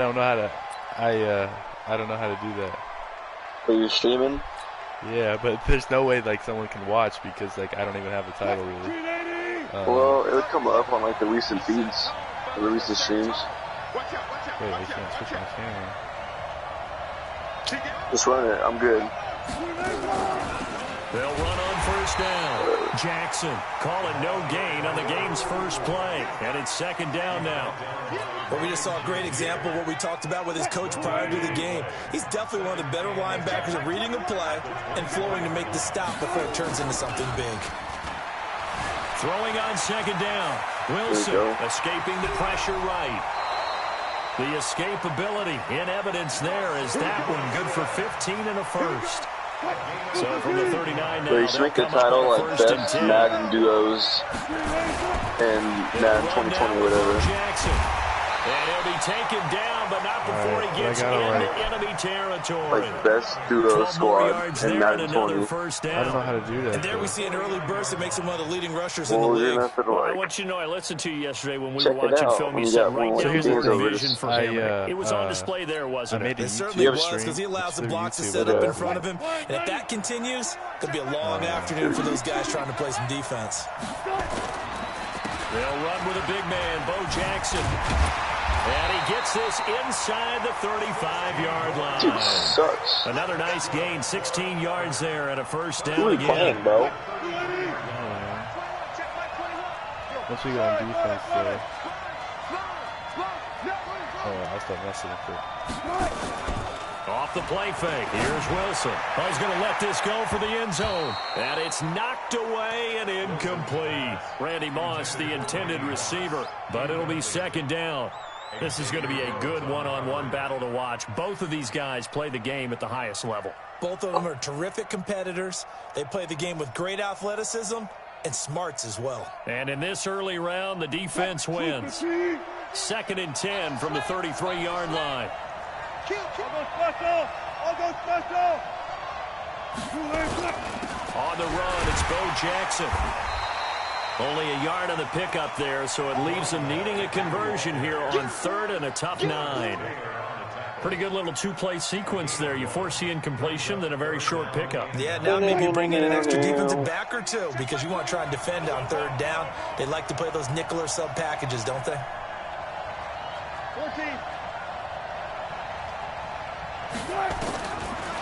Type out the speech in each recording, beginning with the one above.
don't know how to. I don't know how to do that. But you're streaming? Yeah, but there's no way like someone can watch because like I don't even have a title really. Well, it'll come up on like the recent feeds, or the recent streams. Wait, I can't switch my camera. Just run it. I'm good. They'll run on first down. Jackson calling no gain on the game's first play. And it's second down now. Well, we just saw a great example of what we talked about with his coach prior to the game. He's definitely one of the better linebackers at reading a play and flowing to make the stop before it turns into something big. Throwing on second down. Wilson escaping the pressure right. The escapability in evidence there is that one good for 15 and a first. So from the 39 now, you should make the title like best Madden duos and Madden 2020 or whatever. Jackson. And he'll be taken down, but not before he gets into enemy territory. Like best duo squad in Madden 20. I don't know how to do that. And there we see an early burst that makes him one of the leading rushers in the league. I want you to know, I listened to you yesterday when we were watching film. You said right now here's the vision for him. It was on display there, wasn't it? It certainly was, because he allows the blocks to set up in front of him. And if that continues, it could be a long afternoon for those guys trying to play some defense. They'll run with a big man, Bo Jackson. And he gets this inside the 35-yard line. Dude, sucks. Another nice gain, 16 yards there and a first down again. Who are you playing, bro? Once we get on defense, I'll start messing with it. Off the play fake, here's Wilson. Oh, he's going to let this go for the end zone. And it's knocked away and incomplete. Randy Moss, the intended receiver, but it'll be second down. This is going to be a good one-on-one battle to watch. Both of these guys play the game at the highest level. Both of them are terrific competitors. They play the game with great athleticism and smarts as well. And in this early round, the defense wins. Second and 10 from the 33-yard line. On the run, it's Bo Jackson. Only a yard on the pickup there, so it leaves them needing a conversion here on third and a tough 9. Pretty good little two-play sequence there. You force the incompletion, then a very short pickup. Yeah, now maybe bring in an extra defensive back or two because you want to try and defend on third down. They like to play those nickel or sub packages, don't they? 14.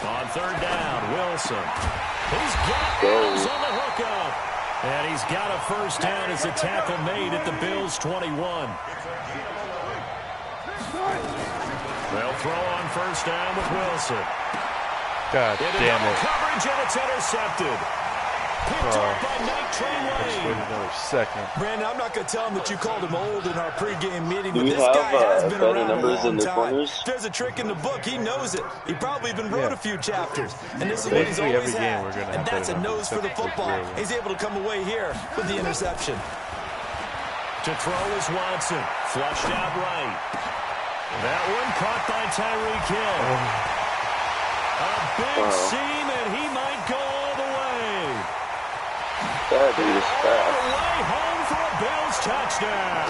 On third down, Wilson. He's got Bills on the hookup. And he's got a first down as a tackle made at the Bills' 21. They'll throw on first down with Wilson. God damn it. Coverage, and it's intercepted. Picked up by Night Train Lane. Another second. Brandon, I'm not going to tell him that you called him old in our pregame meeting, but this guy has been around numbers a long in the time. corners? If there's a trick in the book, he knows it. He probably even wrote a few chapters. And this is what he's always had. And that's a nose for the football. He's able to come away here with the interception. To throw is Watson. Flushed out right. That one caught by Tyreek Hill. A big seam, and he might go all the way. That dude is fast. All the way home for a Bills touchdown.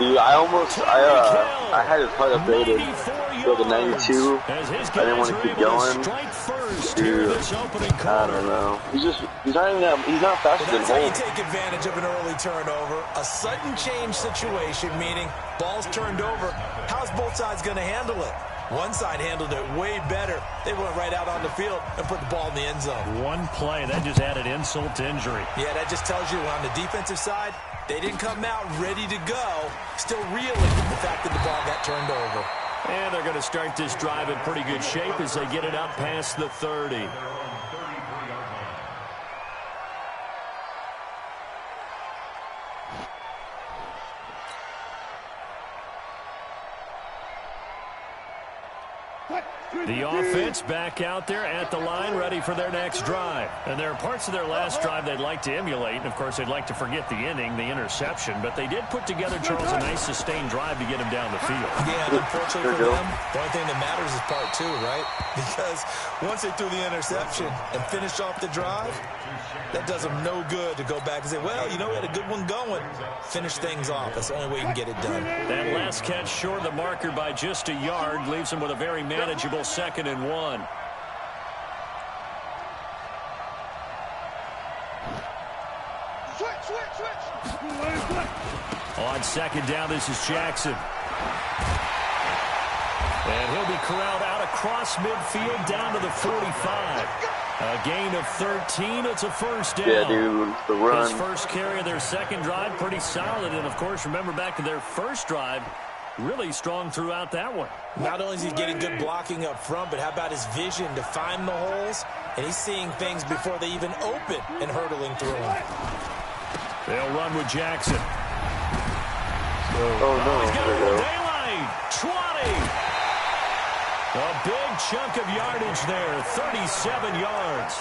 Dude, I had his part updated. So the 92, I didn't want to keep going. Dude, I don't know. He's not faster than That's how you take advantage of an early turnover. A sudden change situation, meaning ball's turned over. How's both sides going to handle it? One side handled it way better. They went right out on the field and put the ball in the end zone. One play, that just added insult to injury. Yeah, that just tells you on the defensive side, they didn't come out ready to go, still reeling the fact that the ball got turned over. And they're going to start this drive in pretty good shape as they get it up past the 30. The offense back out there at the line, ready for their next drive. And there are parts of their last drive they'd like to emulate. And, of course, they'd like to forget the inning, the interception. But they did put together, Charles, a nice sustained drive to get him down the field. Yeah, and unfortunately for them, the only thing that matters is part two, right? Because once they threw the interception and finished off the drive, That does him no good to go back and say, well, you know, we had a good one going. Finish things off. That's the only way you can get it done. That last catch short of the marker by just a yard leaves him with a very manageable 2nd and 1. On 2nd down, this is Jackson. And he'll be corralled out across midfield down to the 45. A gain of 13. It's a 1st down. Yeah, dude, the run. His first carry of their 2nd drive, pretty solid. And, of course, remember back to their 1st drive, really strong throughout that one. Not only is he getting good blocking up front, but how about his vision to find the holes? And he's seeing things before they even open and hurtling through them. They'll run with Jackson. Oh, no. He's got a There little we go. daylight. 20. A big chunk of yardage there, 37 yards.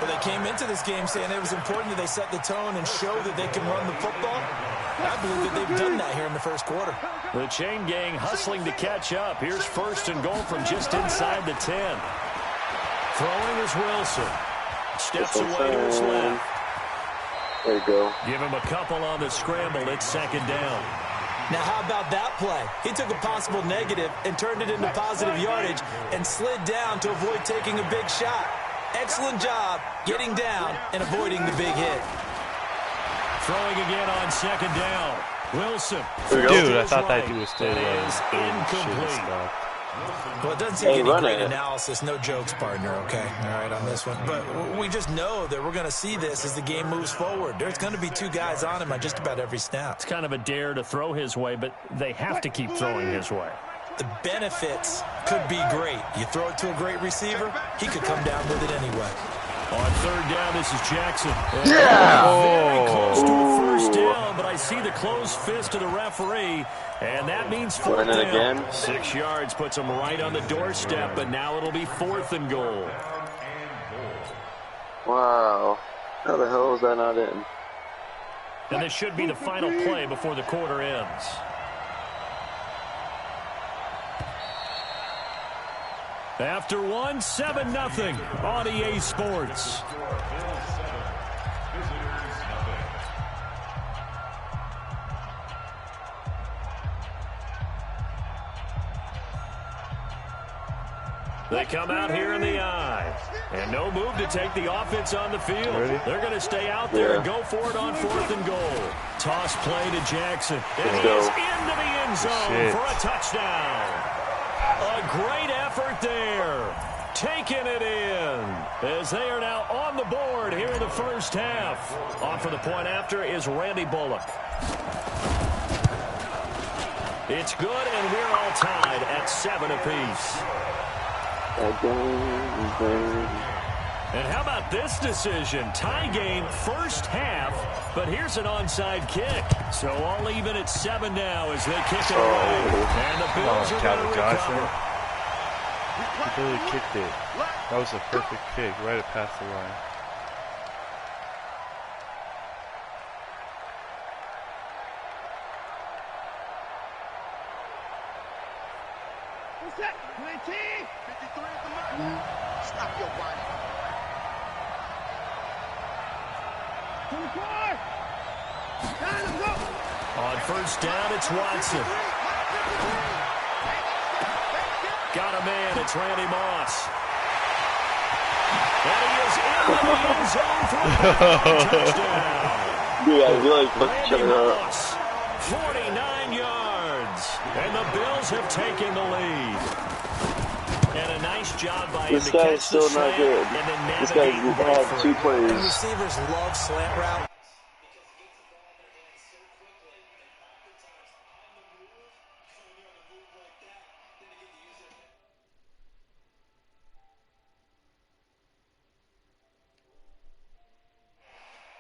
But they came into this game saying it was important that they set the tone and show that they can run the football. I believe that they've done that here in the 1st quarter. The chain gang hustling to catch up. Here's 1st and goal from just inside the 10. Throwing is Wilson. Steps away to his left. There you go. Give him a couple on the scramble. It's 2nd down. Now, how about that play? He took a possible negative and turned it into positive yardage and slid down to avoid taking a big shot. Excellent job getting down and avoiding the big hit. Throwing again on 2nd down. Wilson. Dude, I thought that dude was still That is incomplete. Well, it doesn't take any great analysis. No jokes, partner, okay? All right, on this one. But we just know that we're going to see this as the game moves forward. There's going to be 2 guys on him on just about every snap. It's kind of a dare to throw his way, but they have to keep throwing his way. The benefits could be great. You throw it to a great receiver, he could come down with it anyway. On 3rd down, this is Jackson. Yeah! Very close to a 1st down, but I see the closed fist of the referee, and that means 4th Run it down. again. 6 yards puts him right on the doorstep, but now it'll be 4th and goal. Wow. How the hell is that not in? And this should be the final play before the quarter ends. After 1, 7-0 on EA Sports. They come out here in the eye. And no move to take the offense on the field. Ready? They're going to stay out there and go for it on 4th and goal. Toss play to Jackson. And he is into the end zone for a touchdown. A great effort there. Taking it in as they are now on the board here in the 1st half. On for the point after is Randy Bullock. It's good, and we're all tied at 7 apiece. And how about this decision? Tie game, 1st half, but here's an onside kick. So all even at 7 now as they kick it away. And the Bills are going to recover. He really kicked it. That was a perfect kick, right past the line. What's that? 19? 53 at the mark. Stop your whining. 24. Time to go. On 1st down, it's Watson. Got a man, it's Randy Moss. And he is in the end zone for a touchdown. Dude, I really fucked each Randy other up. Moss, 49 yards. And the Bills have taken the lead. And a nice job by him This to guy catch is still the not slant good. and then This guy navigate right had 2 through. plays. And receivers love slant route.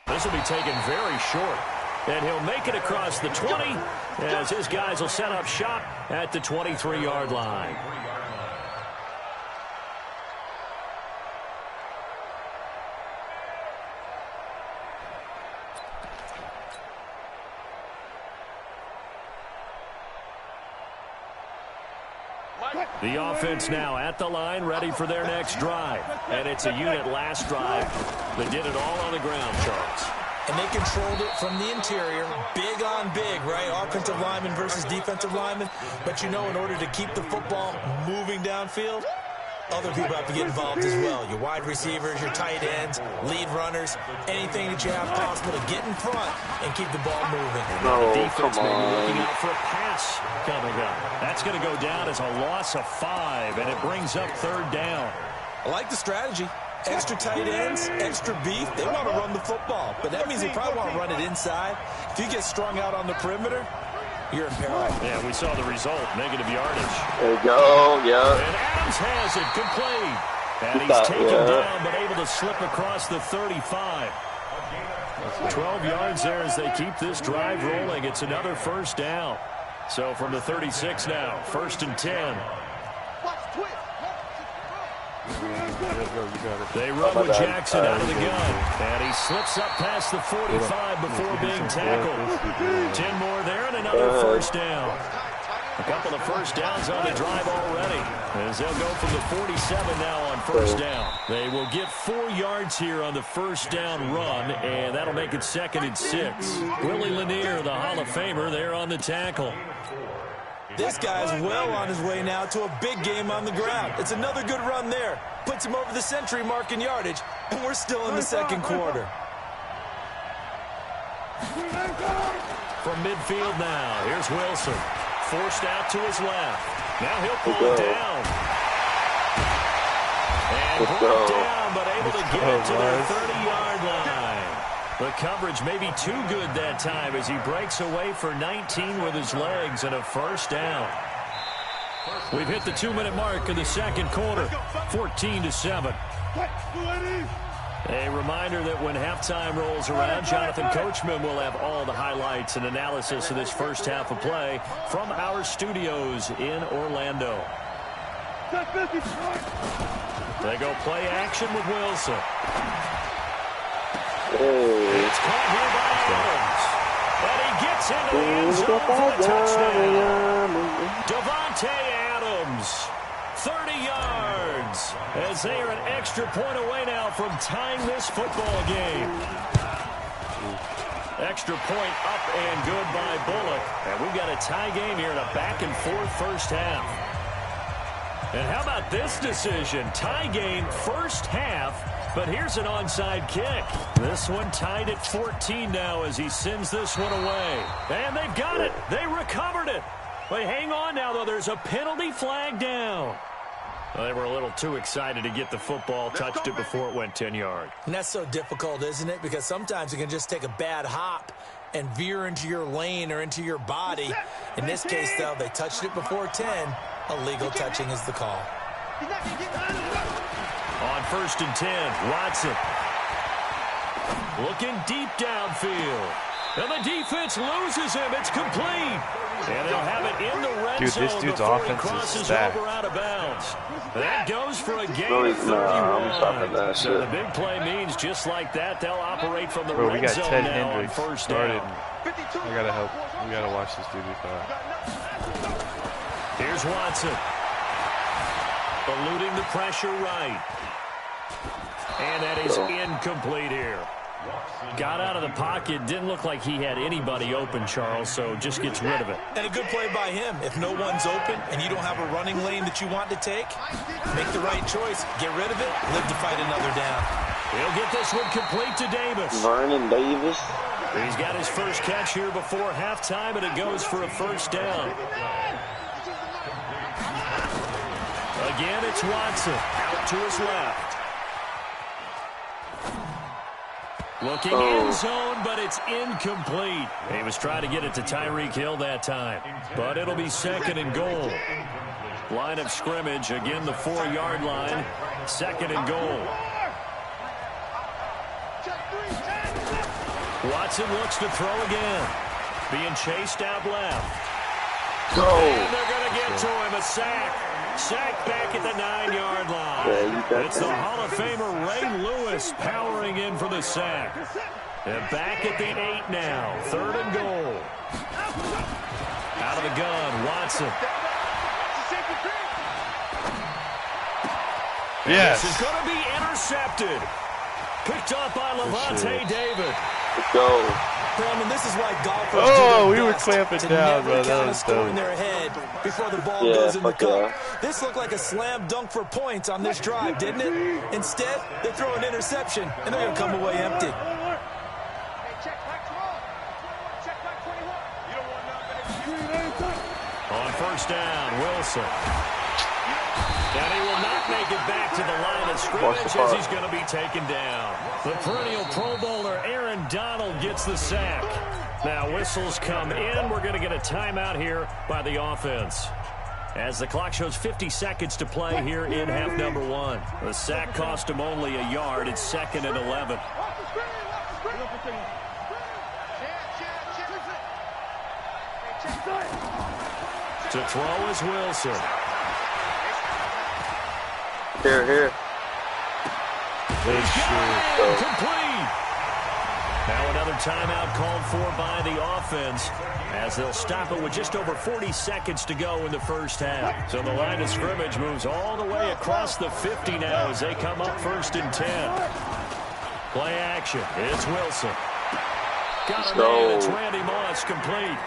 This will be taken very short. And he'll make it across the 20 as his guys will set up shop at the 23-yard line. The offense now at the line, ready for their next drive. And it's a unit last drive that did it all on the ground, Charles. And they controlled it from the interior, big on big, right? Offensive lineman versus defensive lineman. But you know, in order to keep the football moving downfield, other people have to get involved as well. Your wide receivers, your tight ends, lead runners, anything that you have possible to get in front and keep the ball moving. No, the defense come may be on. looking out for a pass coming up. That's going to go down as a loss of 5, and it brings up 3rd down. I like the strategy. Extra tight ends, extra beef. They want to run the football, but that means they probably want to run it inside. If you get strung out on the perimeter, you're in peril. Yeah, we saw the result, negative yardage. There you go, yeah. And Adams has it complete. And he's taken down, but able to slip across the 35. 12 yards there as they keep this drive rolling. It's another 1st down. So from the 36 now, 1st and 10. They run with Jackson out of the gun. And he slips up past the 45 before being tackled. 10 more there and another 1st down. A couple of 1st downs on the drive already. As they'll go from the 47 now on 1st down. They will get 4 yards here on the 1st down run, and that'll make it 2nd and 6. Willie Lanier, the Hall of Famer, there on the tackle. This guy's well on his way now to a big game on the ground. It's another good run there. Puts him over the century mark in yardage, and we're still in the 2nd quarter. From midfield now, here's Wilson. Forced out to his left. Now he'll pull it down. And brought down, but able to get it to their 30-yard line. The coverage may be too good that time as he breaks away for 19 with his legs and a 1st down. We've hit the 2-minute mark of the 2nd quarter, 14-7. A reminder that when halftime rolls around, Jonathan Coachman will have all the highlights and analysis of this 1st half of play from our studios in Orlando. They go play action with Wilson. It's caught here by Adams. And he gets into the end zone for the touchdown. Devontae Adams, 30 yards, as they are an extra point away now from tying this football game. Extra point up and good by Bullock. And we've got a tie game here in a back-and-forth 1st half. And how about this decision? Tie game 1st half. But here's an onside kick. This one tied at 14 now as he sends this one away. And they've got it. They recovered it. But hang on now, though. There's a penalty flag down. Well, they were a little too excited to get the football, touched it before it went 10 yards. And that's so difficult, isn't it? Because sometimes it can just take a bad hop and veer into your lane or into your body. In this case, though, they touched it before 10. Illegal touching is the call. On 1st and 10, Watson looking deep downfield. And the defense loses him. It's complete. And they'll have it in the red zone. This dude's before offense he crosses is stacked. over out of bounds. That goes for a gain Really? of No, I'm stopping 31. that So shit. the big play means just like that, they'll operate from the Bro, we red got zone Ted now on Hendricks 1st started. down. I gotta help. We gotta watch this dude with that. Here's Watson. Eluding the pressure right. And that is incomplete here. Got out of the pocket. Didn't look like he had anybody open, Charles, so just gets rid of it. And a good play by him. If no one's open and you don't have a running lane that you want to take, make the right choice. Get rid of it. Live to fight another down. He'll get this one complete to Davis. Vernon Davis. He's got his first catch here before halftime, and it goes for a 1st down. Again, it's Watson out to his left. Looking in zone, but it's incomplete. He was trying to get it to Tyreek Hill that time, but it'll be 2nd and goal. Line of scrimmage, again the 4-yard line, 2nd and goal. Watson looks to throw again. Being chased out left. Go. And they're going to get to him, a sack. Sack back at the 9-yard line. Yeah, It's the Hall of Famer Ray Lewis powering in for the sack. And back at the 8 now. 3rd and goal. Out of the gun, Watson. Yes. This is going to be intercepted. Picked up by Levante David. Let's go. Brandon, this is why golfers Oh, do we their were best clamping to down, never bro. That count a was score in dope. their head before the ball Yeah, goes in the fuck cup. yeah. This looked like a slam dunk for points on this drive, didn't it? Instead, they throw an interception, and they're going to come away empty. On first down, Wilson. And he will not make it back to the line of scrimmage as he's going to be taken down. The perennial Pro Bowler Aaron Donald gets the sack. Now whistles come in. We're going to get a timeout here by the offense. As the clock shows 50 seconds to play here in half number 1. The sack cost him only a yard. It's 2nd and 11. To throw is Wilson. Here. Complete. Now another timeout called for by the offense as they'll stop it with just over 40 seconds to go in the first half. So the line of scrimmage moves all the way across the 50 now as they come up 1st and 10. Play action. It's Wilson. Got a man. It's Randy Moss complete.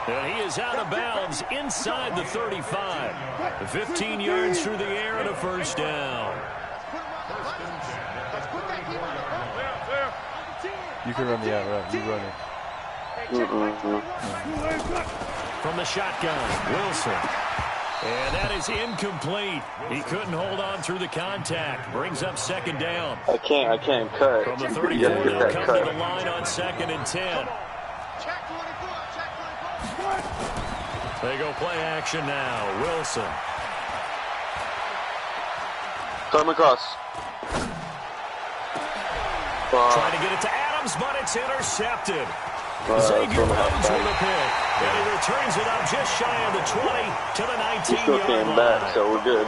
And he is out of bounds inside the 35. 15 yards through the air and a first down. You can run the out route. You run it. From the shotgun, Wilson. And that is incomplete. He couldn't hold on through the contact. Brings up 2nd down. I can't cut. From the 34, they'll come to the line on 2nd and 10. They go play action now. Wilson. Come across. Trying to get it to Adams, but it's intercepted. Xavier Rhodes with a pick. And he returns it up just shy of the 20 to the 19-yard line. Back, so we're good.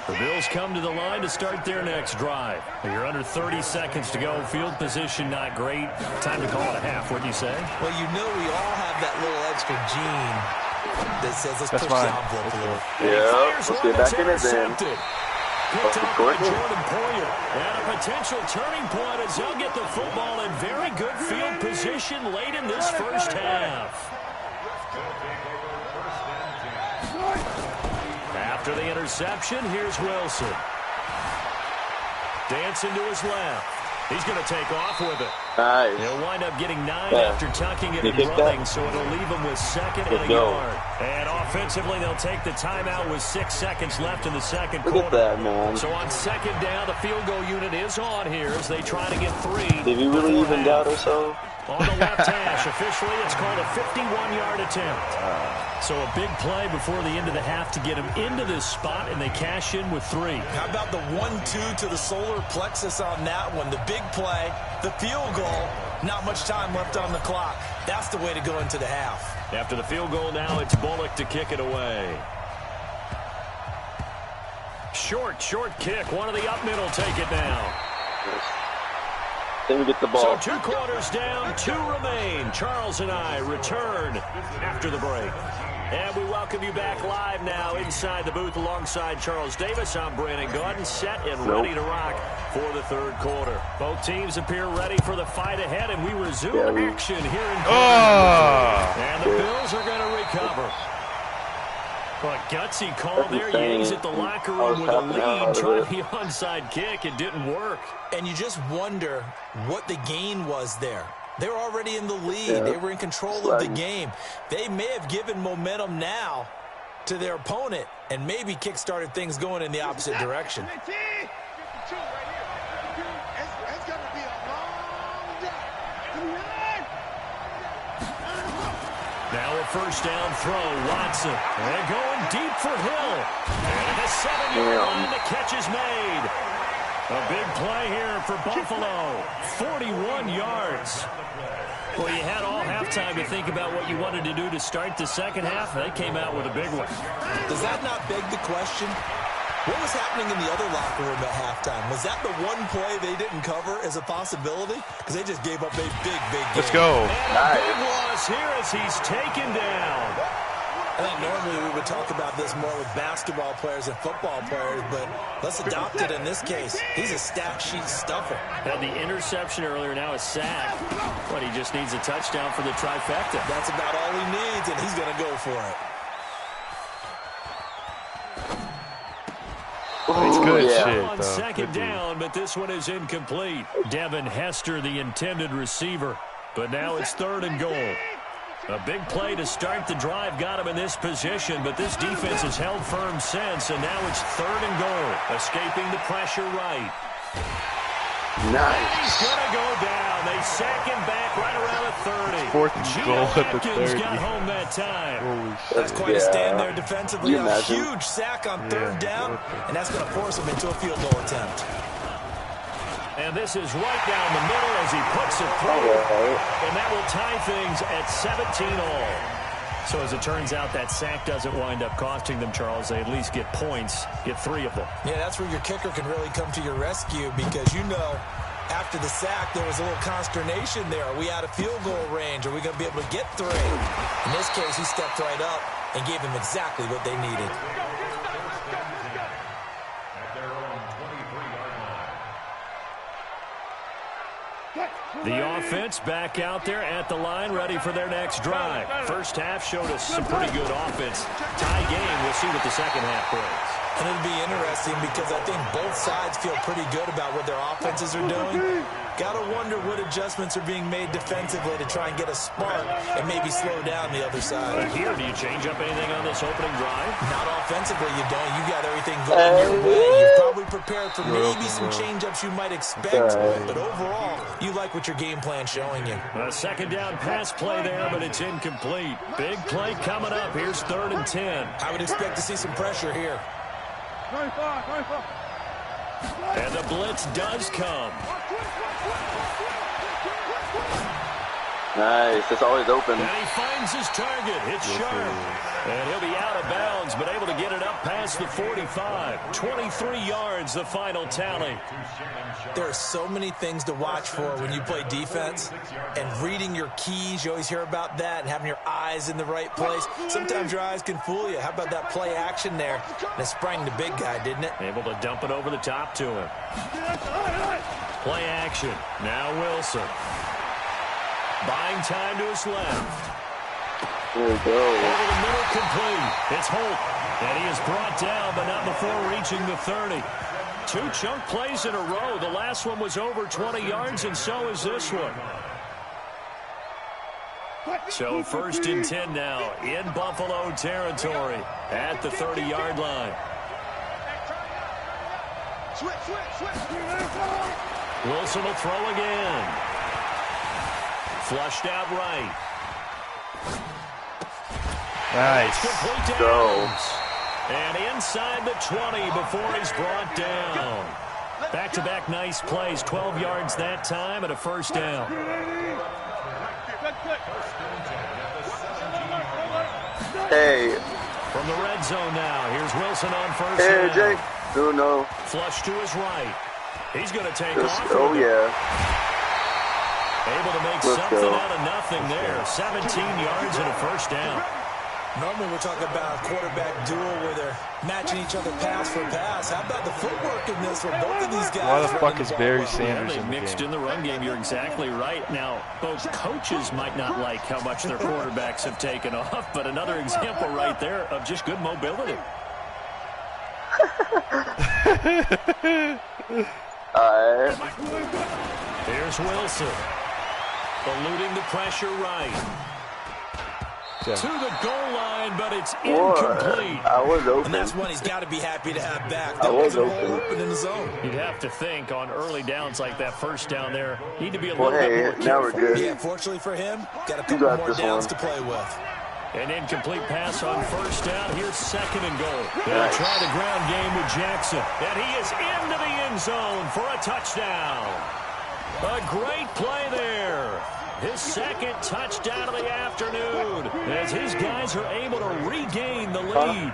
The Bills come to the line to start their next drive. You're under 30 seconds to go. Field position not great. Time to call it a half, wouldn't you say? Well, you know we all have that little extra gene that says let's push the envelope a little. Yeah, let's get back in it then. Picked up by Jordan Poyer. And a potential turning point as they'll get the football in very good field position late in this first half. After the interception, here's Wilson. Dancing to his left. He's going to take off with it. Nice. He'll wind up getting 9 after tucking it and running, so it'll leave him with 2nd and a yard. And offensively, they'll take the timeout with 6 seconds left in the second quarter. Look at that, man. So on 2nd down, the field goal unit is on here as they try to get 3. Did he really even doubt or so? On the left hash, officially, it's called a 51-yard attempt. So a big play before the end of the half to get him into this spot, and they cash in with 3. How about the 1-2 to the solar plexus on that one? The big play, the field goal, not much time left on the clock. That's the way to go into the half. After the field goal now, it's Bullock to kick it away. Short kick. One of the up middle take it now. Then we get the ball. So 2 quarters down, 2 remain. Charles and I return after the break. And we welcome you back live now inside the booth alongside Charles Davis. I'm Brandon Gaudin, set and ready to rock for the 3rd quarter. Both teams appear ready for the fight ahead, and we resume action here in quarter. And the Bills are going to recover. But gutsy call there. You exit the locker room with a lead, trying the onside kick. It didn't work. And you just wonder what the gain was there. They were already in the lead. Yeah. They were in control of the game. They may have given momentum now to their opponent and maybe kick-started things going in the opposite direction. Now a first down throw, Watson. And going deep for Hill. And at the 7-yard line, the catch is made. A big play here for Buffalo. 41 yards. Well, you had all halftime to think about what you wanted to do to start the second half. They came out with a big one. Does that not beg the question? What was happening in the other locker room at halftime? Was that the one play they didn't cover as a possibility? Because they just gave up a big game. Let's go. And a big loss here as he's taken down. I think normally we would talk about this more with basketball players and football players, but let's adopt it in this case. He's a stat sheet stuffer. Had the interception earlier, now a sack. But he just needs a touchdown for the trifecta. That's about all he needs, and he's going to go for it. It's good shit, on though. second down, but this one is incomplete. Devin Hester, the intended receiver. But now it's 3rd and goal. A big play to start the drive got him in this position, but this defense has held firm since, and now it's 3rd and goal. Escaping the pressure right. Nice. He's going to go down. They sack him back right around the 30. 4th and goal at the 30. Got home that time. Holy shit. That's quite a stand there defensively. Can you A imagine? huge sack on 3rd down, and that's going to force him into a field goal attempt. And this is right down the middle as he puts it through. And that will tie things at 17-all. So as it turns out, that sack doesn't wind up costing them, Charles. They at least get points, get 3 of them. Yeah, that's where your kicker can really come to your rescue because, you know, after the sack, there was a little consternation there. Are we out of field goal range? Are we going to be able to get 3? In this case, he stepped right up and gave them exactly what they needed. The offense back out there at the line, ready for their next drive. First half showed us some pretty good offense. Tie game, we'll see what the second half brings. And it'll be interesting because I think both sides feel pretty good about what their offenses are doing. Got to wonder what adjustments are being made defensively to try and get a spark and maybe slow down the other side. Here, do you change up anything on this opening drive? Not offensively, you don't. You got everything going your way. You're probably prepared for maybe some change-ups you might expect, but overall, you like what your game plan's showing you. A second down pass play there, but it's incomplete. Big play coming up. Here's 3rd and 10. I would expect to see some pressure here. And the blitz does come. Nice. It's always open. And he finds his target. It's sharp. And he'll be out of bounds, but able to get it up past the 45. 23 yards, the final tally. There are so many things to watch for when you play defense. And reading your keys, you always hear about that, and having your eyes in the right place. Sometimes your eyes can fool you. How about that play action there? And it sprang the big guy, didn't it? Able to dump it over the top to him. Play action. Now Wilson. Buying time to his left. There we go. Over the middle, complete. It's Holt. And he is brought down, but not before reaching the 30. 2 chunk plays in a row. The last one was over 20 yards, and so is this one. So 1st and 10 now in Buffalo territory at the 30-yard line. Wilson will throw again. Flushed out right. Nice. Complete downs. And inside the 20 before he's brought down. Back-to-back nice plays. 12 yards that time and a 1st down. Hey. From the red zone now. Here's Wilson on 1st Hey, down. Jake. Oh, no. Flush to his right. He's going to take Just, off. oh, yeah. Able to make Let's something go. out of nothing there. 17 yards and a 1st down. Normally we're talking about a quarterback duel where they're matching each other pass for pass. How about the footwork in this for both of these guys? Why the fuck is Barry Yeah, Sanders they in the mixed game? in the run game. You're exactly right. Now, both coaches might not like how much their quarterbacks have taken off, but another example right there of just good mobility. Here's Wilson. Eluding the pressure right. Yeah. To the goal line, but it's incomplete. I was open. And that's one he's got to be happy to have back. I That was wasn't all open. open in the zone. You'd have to think on early downs like that 1st down there, need to be a Well, little bit hey, more now we're careful. good. Yeah, fortunately for him, got a You couple got more this downs one. to play with. An incomplete pass on 1st down. Here's 2nd and goal. They'll try the ground game with Jackson. And he is into the end zone for a touchdown. A great play there. His 2nd touchdown of the afternoon as his guys are able to regain the lead.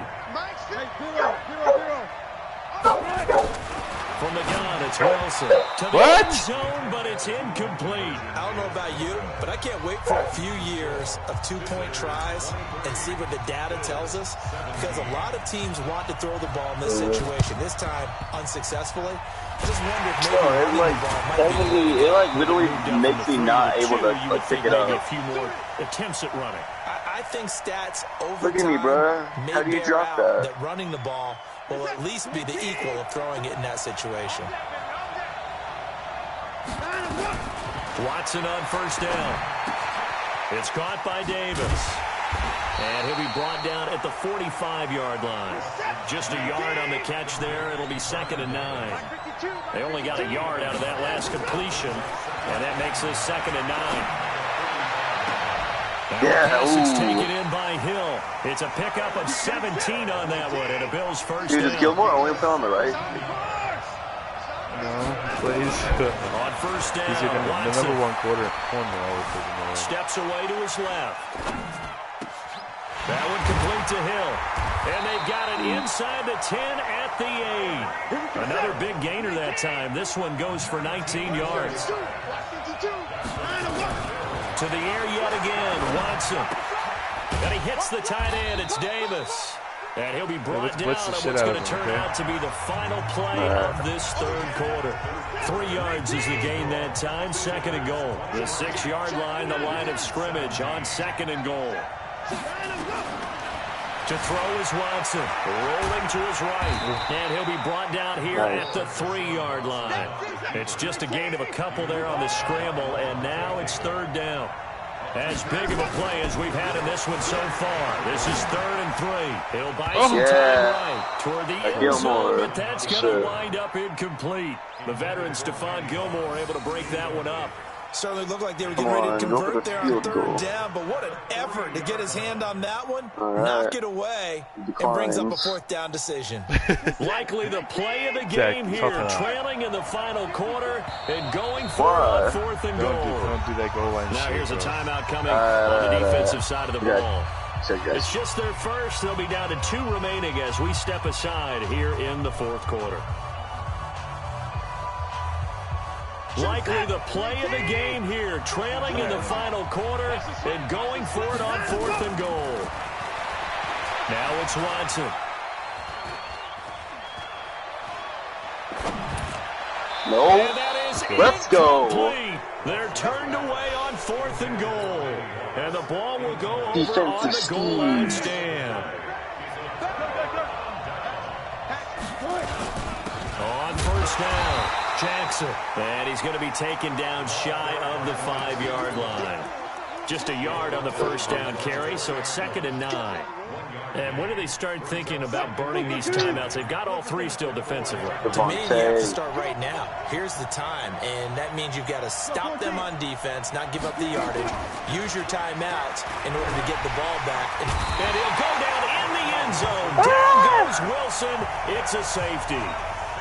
From the gun, it's Wilson. To the What? end zone, but it's incomplete. I don't know about you, but I can't wait for a few years of two-point tries and see what the data tells us, because a lot of teams want to throw the ball in this situation. This time, unsuccessfully. I just wonder if maybe running the ball might be... It literally makes me not able to pick it up. A few more attempts at running. I think stats over Look at me, bro. time How do you may drop bear out that? running the ball will at least be the equal of throwing it in that situation. Watson on first down. It's caught by Davis. And he'll be brought down at the 45-yard line. Just a yard on the catch there. It'll be 2nd and 9. They only got a yard out of that last completion, and that makes this 2nd and 9. It's taken in by Hill. It's a pickup of 17 on that one, and a Bills first down. Dude, is Gilmore only play on the right? No, he plays. On first down, He's the Watson number one corner always plays in the right. steps away to his left. That one complete to Hill. And they've got it inside the 10 at the 8. Another big gainer that time. This one goes for 19 yards. To the air yet again, Watson. And he hits the tight end. It's Davis. And he'll be brought down on what's going to turn out to be the final play of this third quarter. 3 yards is the gain that time. 2nd and goal. The 6-yard line, the line of scrimmage on 2nd and goal. To throw is Watson, rolling to his right, and he'll be brought down here at the 3-yard line. It's just a gain of a couple there on the scramble, and now it's 3rd down. As big of a play as we've had in this one so far. This is 3rd and 3. He'll buy some time right toward the end zone, but that's going to wind up incomplete. The veteran Stephon Gilmore able to break that one up. Certainly looked like they were getting ready to convert there on 3rd down, but what an effort to get his hand on that one, knock it away, and brings up a 4th down decision. Likely the play of the game here, trailing in the final quarter and going for it on 4th and goal. Don't do that goal line. Now here's a timeout coming on the defensive side of the ball. It's just their first. They'll be down to 2 remaining as we step aside here in the 4th quarter. Likely the play of the game here, trailing in the final quarter and going for it on 4th and goal. Now it's Watson. No. And that is Let's go. They're turned away on 4th and goal. And the ball will go over Defensive on the goal line scheme. stand. On first down, Jackson. And he's going to be taken down shy of the 5-yard line. Just a yard on the first down carry, so it's 2nd and 9. And when do they start thinking about burning these timeouts? They've got all 3 still defensively. To me, you have to start right now. Here's the time, and that means you've got to stop them on defense, not give up the yardage, use your timeouts in order to get the ball back. And he'll go down in the end zone. Down goes Wilson. It's a safety.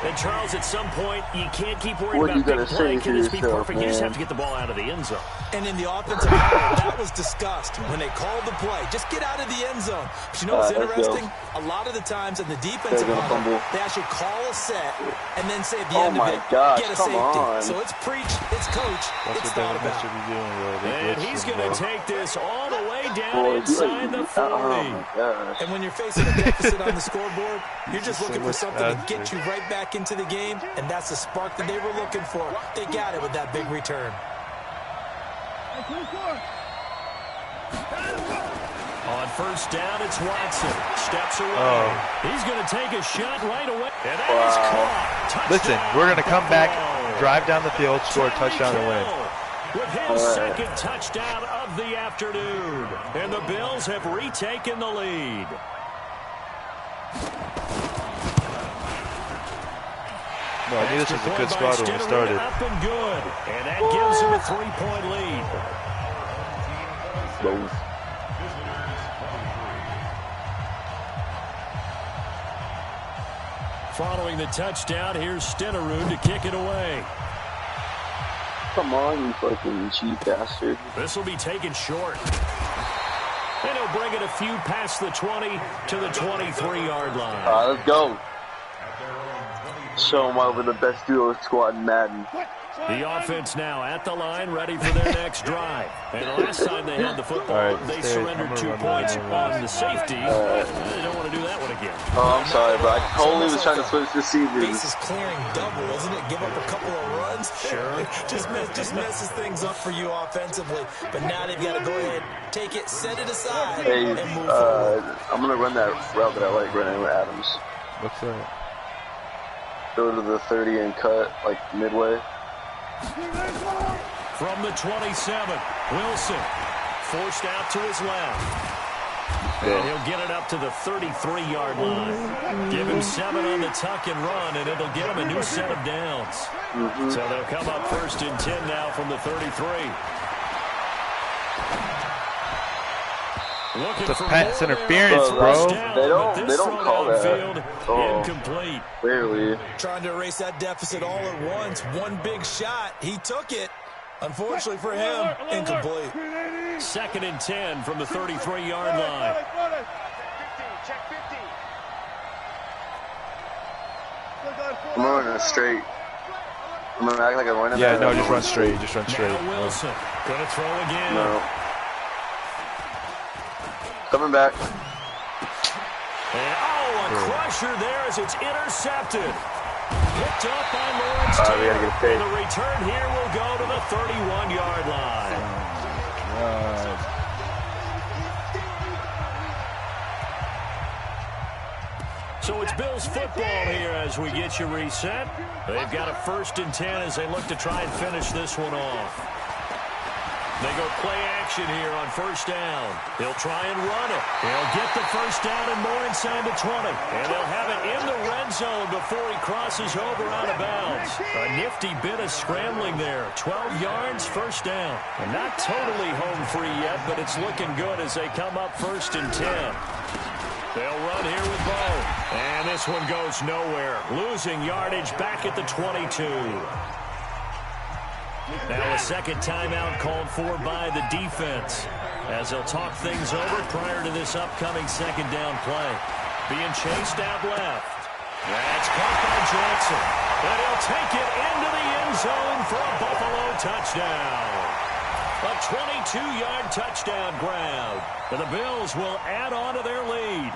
And, Charles, at some point, you can't keep worrying about big play. Can this be perfect? You just have to get the ball out of the end zone. And in the offensive huddle, that was discussed when they called the play. Just get out of the end zone. But you know what's interesting? A lot of the times in the defensive huddle, they actually call a set and then say at the end of it, get a safety. So it's preach, it's coach, it's thought about. And he's going to take this all the way down inside the 40. And when you're facing a deficit on the scoreboard, you're just looking for something to get you right back into the game, and that's the spark that they were looking for. They got it with that big return. On first down, it's Watson. Steps away. He's going to take a shot right away. And that is caught. Touchdown. Listen, we're going to come back, drive down the field, score a touchdown and win. With his second touchdown of the afternoon. And the Bills have retaken the lead. No, I knew this was a good spot when we started. Up and good. And that gives him a 3-point lead. Following the touchdown, here's Stenerud to kick it away. Come on, you fucking cheap bastard. This will be taken short. And he'll bring it a few past the 20 to the 23-yard line. Let's go. Show them why we're the best duo squad in Madden. The offense now at the line, ready for their next drive. And the last time they had the football, they surrendered 2 points on the safety. They don't want to do that one again. Oh, I'm sorry, but I totally was trying to switch receivers. Bases clearing double, isn't it? Give up a couple of runs. Sure. just messes things up for you offensively. But now they've got to go ahead, take it, set it aside, Hey, and move forward. I'm going to run that route that I like running with Adams. What's that? Go to the 30 and cut, like, midway. From the 27, Wilson forced out to his left. And he'll get it up to the 33-yard line. Give him 7 on the tuck and run, and it'll get him a new set of downs. So they'll come up 1st and 10 now from the 33. Looking the for pass more interference, there. bro. They don't call that. Incomplete. Barely. Trying to erase that deficit all at once. One big shot. He took it. Unfortunately for him, incomplete. 2nd and 10 from the 33-yard line. I'm running straight. I'm going to act like I'm running. Yeah, no, just run straight. Just run straight. Now Wilson gonna throw again. No. Coming back. And, a crusher there as it's intercepted. Picked up by Lawrence We Taylor. gotta get paid. And the return here will go to the 31-yard line. So it's Bills football here as we get you reset. They've got a 1st and 10 as they look to try and finish this one off. They go play action here on 1st down. He'll try and run it. He'll get the 1st down and more inside the 20. And they'll have it in the red zone before he crosses over out of bounds. A nifty bit of scrambling there. 12 yards, 1st down. And not totally home free yet, but it's looking good as they come up 1st and 10. They'll run here with Bo. And this one goes nowhere. Losing yardage back at the 22. Now a 2nd timeout called for by the defense as they'll talk things over prior to this upcoming 2nd down play. Being chased out left. That's caught by Johnson. And he'll take it into the end zone for a Buffalo touchdown. A 22-yard touchdown grab. And the Bills will add on to their lead.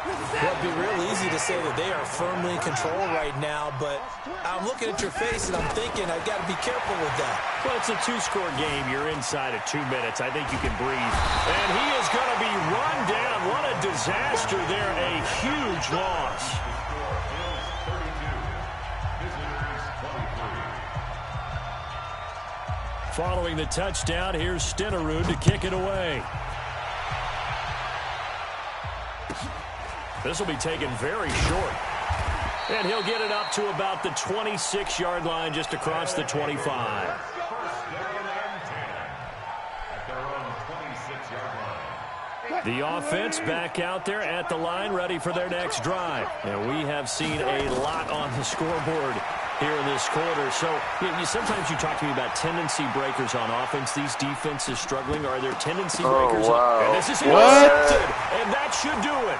Well, it'd be real easy to say that they are firmly in control right now, but I'm looking at your face and I'm thinking I've got to be careful with that. Well, it's a 2-score game. You're inside of 2 minutes. I think you can breathe. And he is going to be run down. What a disaster there. A huge loss. Following the touchdown, here's Stenerud to kick it away. This will be taken very short. And he'll get it up to about the 26-yard line just across the 25. The offense back out there at the line, ready for their next drive. And we have seen a lot on the scoreboard here in this quarter. So sometimes you talk to me about tendency breakers on offense. These defenses struggling. Are there tendency breakers? Wow. And this is intercepted. And that should do it.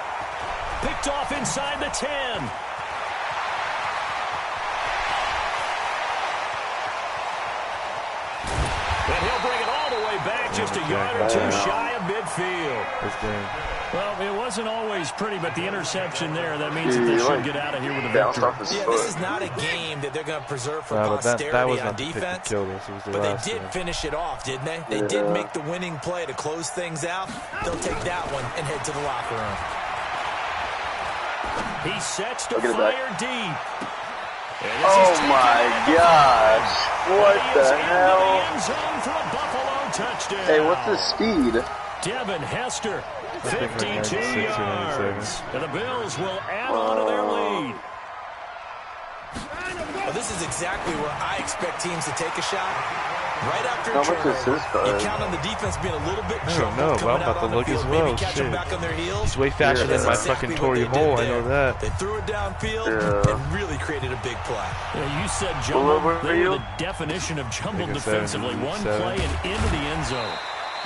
Picked off inside the 10. And he'll bring it all the way back, just a yard or 2 shy of midfield. Well, it wasn't always pretty, but the interception there, that means that they should get out of here with a victory. Yeah, this is not a game that they're going to preserve for posterity on defense, but they did finish it off, didn't they? They did make the winning play to close things out. They'll take that one and head to the locker room. He sets to fire deep. Oh my gosh. What the hell? Hey, what's the speed? Devin Hester, 52 yards. And the Bills will add on to their lead. Well, this is exactly where I expect teams to take a shot. Right after a How much is this turnover, card? you count on the defense being a little bit I don't know, but I'm about to look as well. Shit. It's way faster than my fucking Tory Hole, I know that. They threw it downfield and really created a big play. Yeah, you said jumbled. They were the definition of jumbled defensively. One play and into the end zone.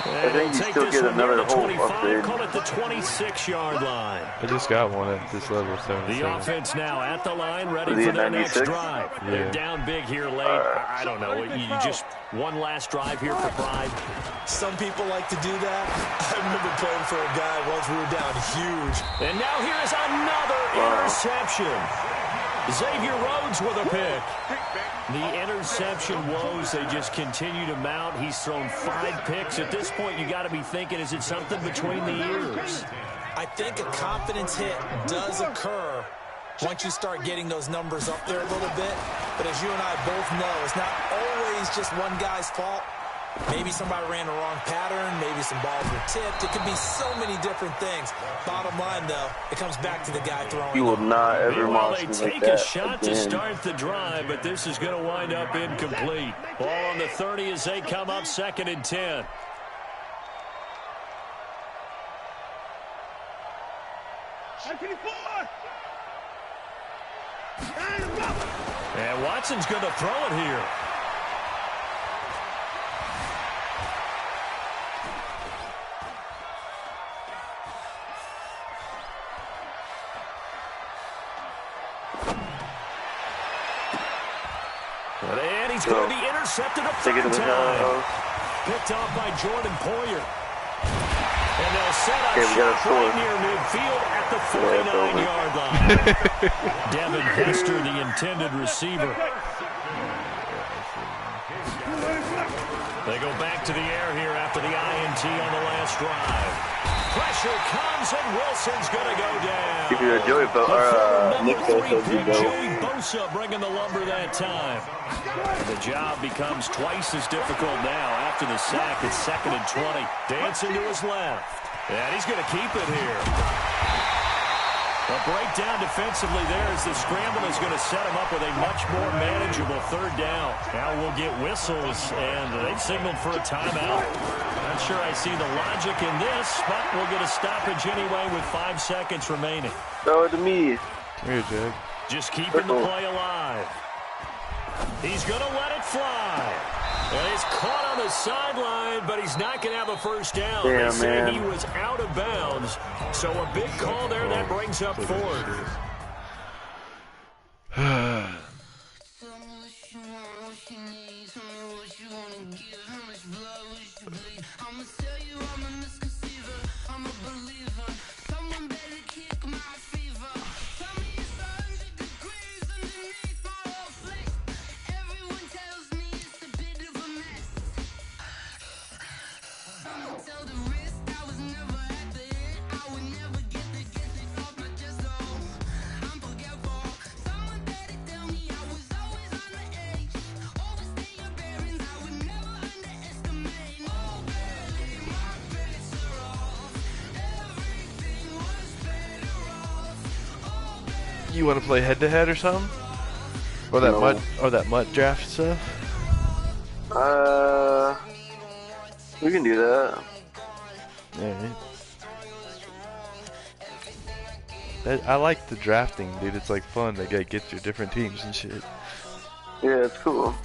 I think you still get another whole upgrade. Call it the 26-yard line. I just got one at this level, 77. The offense now at the line, ready for their next drive. Yeah. They're down big here late. I don't know. You just one last drive here for pride. Some people like to do that. I remember playing for a guy once we were down huge. And now here's another interception. Xavier Rhodes with a pick. The interception woes, they just continue to mount. He's thrown 5 picks. At this point, you got to be thinking, is it something between the ears? I think a confidence hit does occur once you start getting those numbers up there a little bit. But as you and I both know, it's not always just one guy's fault. Maybe somebody ran the wrong pattern. Maybe some balls were tipped. It could be so many different things. Bottom line, though, it comes back to the guy throwing. You will not ever they take a shot to start the drive, but this is going to wind up incomplete. Ball on the 30 as they come up 2nd and 10. And Watson's going to throw it here. And he's going to be intercepted a third time. Picked off by Jordan Poyer. And they'll set up shot right near midfield at the 49-yard line. Devin Hester, the intended receiver. They go back to the air here after the INT on the last drive. Pressure comes, and Wilson's going to go down. If you're a Nick Joey Bosa bringing the lumber that time. The job becomes twice as difficult now after the sack. It's 2nd and 20. Dancing to his left. And he's going to keep it here. A breakdown defensively there as the scramble is going to set him up with a much more manageable 3rd down. Now we'll get whistles, and they've signaled for a timeout. Not sure I see the logic in this, but we'll get a stoppage anyway with 5 seconds remaining. Throw it to me. Here, Jake. Just keeping the play alive. He's going to let it fly. And he's caught on the sideline, but he's not going to have a first down. Damn, they say man. he was out of bounds. So a big call there that brings up 4th. You want to play head-to-head or something? Or that MUT draft stuff? We can do that. Yeah. I like the drafting, dude. It's like fun. They get your different teams and shit. Yeah, it's cool.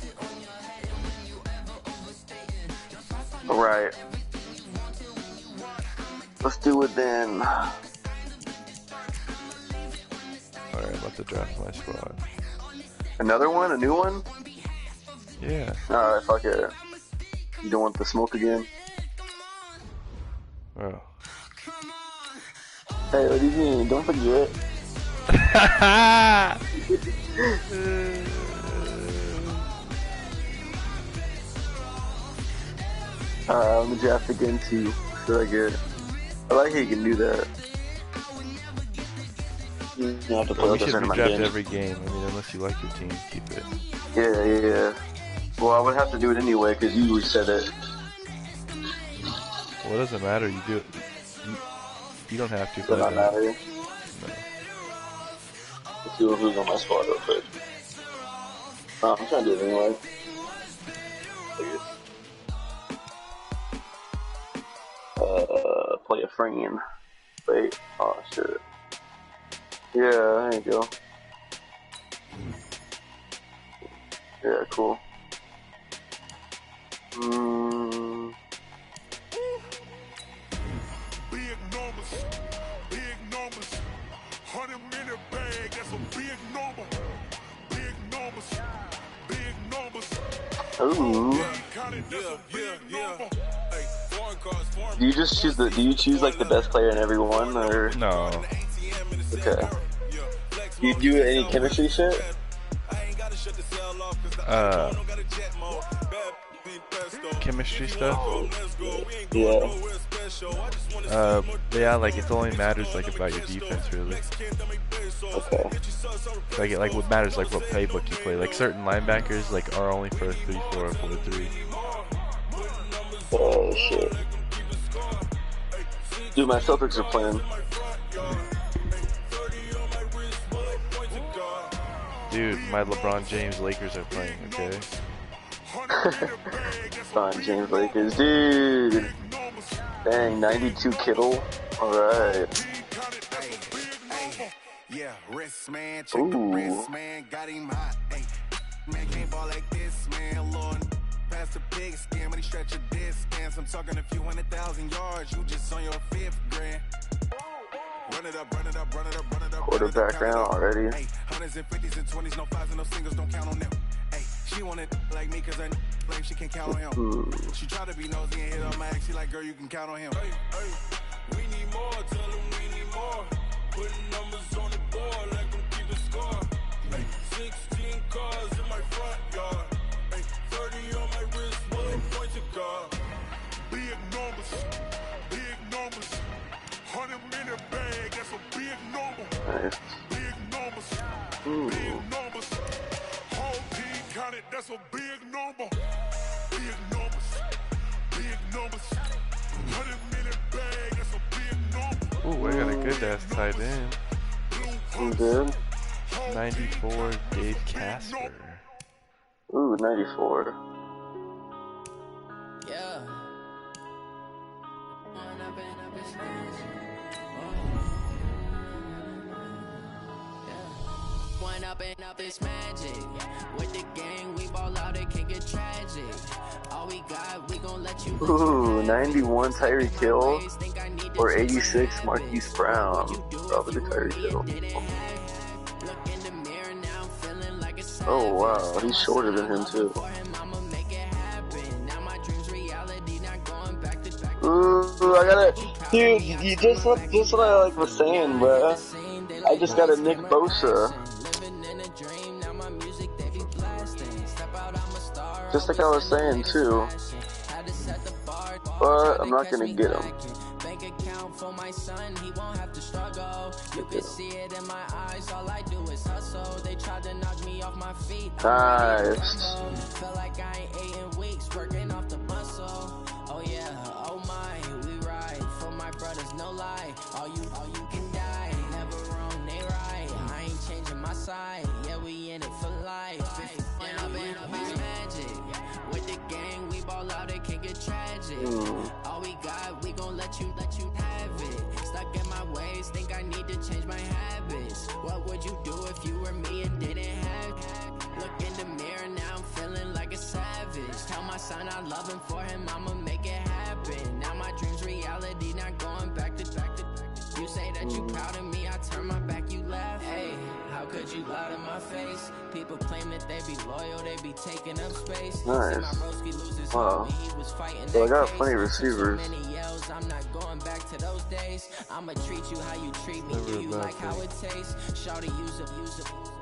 Alright. Let's do it then. Alright, I'm about to draft my squad. Another one? A new one? Yeah. Alright, fuck it. You don't want the smoke again? Oh. Hey, what do you mean? Don't forget. Alright, I'm gonna draft again too. Should I get? I like how you can do that. You have to play We should redraft every game. I mean, unless you like your team, keep it. Yeah. Well, I would have to do it anyway because you said it. Well, it doesn't matter. You do it. You don't have to. Does not matter. No. Let's see who's on my squad real quick. I'm trying to do it anyway. Play a friend. Wait. Oh shit. Yeah, there you go. Yeah, cool. Ooh. Do you just choose do you choose like the best player in every one, or? No. Okay. Do you do any chemistry shit? Chemistry stuff? Yeah. Yeah, like it only matters like about your defense, really. Okay. Like what matters like what playbook you play. Like certain linebackers like are only for a 3-4 or 4-3. Oh shit. Dude, my Celtics are playing. Dude, my LeBron James Lakers are playing, okay? LeBron James Lakers, dude. Dang, 92 Kittle. Alright. Yeah, wrist man, check Ooh. the wrist man, got him hot. Ay, man can't ball like this, man. Lord, pass the pig skin, but he stretch a distance. I'm talking a few 100,000 yards, you just on your 5th grand. Run it up, run it up, run it up, run it up. Quarterback round already. Hey, 100s and 50s and 20s, no 5s and no singles, don't count on them. Hey, she wanted like me cause I like she can count on him. Ooh. She tried to be nosy and hit on my ex, she like, girl, you can count on him. Hey, hey, we need more, tell them we need more. Putting numbers on the board like I'm keeping score. Hey, 16 cars in my front yard. Hey, 30 on my wrist, one point to guard. Big numbers, big numbers. 100-minute bag, that's a big number. Nice. Big numbers, Ooh. big numbers. Whole team counted, that's a big number. Big numbers, big numbers. 100-minute bag, that's a big number. Ooh, I got a good ass tight end. I'm good. 94 Dave Casper. Ooh, 94. Yeah. One up and up is magic. With the gang, we ball out, it can get tragic. All we got, we gon' let you. Ooh, 91 Tyreek Hill or 86 Marquise Brown. Probably the Tyreek Hill. Oh wow, he's shorter than him too. Ooh, I gotta, dude. You just what I like was saying, bruh. I just got a Nick Bosa. Just like I was saying too. But I'm not gonna get him. Bank account for my son, he won't have to struggle. You can see it in my eyes, all I do is hustle. They tried to knock me off my feet. Nice. Felt like I ain't ate in weeks, working off the muscle. Oh yeah, oh my, we ride for my brothers, no lie. All you can die, never wrong, they right. I ain't changing my side, yeah, we in it for life. Magic. With the gang, we ball out, it can get tragic. All we got, we gon' let you have it. Stuck in my ways, think I need to change my habits. What would you do if you were me and didn't have? Look in the mirror, now I'm feeling like a savage. Tell my son I love him, for him I'ma make it happen. Now my dreams reality, not going back to. You say that you proud of me, I turn my back, you laugh. Hey, how could you lie to my face? People claim that they be loyal, they be taking up space. Nice. Wow. So I got plenty of receivers. I'm not going back to those days. I'ma treat you how you treat me. Do you like how it tastes? Shawty, use it.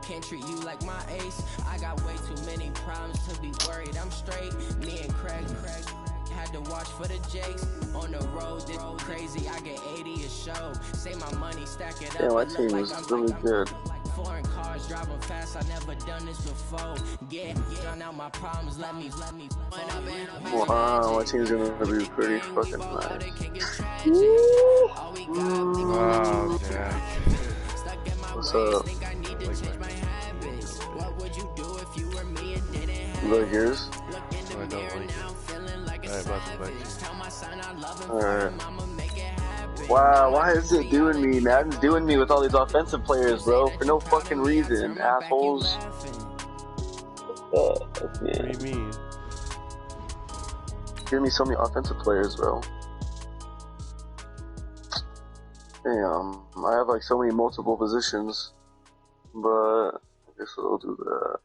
Can't treat you like my ace. I got way too many problems to be worried. I'm straight. Me and Craig had to watch for the Jakes. On the road, this crazy. I get 80 a show. Say my money, stack it up. Yeah, my team is really good. Foreign cars driving fast, I never done this before. Get done out my problems, let me. Wow, my team's gonna be pretty fucking nice. Wow, Jack. What's up? You like yours? I don't like it. Alright, about to bite you. Alright. Wow, why is it doing me? Madden's doing me with all these offensive players, bro, for no fucking reason, assholes. What do you mean? Give me so many offensive players, bro. Damn, I have like so many multiple positions. but I guess I'll do that.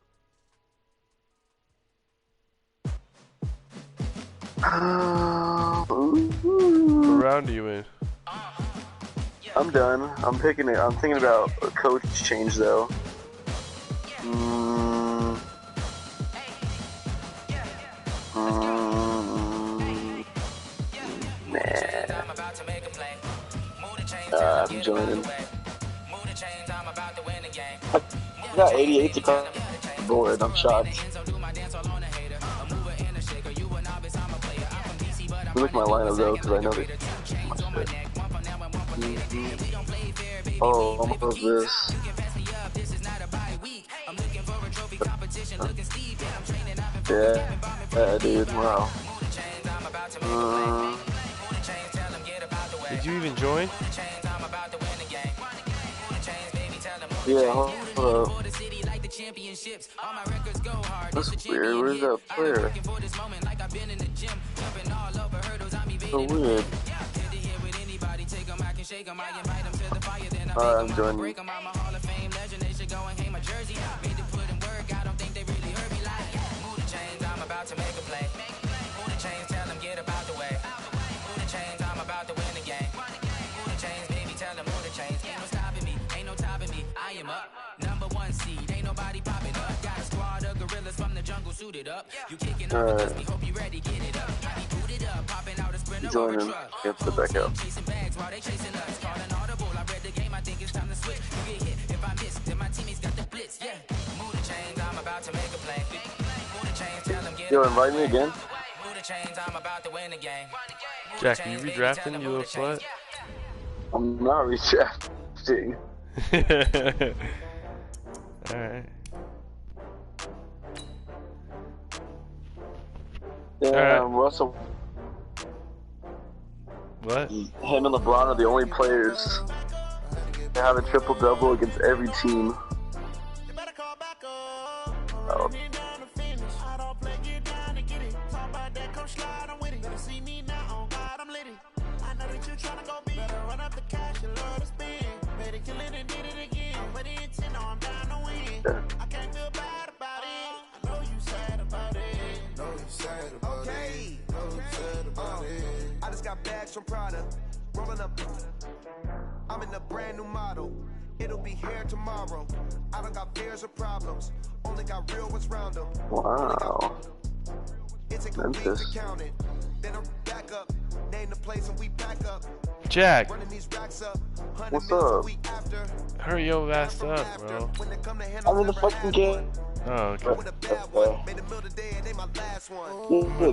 What round are you in? I'm done. I'm thinking about a coach change though. I'm joining. I got 88 to come board. I'm shocked. Look at my lineup though, because I know they. Oh, almost this. Yeah, dude. Wow. Did you even join? Yeah, hold up. That's weird. Where's that player? So weird. Alright, I'm joining. Alright. Joining. Get the back up. Yo, invite me again? Jack, are you redrafting, you little slut? I'm not redrafting. Alright. Damn, Russell. What? Him and LeBron are the only players that have a triple-double against every team. Oh. I just got bags from Prada, rolling up. I'm in a brand new model. It'll be here tomorrow. I don't got fears or problems. Only got real ones round them. Wow. Memphis. Then I'm back up. Name the place and we back up. Jack. What's up? Hurry your ass up, bro. I'm in the fucking game. Oh, okay.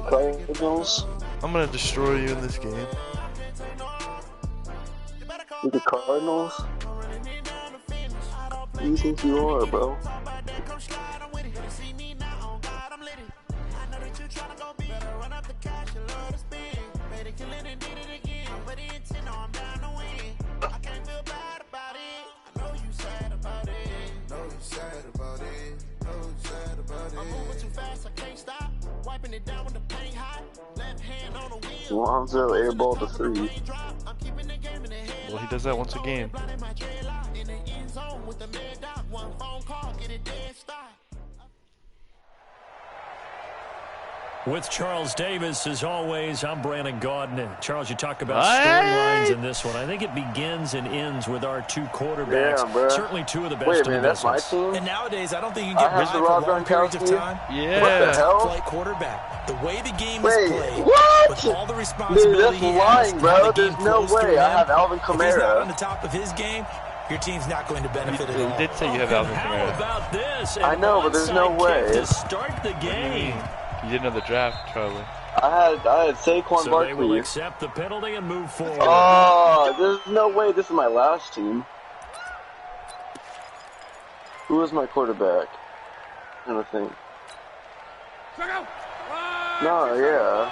Cardinals. I'm gonna destroy you in this game. With the Cardinals? Who do you think you are, bro? Lonzo airball to 3. Well, he does that once a game. With Charles Davis, as always, I'm Brandon Gaudin. Charles, you talk about storylines in this one. I think it begins and ends with our two quarterbacks. Yeah, certainly two of the best. Wait a in minute, the that's my business. team? And nowadays, I don't think you can get by for long periods of time. Yeah. What the hell? Flight quarterback. The way the game Wait, is played, what? with all the responsibility Dude, that's he lying, has, bro. the game There's no flows through way. I him. have Alvin If he's not on Kamara. the top of his game, your team's not going to benefit at You all. did say you have Alvin How Kamara. about this? I know, but there's no An onside way. kick to start the game. You didn't know the draft, Charlie. I had Saquon So they will Barkley. accept the penalty and move forward. Oh, there's no way this is my last team. Who is my quarterback? I'm trying to think. No, yeah.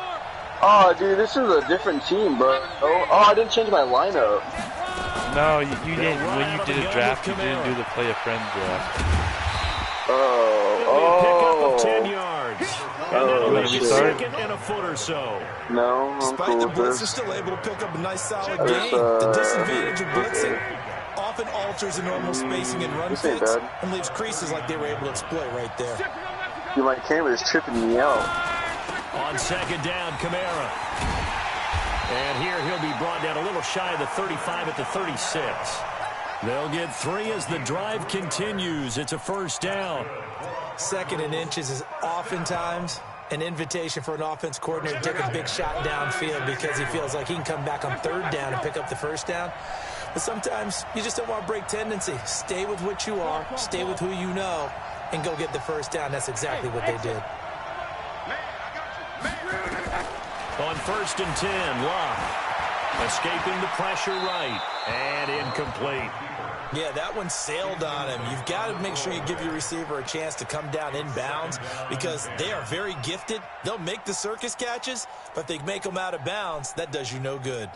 Oh, dude, this is a different team, bro. Oh, I didn't change my lineup. No, you didn't. When you did a draft, you didn't do the play a friend draft. Pick up of 10 yards. And then it'll be shit. second and a foot or so. No, I'm Despite cool the with blitz, they're this. still able to pick up a nice solid There's, game. The disadvantage of blitzing, often alters the normal spacing and run fits and leaves creases like they were able to exploit right there. Dude, my camera's tripping me out. On second down, Kamara. And here he'll be brought down a little shy of the 35 at the 36. They'll get 3 as the drive continues. It's a first down. 2nd and inches is oftentimes an invitation for an offense coordinator to take a big shot downfield because he feels like he can come back on 3rd down and pick up the first down. But sometimes you just don't want to break tendency. Stay with what you are, stay with who you know, and go get the first down. That's exactly what they did. On 1st and 10, Locke. Escaping the pressure right. And incomplete. Yeah, that one sailed on him. You've got to make sure you give your receiver a chance to come down inbounds because they are very gifted. They'll make the circus catches, but if they make them out of bounds, that does you no good.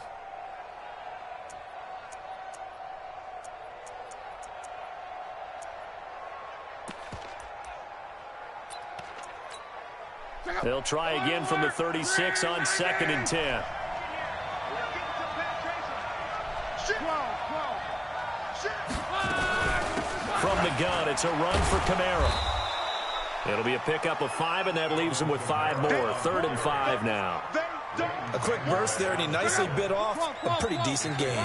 They'll try again from the 36 on 2nd and 10. From the gun, it's a run for Kamara. It'll be a pickup of 5, and that leaves him with 5 more. 3rd and 5 now. A quick burst there, and he nicely bit off a pretty decent gain.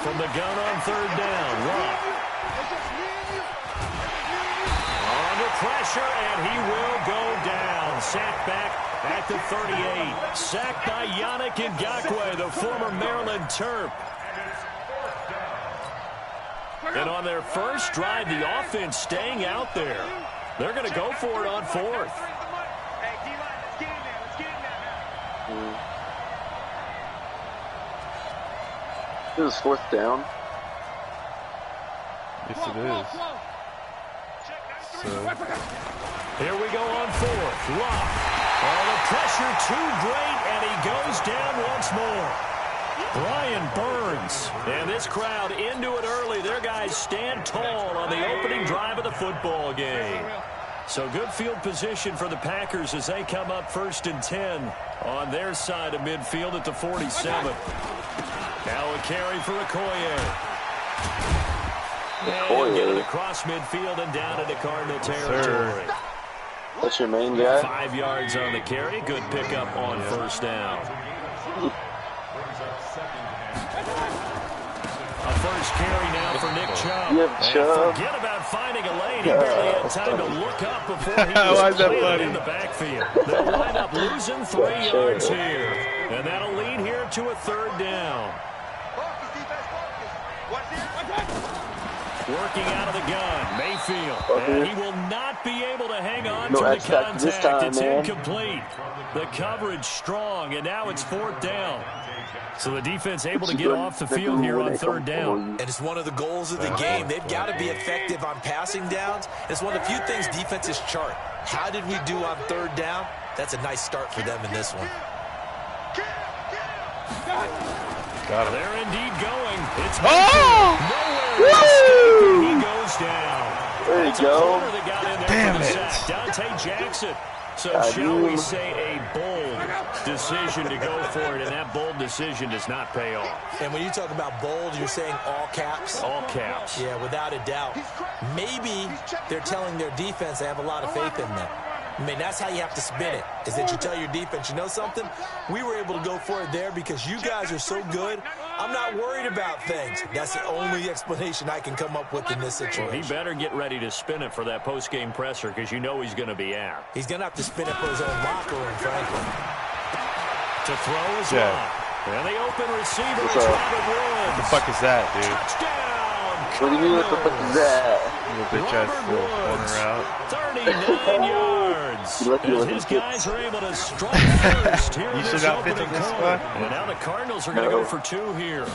From the gun on 3rd down, Locke. Under pressure, and he will go down. Sacked back at the 38. Sacked by Yannick Ngakoue, the former Maryland Terp. And on their first drive, the offense staying out there. They're going to go for it on 4th. This is 4th down. Yes, it is. So. Here we go on 4th. Locke. Oh, the pressure too great, and he goes down once more. Brian Burns. And this crowd into it early. Their guys stand tall on the opening drive of the football game. So good field position for the Packers as they come up 1st and 10 on their side of midfield at the 47. Now a carry for Okoye. And he'll get it across midfield and down into Cardinal territory. That's your main guy? 5 yards on the carry. Good pickup on 1st down. A first carry now for Nick Chubb. Chubb. Forget about finding a lane. He barely had time to look up before he was planted in the backfield. They'll wind up losing 3 yards here. And that'll lead here to a 3rd down. Working out of the gun, Mayfield. And he will not be able to hang on to the contact. It's incomplete. The coverage strong, and now it's 4th down. So the defense able to get off the field here on 3rd down. And it's one of the goals of the game. They've got to be effective on passing downs. It's one of the few things defenses chart. How did we do on 3rd down? That's a nice start for them in this one. Got him. They're indeed going. It's nowhere. He goes down. There you go. That got in there. Damn for the it. sack. Dante Jackson. So shall we say a bold decision to go for it, and that bold decision does not pay off. And when you talk about bold, you're saying all caps? All caps. Yeah, without a doubt. Maybe they're telling their defense they have a lot of faith in them. I mean, that's how you have to spin it, is that you tell your defense, you know something? We were able to go for it there because you guys are so good. I'm not worried about things. That's the only explanation I can come up with in this situation. Well, he better get ready to spin it for that post-game presser because you know he's going to be out. He's going to have to spin it for his own locker room, frankly. To throw as well. And the open receiver is Robert Woods. What the fuck is that, dude? Touchdown! What do you mean, what the fuck is that? Little bitch ass little corner out. 39 yards. As his guys are able to strike first here in this opening quarter. And now the Cardinals are going to go for 2 here.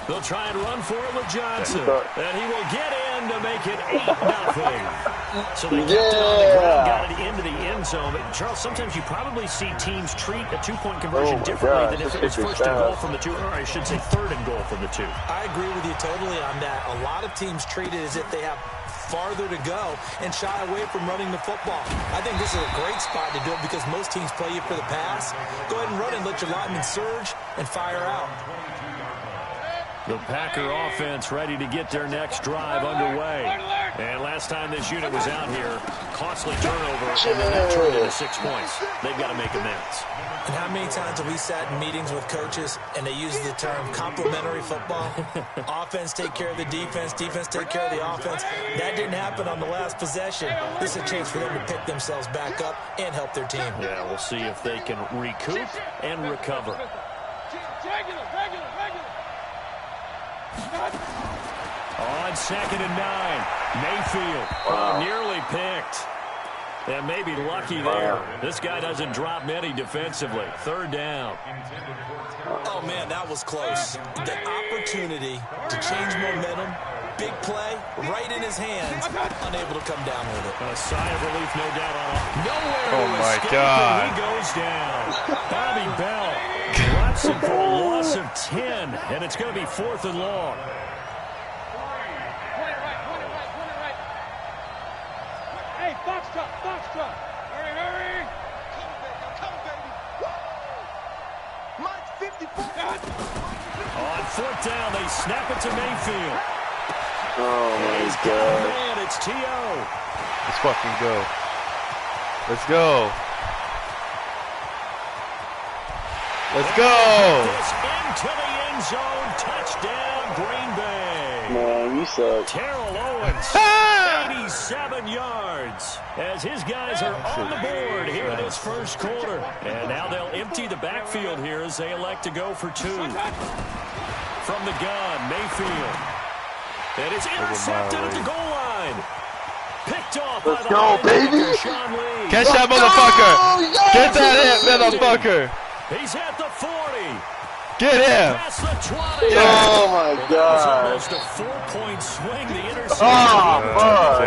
They'll try and run for it with Johnson. And he will get in to make it 8-0. So they kept it on the ground, got it into the end zone. But Charles, sometimes you probably see teams treat a 2-point conversion differently than if it was 1st and goal from the 2, or I should say 3rd and goal from the 2. I agree with you totally on that. A lot of teams treat it as if they have farther to go and shy away from running the football. I think this is a great spot to do it because most teams play you for the pass. Go ahead and run and let your linemen surge and fire out. The Packer offense ready to get their next drive underway. And last time this unit was out here, costly turnover, and then that turned into 6 points. They've got to make amends. And how many times have we sat in meetings with coaches and they use the term complementary football? Offense take care of the defense, defense take care of the offense. That didn't happen on the last possession. This is a chance for them to pick themselves back up and help their team. Yeah, we'll see if they can recoup and recover. On 2nd and 9, Mayfield nearly picked. And maybe lucky there. This guy doesn't drop many defensively. 3rd down. Oh, man, that was close. The opportunity to change momentum, big play, right in his hands, unable to come down with it. A sigh of relief, no doubt on it. Nowhere oh to my escape, God. and he goes down. Bobby Bell drops him for a loss of 10, and it's going to be 4th and long. Foxtrot. Hurry. Come, baby. Woo! Mike's 54. On 4th down, they snap it to Mayfield. Oh, my He's got God. a man. It's T.O. Let's fucking go. Let's go. Let's go. This into the end zone. Touchdown, Green Bay. Man, you suck. Terrell Owens, 87 yards, as his guys are on the board here in this first quarter. And now they'll empty the backfield here as they elect to go for 2. From the gun, Mayfield. And it's intercepted at the goal line. Picked off by the linebacker, Sean Lee. Catch that motherfucker. Get that hit, motherfucker. He's at the 40. Get him. Past the 20. Oh, my That was God. almost a 4-point swing. The interception. Oh, fuck.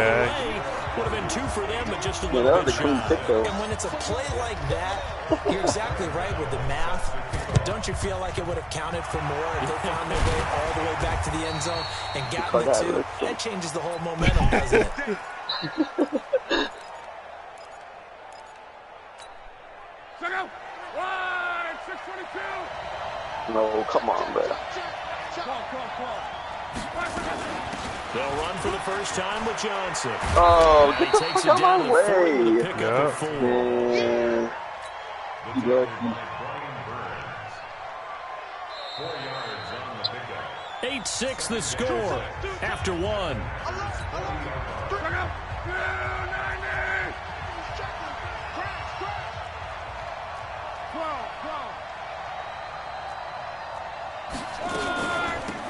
Would have been 2 for them, but just a Yeah, little that bit was a clean shy. pick, though. And when it's a play like that, you're exactly right with the math. Don't you feel like it would have counted for more if they found their way all the way back to the end zone and gotten the 2? That changes the whole momentum, doesn't it? Check out. Wide. 622. No, come on, bro. Call. They'll run for the first time with Johnson. Oh, He get the takes fuck it out down of to my the 40 with a way. pickup of 4. Man. Lucky. 8-6 the score after 1. Check out. 90. 12.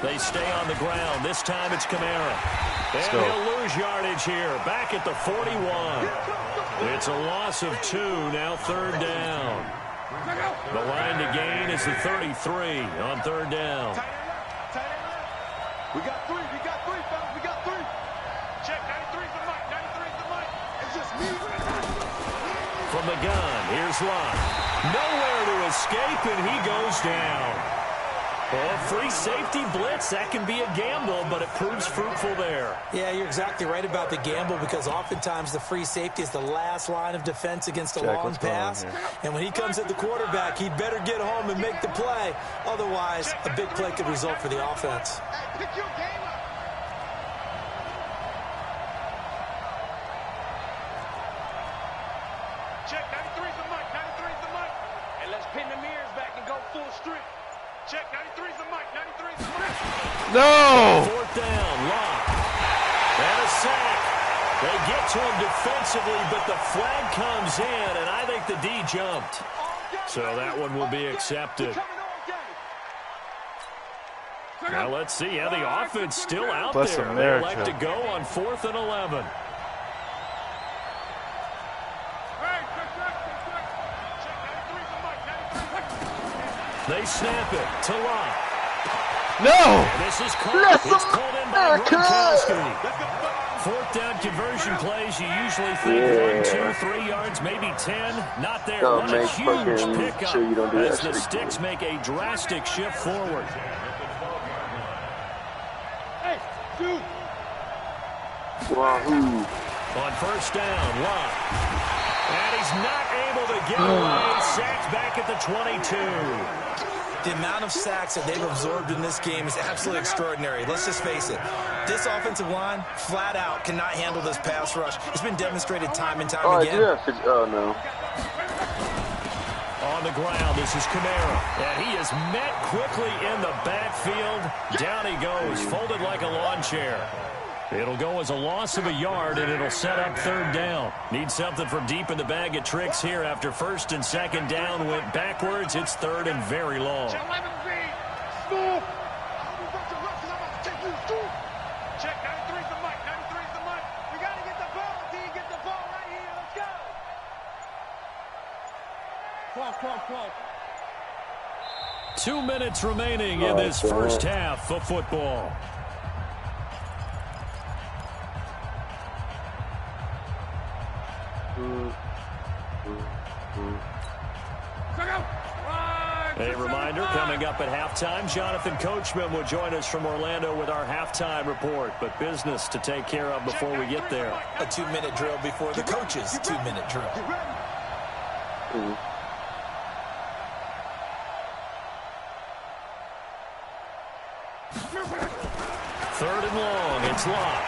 They stay on the ground. This time it's Kamara. And go. he'll lose yardage here. Back at the 41. It's a loss of 2. Now 3rd down. The line to gain is the 33 on 3rd down. We got 3, fellas. We got 3. Check, 93's the mic. 93's the mic. It's just me. From the gun, here's Locke. Nowhere to escape, and he goes down. Well, free safety blitz, that can be a gamble, but it proves fruitful there. Yeah, you're exactly right about the gamble because oftentimes the free safety is the last line of defense against a long pass. And when he comes at the quarterback, he'd better get home and make the play. Otherwise, a big play could result for the offense. Pick your game up. Check, 93's the mic. 93's the mic. And let's pin the mirrors back and go full strip. Check, 93's the mic. 93's the mic. No. 4th down, Locke. And a sack. They get to him defensively, but the flag comes in, and I think the D jumped. So that one will be accepted. Now let's see. Yeah, the offense still out Bless there. America. They elect to go on 4th and 11. They snap it to Locke. No. And this is called. It's called in by Gronkowski. 4th down conversion plays, you usually think 1, 2, 3 yards, maybe 10. Not there. Don't What a make huge fucking pickup sure you don't do as that the shit. Sticks make a drastic shift forward. Hey, dude. Wahoo. On first down, Love. And he's not able to get away. Sacked back at the 22. The amount of sacks that they've absorbed in this game is absolutely extraordinary. Let's just face it. This offensive line, flat out, cannot handle this pass rush. It's been demonstrated time and time again. Oh, no. On the ground, this is Kamara. And he is met quickly in the backfield. Down he goes, folded like a lawn chair. It'll go as a loss of a yard, and it'll set up third down. Need something from deep in the bag of tricks here after first and second down went backwards. It's third and very long. Check 93 is the mic. 93 is the mic. We got to get the ball. D, get the ball right here. Let's go. Clock. 2 minutes remaining in this first half of football. A reminder, coming up at halftime, Jonathan Coachman will join us from Orlando with our halftime report, but business to take care of before we get there. A 2-minute drill before the coach's 2-minute drill. Third and long, it's Locke.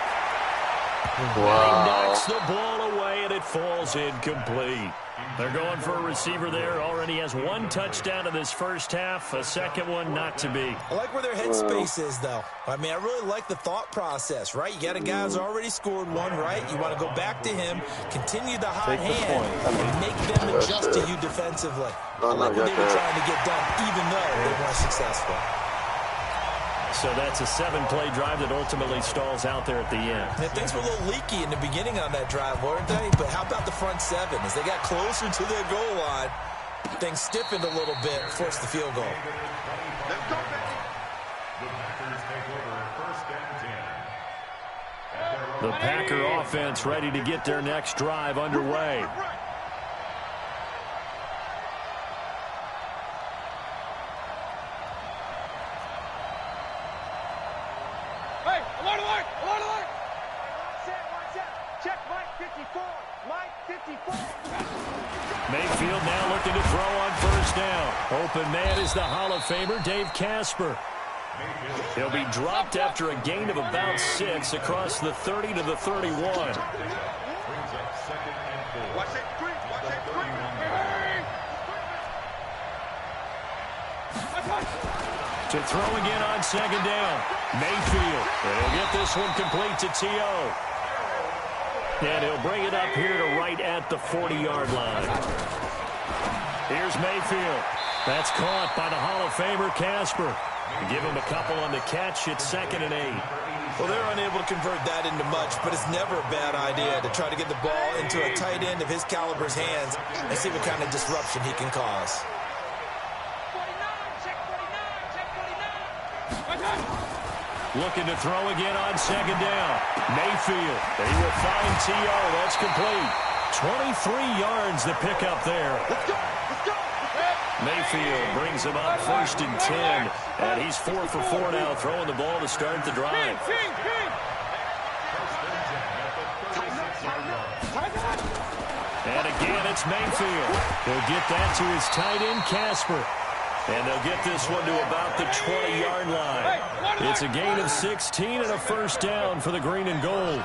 Wow. And he knocks the ball away, and it falls incomplete. They're going for a receiver there. Already has one touchdown in this first half. A second one not to be. I like where their headspace is, though. I mean, I really like the thought process, right? You got a guy who's already scored one, right? You want to go back to him, continue the hot hand, and make them adjust to you defensively. I like what they were trying to get done, even though they weren't successful. So that's a 7-play drive that ultimately stalls out there at the end. And things were a little leaky in the beginning on that drive, weren't they? But how about the front seven? As they got closer to their goal line, things stiffened a little bit, forced the field goal. Let's go, baby. The Packer offense ready to get their next drive underway. Mayfield now looking to throw on first down. Open man is the Hall of Famer, Dave Casper. He'll be dropped after a gain of about 6 across the 30 to the 31. To throw again on second down. Mayfield. And he'll get this one complete to T.O. And he'll bring it up here to right at the 40-yard line. Here's Mayfield. That's caught by the Hall of Famer, Casper. Give him a couple on the catch. It's 2nd and 8. Well, they're unable to convert that into much, but it's never a bad idea to try to get the ball into a tight end of his caliber's hands and see what kind of disruption he can cause. Looking to throw again on second down. Mayfield. He will find T.O. That's complete. 23 yards to pick up there. Mayfield brings him up 1st and 10. And he's 4 for 4 now, throwing the ball to start the drive. And again, it's Mayfield. He'll get that to his tight end, Casper. And they'll get this one to about the 20-yard line. It's a gain of 16 and a first down for the green and gold.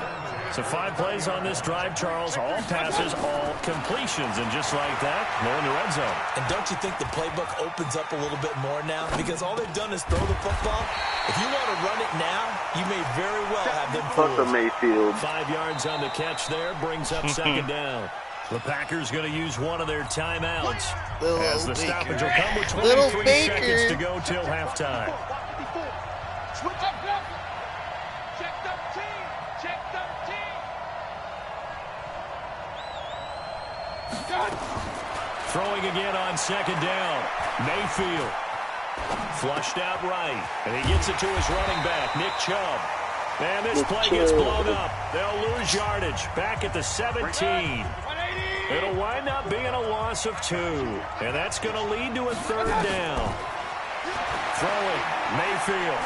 So 5 plays on this drive, Charles. All passes, all completions. And just like that, they're in the red zone. And don't you think the playbook opens up a little bit more now? Because all they've done is throw the football. If you want to run it now, you may very well have them fooled. Mayfield. 5 yards on the catch there, brings up second down. The Packers going to use one of their timeouts. As the stoppage will come with 23 seconds to go till halftime. Switch up, check 13, check 13. Throwing again on second down. Mayfield. Flushed out right. And he gets it to his running back, Nick Chubb. And this play gets blown up. They'll lose yardage. Back at the 17. It'll wind up being a loss of 2. And that's going to lead to a third down. Throwing. Mayfield.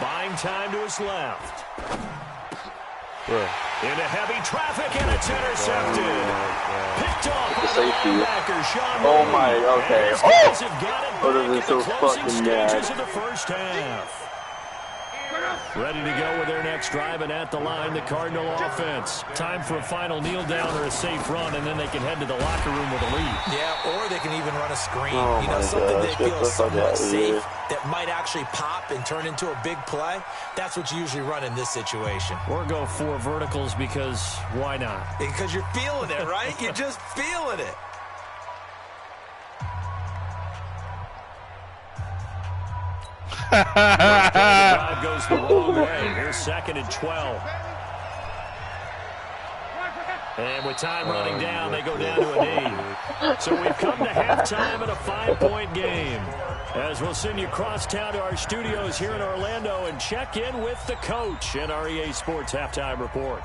Buying time to his left. Bro. Into heavy traffic, and it's intercepted. Picked off by the Safety. linebacker, Sean Oh Lee. my, okay. And his guys have got it Oh, back this is in so the closing fucking stages mad. of the first half. Ready to go with their next drive, and at the line, the Cardinal offense. Time for a final kneel down or a safe run, and then they can head to the locker room with a lead. Yeah, or they can even run a screen. Oh you know, my something gosh, they feel get the fuck somewhat outta here. safe that might actually pop and turn into a big play. That's what you usually run in this situation. Or go 4 verticals because why not? Because you're feeling it, right? You're just feeling it. The drive goes the wrong way. Here's 2nd and 12. And with time running down, they go down to a knee. So we've come to halftime in a 5-point game. As we'll send you across town to our studios here in Orlando and check in with the coach at our EA Sports Halftime Report.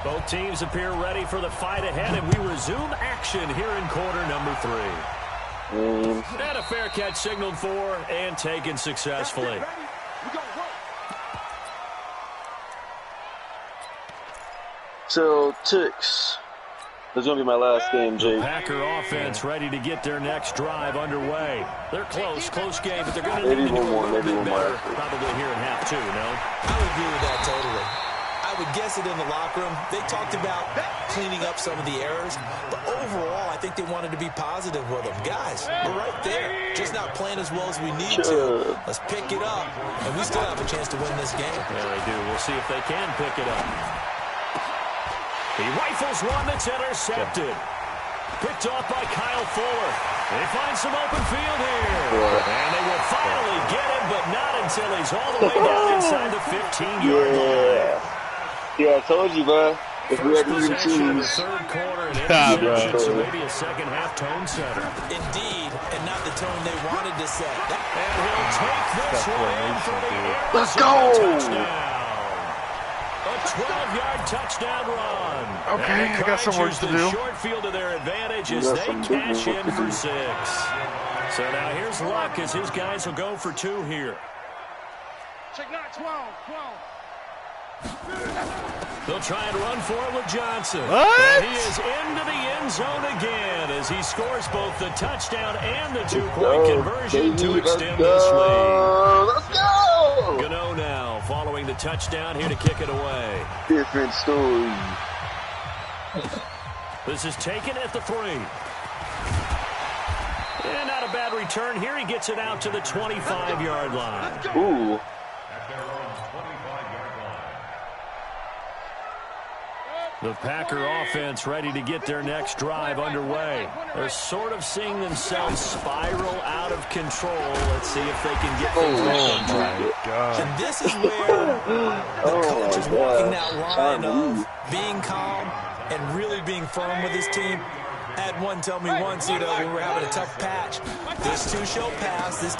Both teams appear ready for the fight ahead, and we resume action here in quarter number 3. And a fair catch signaled for and taken successfully. Celtics. This is going to be my last game, Jake. The Packer offense ready to get their next drive underway. They're close game, but they're going to need to do a little bit better probably here in half 2, no? I would agree with that totally. I would guess it in the locker room. They talked about cleaning up some of the errors, but overall, I think they wanted to be positive with them. Guys, we're right there. Just not playing as well as we need to. Let's pick it up, and we still have a chance to win this game. Yeah, they do. We'll see if they can pick it up. He rifles one that's intercepted. Picked off by Kyle Fuller. They find some open field here. And they will finally get him, but not until he's all the way down inside the 15-yard line. Yeah, I told you, bro. If we had even the teams. third quarter and interception, so maybe a second-half tone setter. Indeed, and not the tone they wanted to set. And he'll take this one in for the Let's go! touchdown. A 12-yard touchdown run. Okay, I got some work to do. Short field to their advantage as they cash in for 6. So now here's Luck as his guys will go for 2 here. Check not 12. They'll try and run for it with Johnson. What? And he is into the end zone again as he scores both the touchdown and the 2-point conversion to extend this lead. Let's go! Gano now following the touchdown here to kick it away. Different story. This is taken at the 3. And not a bad return here. He gets it out to the 25-yard line. Ooh. The Packer offense ready to get their next drive underway. They're sort of seeing themselves spiral out of control. Let's see if they can get things back on track. And this is where the coach is walking that line of being calm and really being firm with his team. I had one tell me once, when we were having a tough patch, this two shall pass, and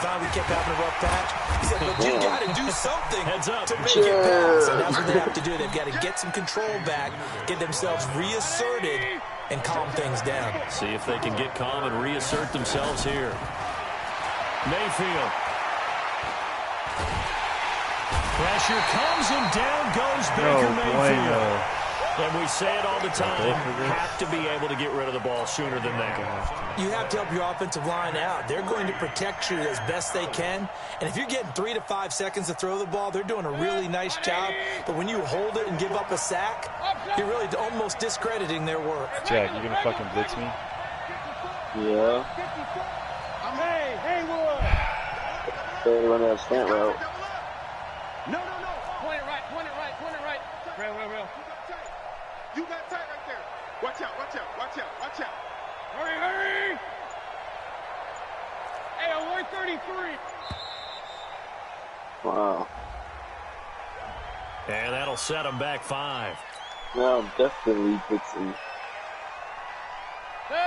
finally we kept having a rough patch. He said, but you got to do something to make it pass. And that's what they have to do. They've got to get some control back, get themselves reasserted, and calm things down. See if they can get calm and reassert themselves here. Mayfield. Pressure comes and down goes Baker Mayfield. And we say it all the time, have to be able to get rid of the ball sooner than that. You have to help your offensive line out. They're going to protect you as best they can. And if you're getting 3 to 5 seconds to throw the ball, they're doing a really nice job. But when you hold it and give up a sack, you're really almost discrediting their work. Jack, you gonna fucking blitz me? Yeah. They run that slant route. No. Point it right. Real. You got tight right there. Watch out. Hurry. Hey, on 133. Wow. And that'll set them back 5. Now definitely blitzing.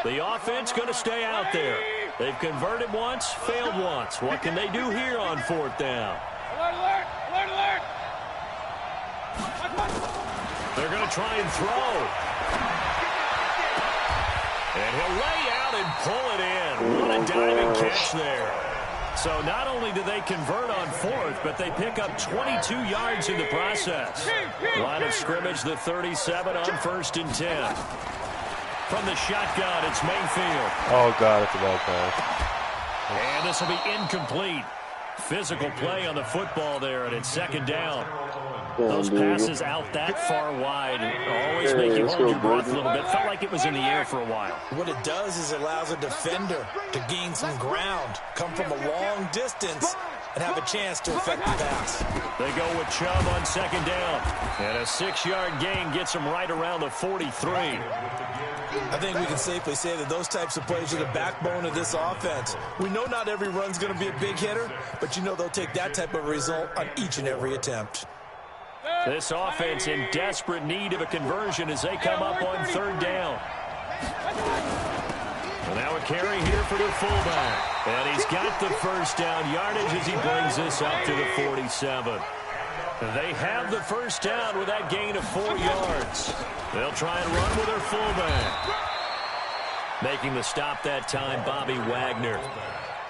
The offense going to stay out there. They've converted once, failed once. What can they do here on 4th down? Alert. They're going to try and throw. And he'll lay out and pull it in. What a diving catch there. So not only do they convert on fourth, but they pick up 22 yards in the process. Line of scrimmage, the 37 on 1st and 10. From the shotgun, it's Mayfield. Oh, God, it's a bad pass. And this will be incomplete. Physical play on the football there, and it's 2nd down. Those passes out that far wide always make you hold your breath a little bit. Felt like it was in the air for a while. What it does is it allows a defender to gain some ground, come from a long distance, and have a chance to affect the pass. They go with Chubb on 2nd down. And a 6-yard gain gets them right around the 43. I think we can safely say that those types of plays are the backbone of this offense. We know not every run's going to be a big hitter, but you know they'll take that type of result on each and every attempt. This offense in desperate need of a conversion as they come up on 3rd down. And now a carry here for the fullback. And he's got the 1st down yardage as he brings this up to the 47. They have the 1st down with that gain of 4 yards. They'll try and run with their fullback. Making the stop that time, Bobby Wagner.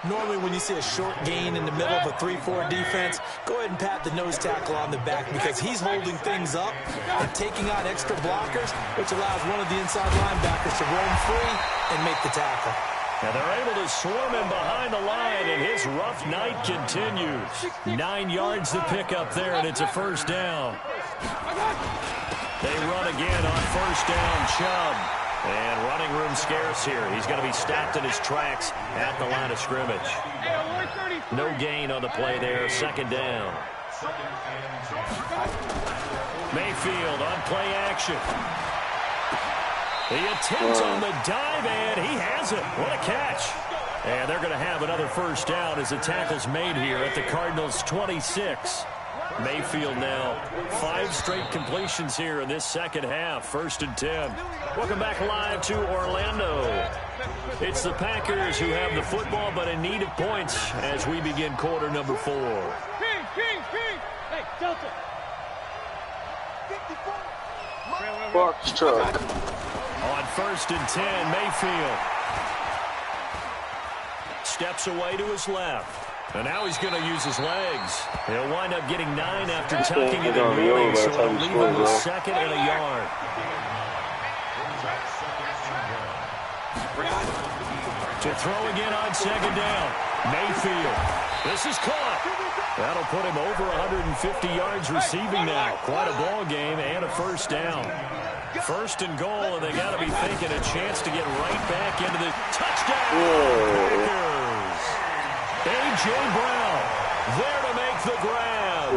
Normally when you see a short gain in the middle of a 3-4 defense, go ahead and pat the nose tackle on the back because he's holding things up and taking on extra blockers, which allows one of the inside linebackers to roam free and make the tackle. And they're able to swarm him behind the line, and his rough night continues. 9 yards to pick up there, and it's a 1st down. They run again on 1st down, Chubb. And running room scarce here. He's going to be stopped in his tracks at the line of scrimmage. No gain on the play there. 2nd down. Mayfield on play action. The attempt on the dive, and he has it. What a catch. And they're going to have another 1st down as the tackle's made here at the Cardinals' 26. Mayfield now 5 straight completions here in this 2nd half. 1st and 10. Welcome back live to Orlando. It's the Packers who have the football but in need of points as we begin quarter number 4. Hey, Delta. Box truck. On 1st and 10, Mayfield steps away to his left. And now he's going to use his legs. He'll wind up getting 9 after tucking it and rolling, so it'll leave him with 2nd and a yard. To throw again on 2nd down. Mayfield. This is caught. That'll put him over 150 yards receiving now. Quite a ball game and a 1st down. 1st and goal, and they got to be thinking a chance to get right back into the touchdown. A.J. Brown there to make the grab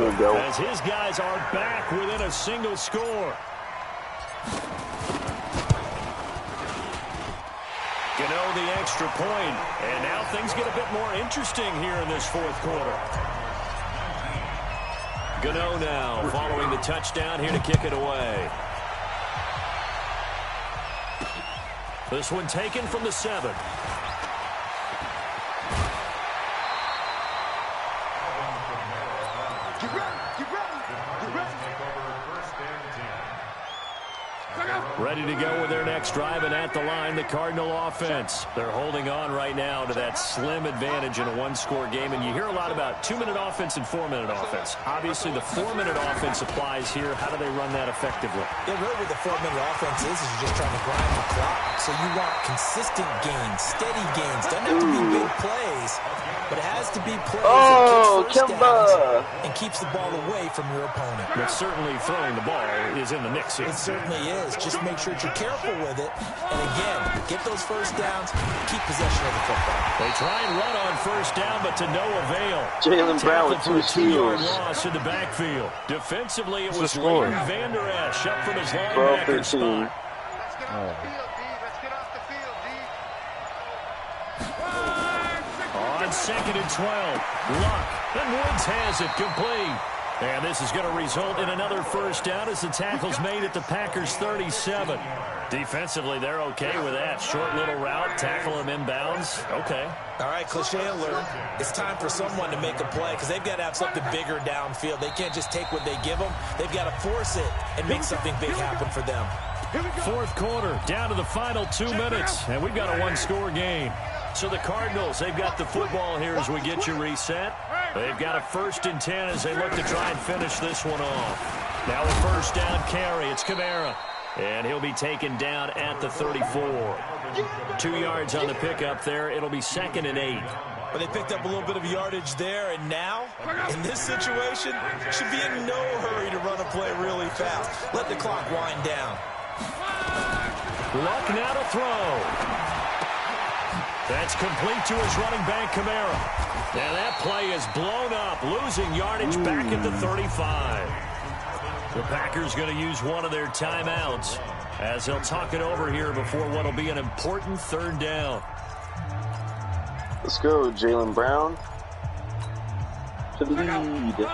as his guys are back within a single score. Gano the extra point, and now things get a bit more interesting here in this 4th quarter. Gano now following the touchdown here to kick it away. This one taken from the 7. Ready to go with their next drive, and at the line, the Cardinal offense. They're holding on right now to that slim advantage in a 1-score game, and you hear a lot about 2-minute offense and 4-minute offense. Obviously, the 4-minute offense applies here. How do they run that effectively? Yeah, really what the 4-minute offense is you're just trying to grind the clock. So you want consistent gains, steady gains. Doesn't have to be big plays, but it has to be plays that get first downs and keeps the ball away from your opponent. But certainly throwing the ball is in the mix here. It certainly is. Just make sure that you're careful with it. And again, get those 1st downs, keep possession of the football. They try and run on 1st down, but to no avail. Jalen Brown with 2 2-yard steals. loss in the backfield. Defensively, it was Leighton Vander Esch up from his linebacker spot. On 2nd and 12, Luck, and Woods has it complete. And this is going to result in another 1st down as the tackle's made at the Packers' 37. Defensively, they're okay with that. Short little route, tackle him inbounds. Okay. All right, cliche alert. It's time for someone to make a play because they've got to have something bigger downfield. They can't just take what they give them. They've got to force it and make something big happen for them. 4th quarter, down to the final 2 minutes, and we've got a 1-score game. So the Cardinals, they've got the football here as we get you reset. They've got a 1st and 10 as they look to try and finish this one off. Now a 1st down carry. It's Kamara. And he'll be taken down at the 34. 2 yards on the pickup there. It'll be 2nd and 8. But they picked up a little bit of yardage there, and now, in this situation, should be in no hurry to run a play really fast. Let the clock wind down. Luck now to throw. That's complete to his running back, Kamara. And that play is blown up, losing yardage back at the 35. The Packers going to use one of their timeouts as they'll talk it over here before what will be an important 3rd down. Let's go, Jaylen Brown. To the lead.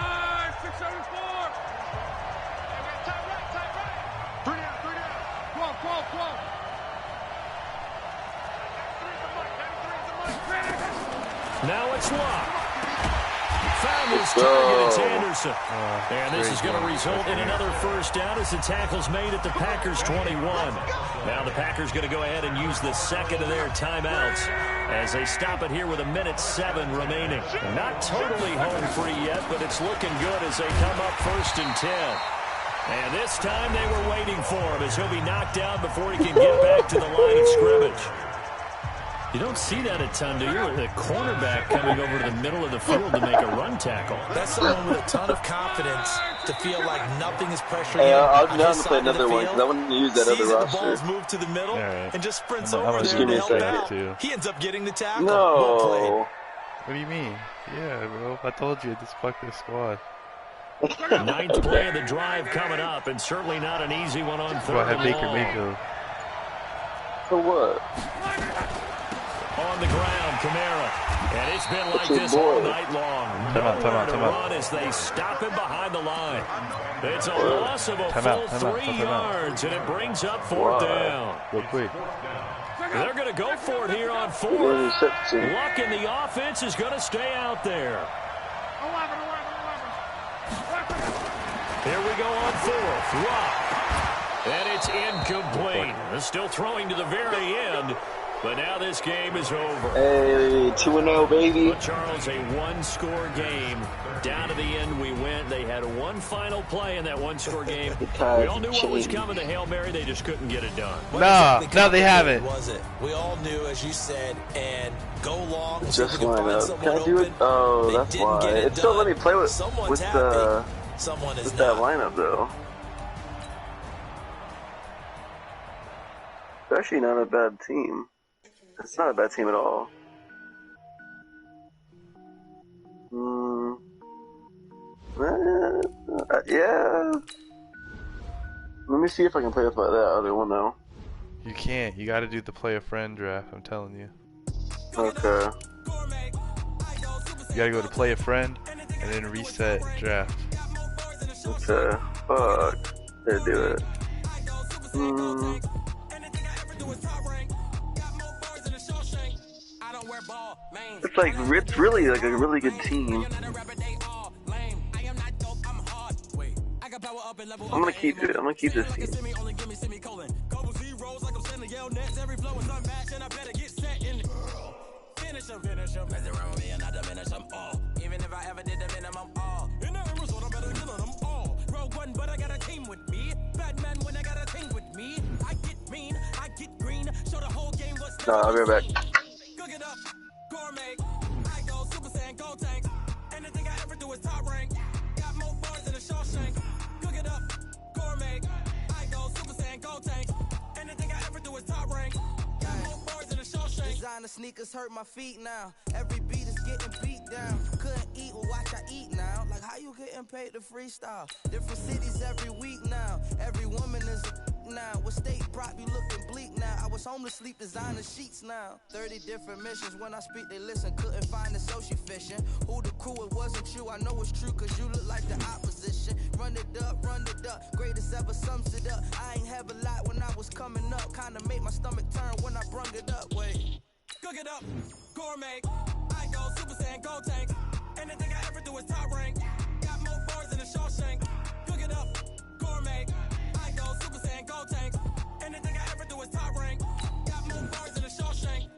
Now it's Luck. Found his target. It's Anderson. And this is going to result in another 1st down as the tackle's made at the Packers' 21. Now the Packers going to go ahead and use the 2nd of their timeouts as they stop it here with 1:07 remaining. Not totally home free yet, but it's looking good as they come up 1st and 10. And this time they were waiting for him as he'll be knocked down before he can get back to the line of scrimmage. You don't see that a ton, do you? The cornerback coming over to the middle of the field to make a run tackle. That's someone with a ton of confidence to feel like nothing is pressuring him. I'll down to play another one because I want to use that other roster. The ball's moved to the middle and just sprints over just there give me to a help second out. too. He ends up getting the tackle. No. What do you mean? Yeah, bro. I told you, just fuck this squad. 9th play of the drive coming up, and certainly not an easy one on 3rd. I have Baker Mayfield. For what? On the ground, Kamara. And it's been like this all night long. Nowhere to run as they stop him behind the line. It's a loss of a full 3 yards, and it brings up 4th down. Real quick. They're going to go for it here on 4th. Luck in the offense is going to stay out there. Here we go on 4th. Luck. And it's incomplete. They're still throwing to the very end. But now this game is over. Hey, 2-0, baby. But Charles, a 1-score game. Down to the end we went. They had one final play in that 1-score game. We all knew what was coming. The Hail Mary, they just couldn't get it done. No, they haven't. Was it? We all knew, as you said, and go long. Just line up. Can I do it? Oh, that's why. It still let me play with that lineup, though. It's actually not a bad team. It's not a bad team at all. Yeah. Let me see if I can play with that other one, though. You can't. You gotta do the play a friend draft, I'm telling you. Okay. You gotta go to play a friend, and then reset draft. Okay. Fuck. There, do it. It's like, it's really like a really good team. I'm gonna keep it. I'm gonna keep this team. I'll be right back. Designer sneakers hurt my feet now. Every beat is getting beat down. Couldn't eat, well watch I eat now. Like how you getting paid to freestyle? Different cities every week now. Every woman is a now. With state prop you looking bleak now. I was home to sleep, designer sheets now. 30 different missions. When I speak they listen. Couldn't find it, so she fishing. Who the crew, it wasn't you. I know it's true cause you look like the opposition. Run it up, greatest ever sums it up. I ain't have a lot when I was coming up. Kinda made my stomach turn when I brung it up. Wait. Cook it up, gourmet. I go Super Saiyan, go tank. Anything I ever do is top rank. Got more bars than a Shawshank. Cook it up, gourmet. I go Super Saiyan, go tank. Anything I ever do is top rank. Got more bars than a Shawshank.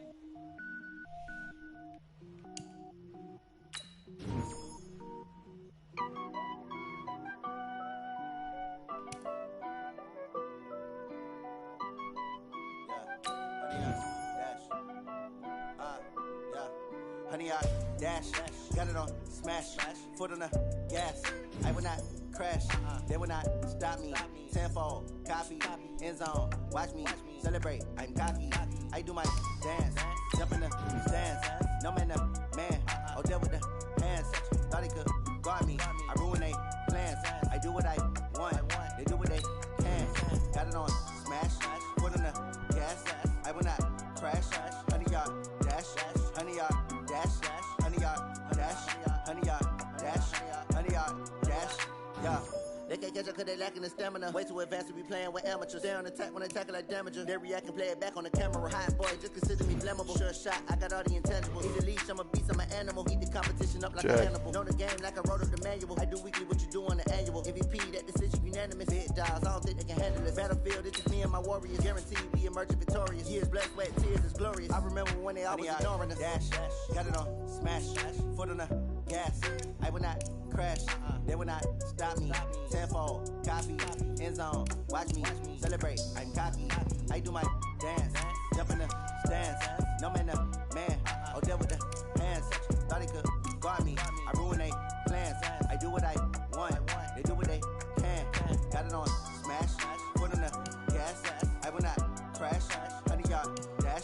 100-yard dash. Got it on smash. Foot on the gas. I will not crash. They will not stop me. Tenfold copy. End zone. Watch me celebrate. I'm cocky. I do my dance. Jump in the stands. No man, the man. Oh, deal with the hands. Thought he could guard me. I ruin they plans. I do what I want. They do what they can. Got it on smash. Foot on the gas. I will not crash. 100-yard dash. 100-yard dash. 100-yard dash. 100-yard dash. 100-yard dash. Yeah. They can't catch up cause they lacking the stamina. Way too advanced to be playing with amateurs. Stay on attack when they tackle like damager. They react and play it back on the camera. Hot boy, just consider me flammable. Sure shot, I got all the intangibles. Need a leash, I'm a beast, I'm an animal. Eat the competition up like a cannibal. Know the game like I wrote up the manual. I do weekly what you do on the annual. MVP, that decision unanimous. Hit dials, I don't think they can handle it. Battlefield, it's just me and my warriors. Guaranteed we emerging victorious. Years, blood, sweat, tears is glorious. I remember when they always ignoring us. Dash, got it on smash. Foot on the gas. I will not crash. They will not stop me. Tenfold copy. End zone. Watch me celebrate. I'm cocky. I do my dance. Jump in the stands. No man, the man. Oh, deal with the hands. Thought he could guard me. I ruin they plans. I do what I want. They do what they can. Got it on smash. Foot on the gas. I will not crash. 100-yard dash.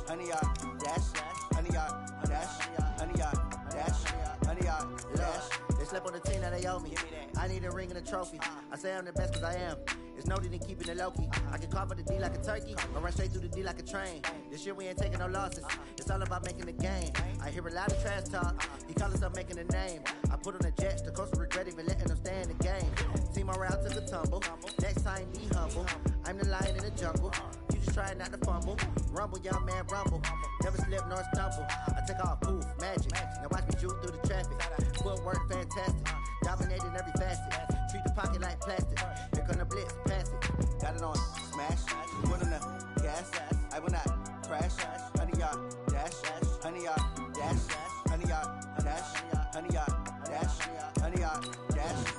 100-yard dash. 100-yard dash. 100-yard dash. 100-yard dash. They slept on the team that they owe me. I need a ring and a trophy. I say I'm the best cause I am. It's no need in keeping it low-key. I can carve up the D like a turkey, or run straight through the D like a train. This year we ain't taking no losses. It's all about making the game. I hear a lot of trash talk. He call himself making a name. I put on the jets, the coach will regret even letting them stay in the game. Team around took a tumble. Next time be humble. I'm the lion in the jungle. You just try not to fumble. Rumble, young man, rumble. Never slip nor stumble. I take off, poof, magic. Now watch me shoot through the traffic. Footwork fantastic. Dominating every facet. Treat the pocket like plastic. Here come the blitz, pass it. Got it on smash. Foot on the gas. I will not crash. 100-yard dash. 100-yard dash. 100-yard dash. 100-yard dash. 100-yard dash.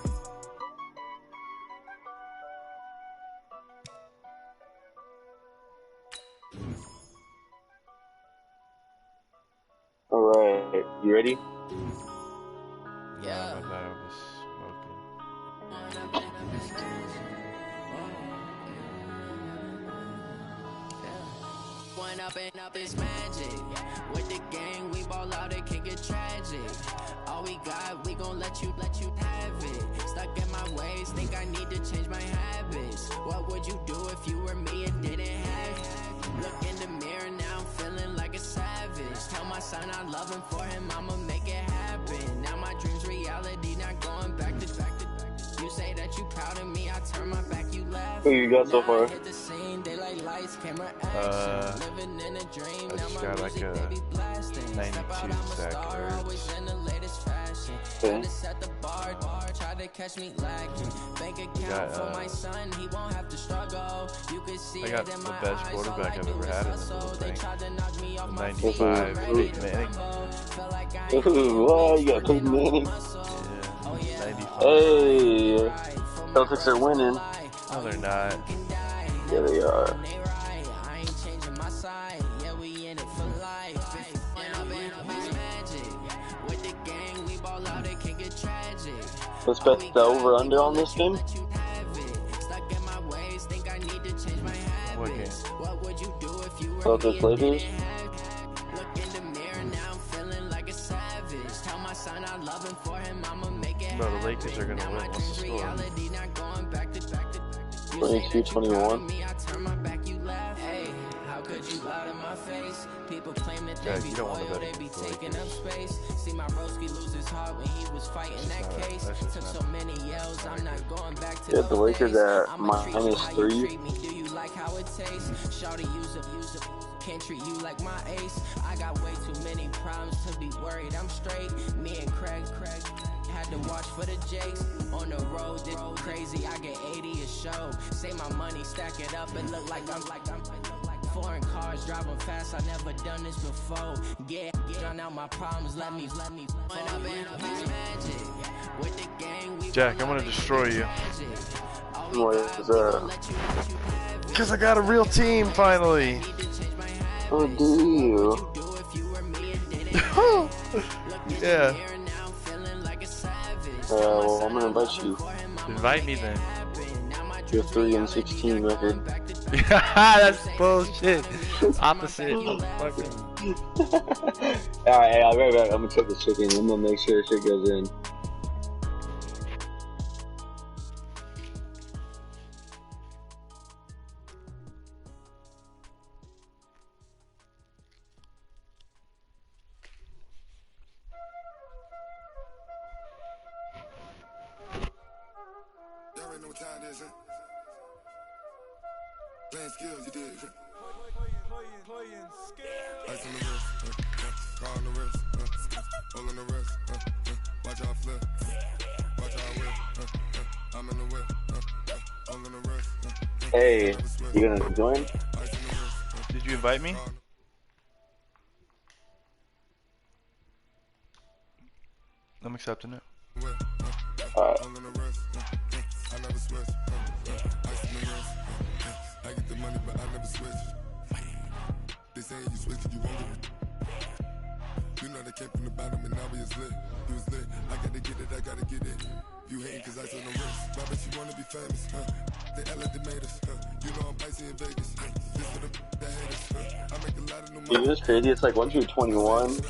All right, you ready? Yeah. I was smoking. One up and up is magic. With the gang, we ball out, it can get tragic. All we got, we gon' let you have it. Stuck in my ways, think I need to change my habits. What would you do if you were me and didn't have it? Look in the mirror now, I'm feeling like a savage. Tell my son I love him, for him I'ma make it happen. Now my dream's reality, not going back to. You say that you proud of me, I turn my back, you laugh. Who you got so far? I just got like a 92 stack nerds. Okay. Try to catch me lacking. Bank account for my son, he won't have to struggle. You can see I got it in the my best eyes, quarterback all I I've do ever is had in the hustle. whole They thing. tried to knock me off my 95 Peyton Manning. Wow, you got Peyton Manning. Yeah, 95. Hey, Celtics are winning. No, they're not. Yeah, they are. I ain't changing my side. Yeah, we in it for life. With the gang, we ball out, it can get tragic. Let's bet the over/under on this game. Stuck in my ways, think I need to change my What game? habits. What would you do if you were Celtics Lakers. Look in the mirror now, I'm feeling like a savage. Tell my son I love him, for him I'ma make it Bro, the Lakers are gonna win. What's the score? reality, not going back to 22-21. I turn my back, you laugh. Hey, how could you lie to my face? People claim that Yeah, they be you don't wanna loyal, bet they be against the taking up Lakers. space. See my broski lose his heart when he was fighting that not- case. that's just Took not- so many yells, I'm not going back to Yeah, the those Lakers days. at I'ma treat you how you -3. treat me. Do you like how it tastes? Shawty, use a can't treat you like my ace. I got way too many problems to be worried. I'm straight. Me and Craig had to watch for the Jakes. On the road, this crazy. I get 80 a show. Say my money, stack it up, and look like I'm foreign cars driving fast. I never done this before. Yeah, drown out my problems. Let me. Jack, I'm gonna destroy you. What is that? Because I got a real team finally. Oh, do you? Yeah. Well, I'm gonna invite you. Invite me then. Your 3-16 record. That's bullshit. Opposite. Alright, hey, I'll be right back. I'm gonna check the chicken. I'm gonna make sure shit goes in. Y'all already know what time it is, huh? Playing skills, you did. Playing skills. Ice on the wrist, car on the wrist, hole on the wrist, watch out flip, watch out whip, I'm in the whip, hole on the wrist. Hey, you gonna join? Did you invite me? I'm accepting it. Alright. I never switch, ice in the wrist, I get the money but I never switch. They say you switch and you won't get it. You know they came from the bottom and now we is lit. You was lit, I gotta get it, I gotta get it. You hating cause ice on the wrist, why bet you wanna be famous, They made us, you know I'm icy in Vegas, this for the that haters, I make a lot of new money. Dude, it's crazy, it's like once you're 21,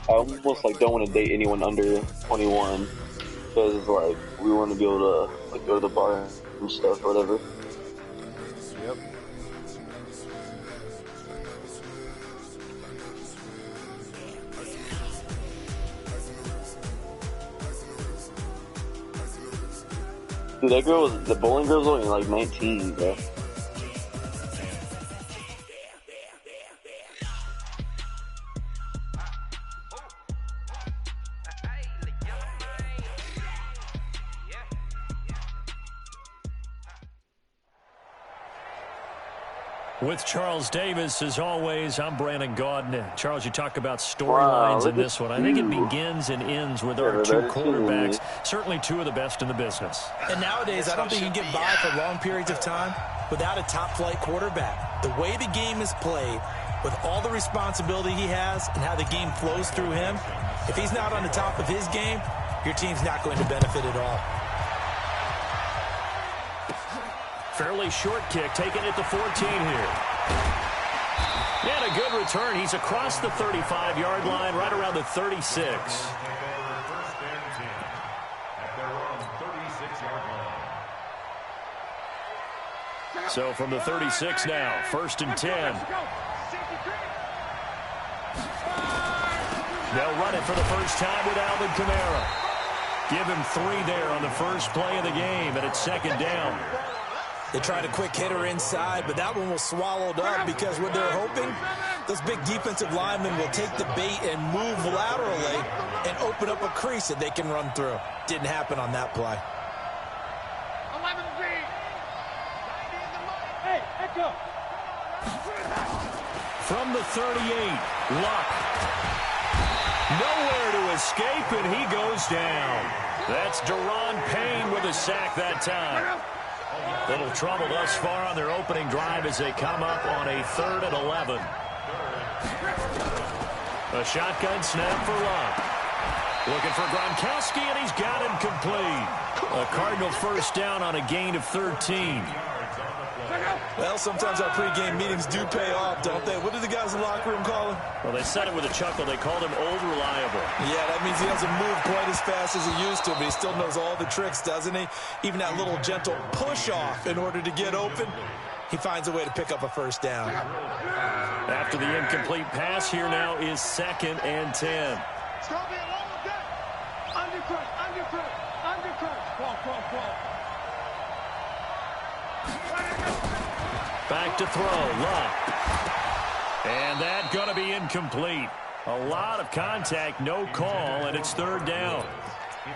I almost like don't want to date anyone under 21. Because like we want to be able to like go to the bar and stuff or whatever. Yep. Dude, that girl was the bowling girl's only like 19, bro. With Charles Davis, as always, I'm Brandon Gaudin. Charles, you talk about storylines in this one. I think it begins and ends with our two quarterbacks, certainly two of the best in the business. And nowadays, I don't think you can get by for long periods of time without a top-flight quarterback. The way the game is played, with all the responsibility he has and how the game flows through him, if he's not on the top of his game, your team's not going to benefit at all. Fairly short kick, taken at the 14 here. And a good return. He's across the 35-yard line, right around the 36. So from the 36 now, 1st and 10. They'll run it for the first time with Alvin Kamara. Give him 3 there on the first play of the game, and it's 2nd down. They tried a quick hitter inside, but that one was swallowed up because what they're hoping, those big defensive linemen will take the bait and move laterally and open up a crease that they can run through. Didn't happen on that play. From the 38, Luck. Nowhere to escape, and he goes down. That's Deron Payne with a sack that time. Little trouble thus far on their opening drive as they come up on a 3rd and 11. A shotgun snap for Luck. Looking for Gronkowski, and he's got him complete. A Cardinal first down on a gain of 13. Well, sometimes our pregame meetings do pay off, don't they? What did the guys in the locker room call him? Well, they said it with a chuckle. They called him Old Reliable. Yeah, that means he doesn't move quite as fast as he used to, but he still knows all the tricks, doesn't he? Even that little gentle push-off in order to get open, he finds a way to pick up a first down. After the incomplete pass, here now is 2nd and 10. It's going to be a long day. Undercut. Ball. Back to throw, Luck. And that going to be incomplete. A lot of contact, no call, and it's 3rd down.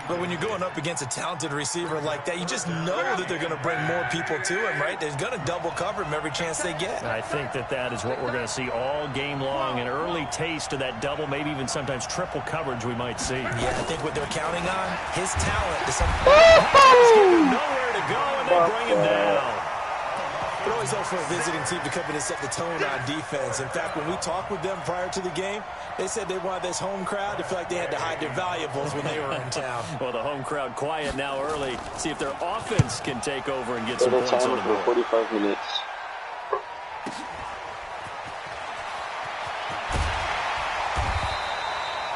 But when you're going up against a talented receiver like that, you just know that they're going to bring more people to him, right? They're going to double cover him every chance they get. I think that is what we're going to see all game long. An early taste of that double, maybe even sometimes triple coverage we might see. Yeah, I think what they're counting on, his talent. Nowhere to go, and they bring him down. It always always hope for a visiting team to come in and set the tone on defense. In fact, when we talked with them prior to the game, they said they wanted this home crowd to feel like they had to hide their valuables when they were in town. Well, the home crowd quiet now early. See if their offense can take over and get some points on the board. 45 minutes.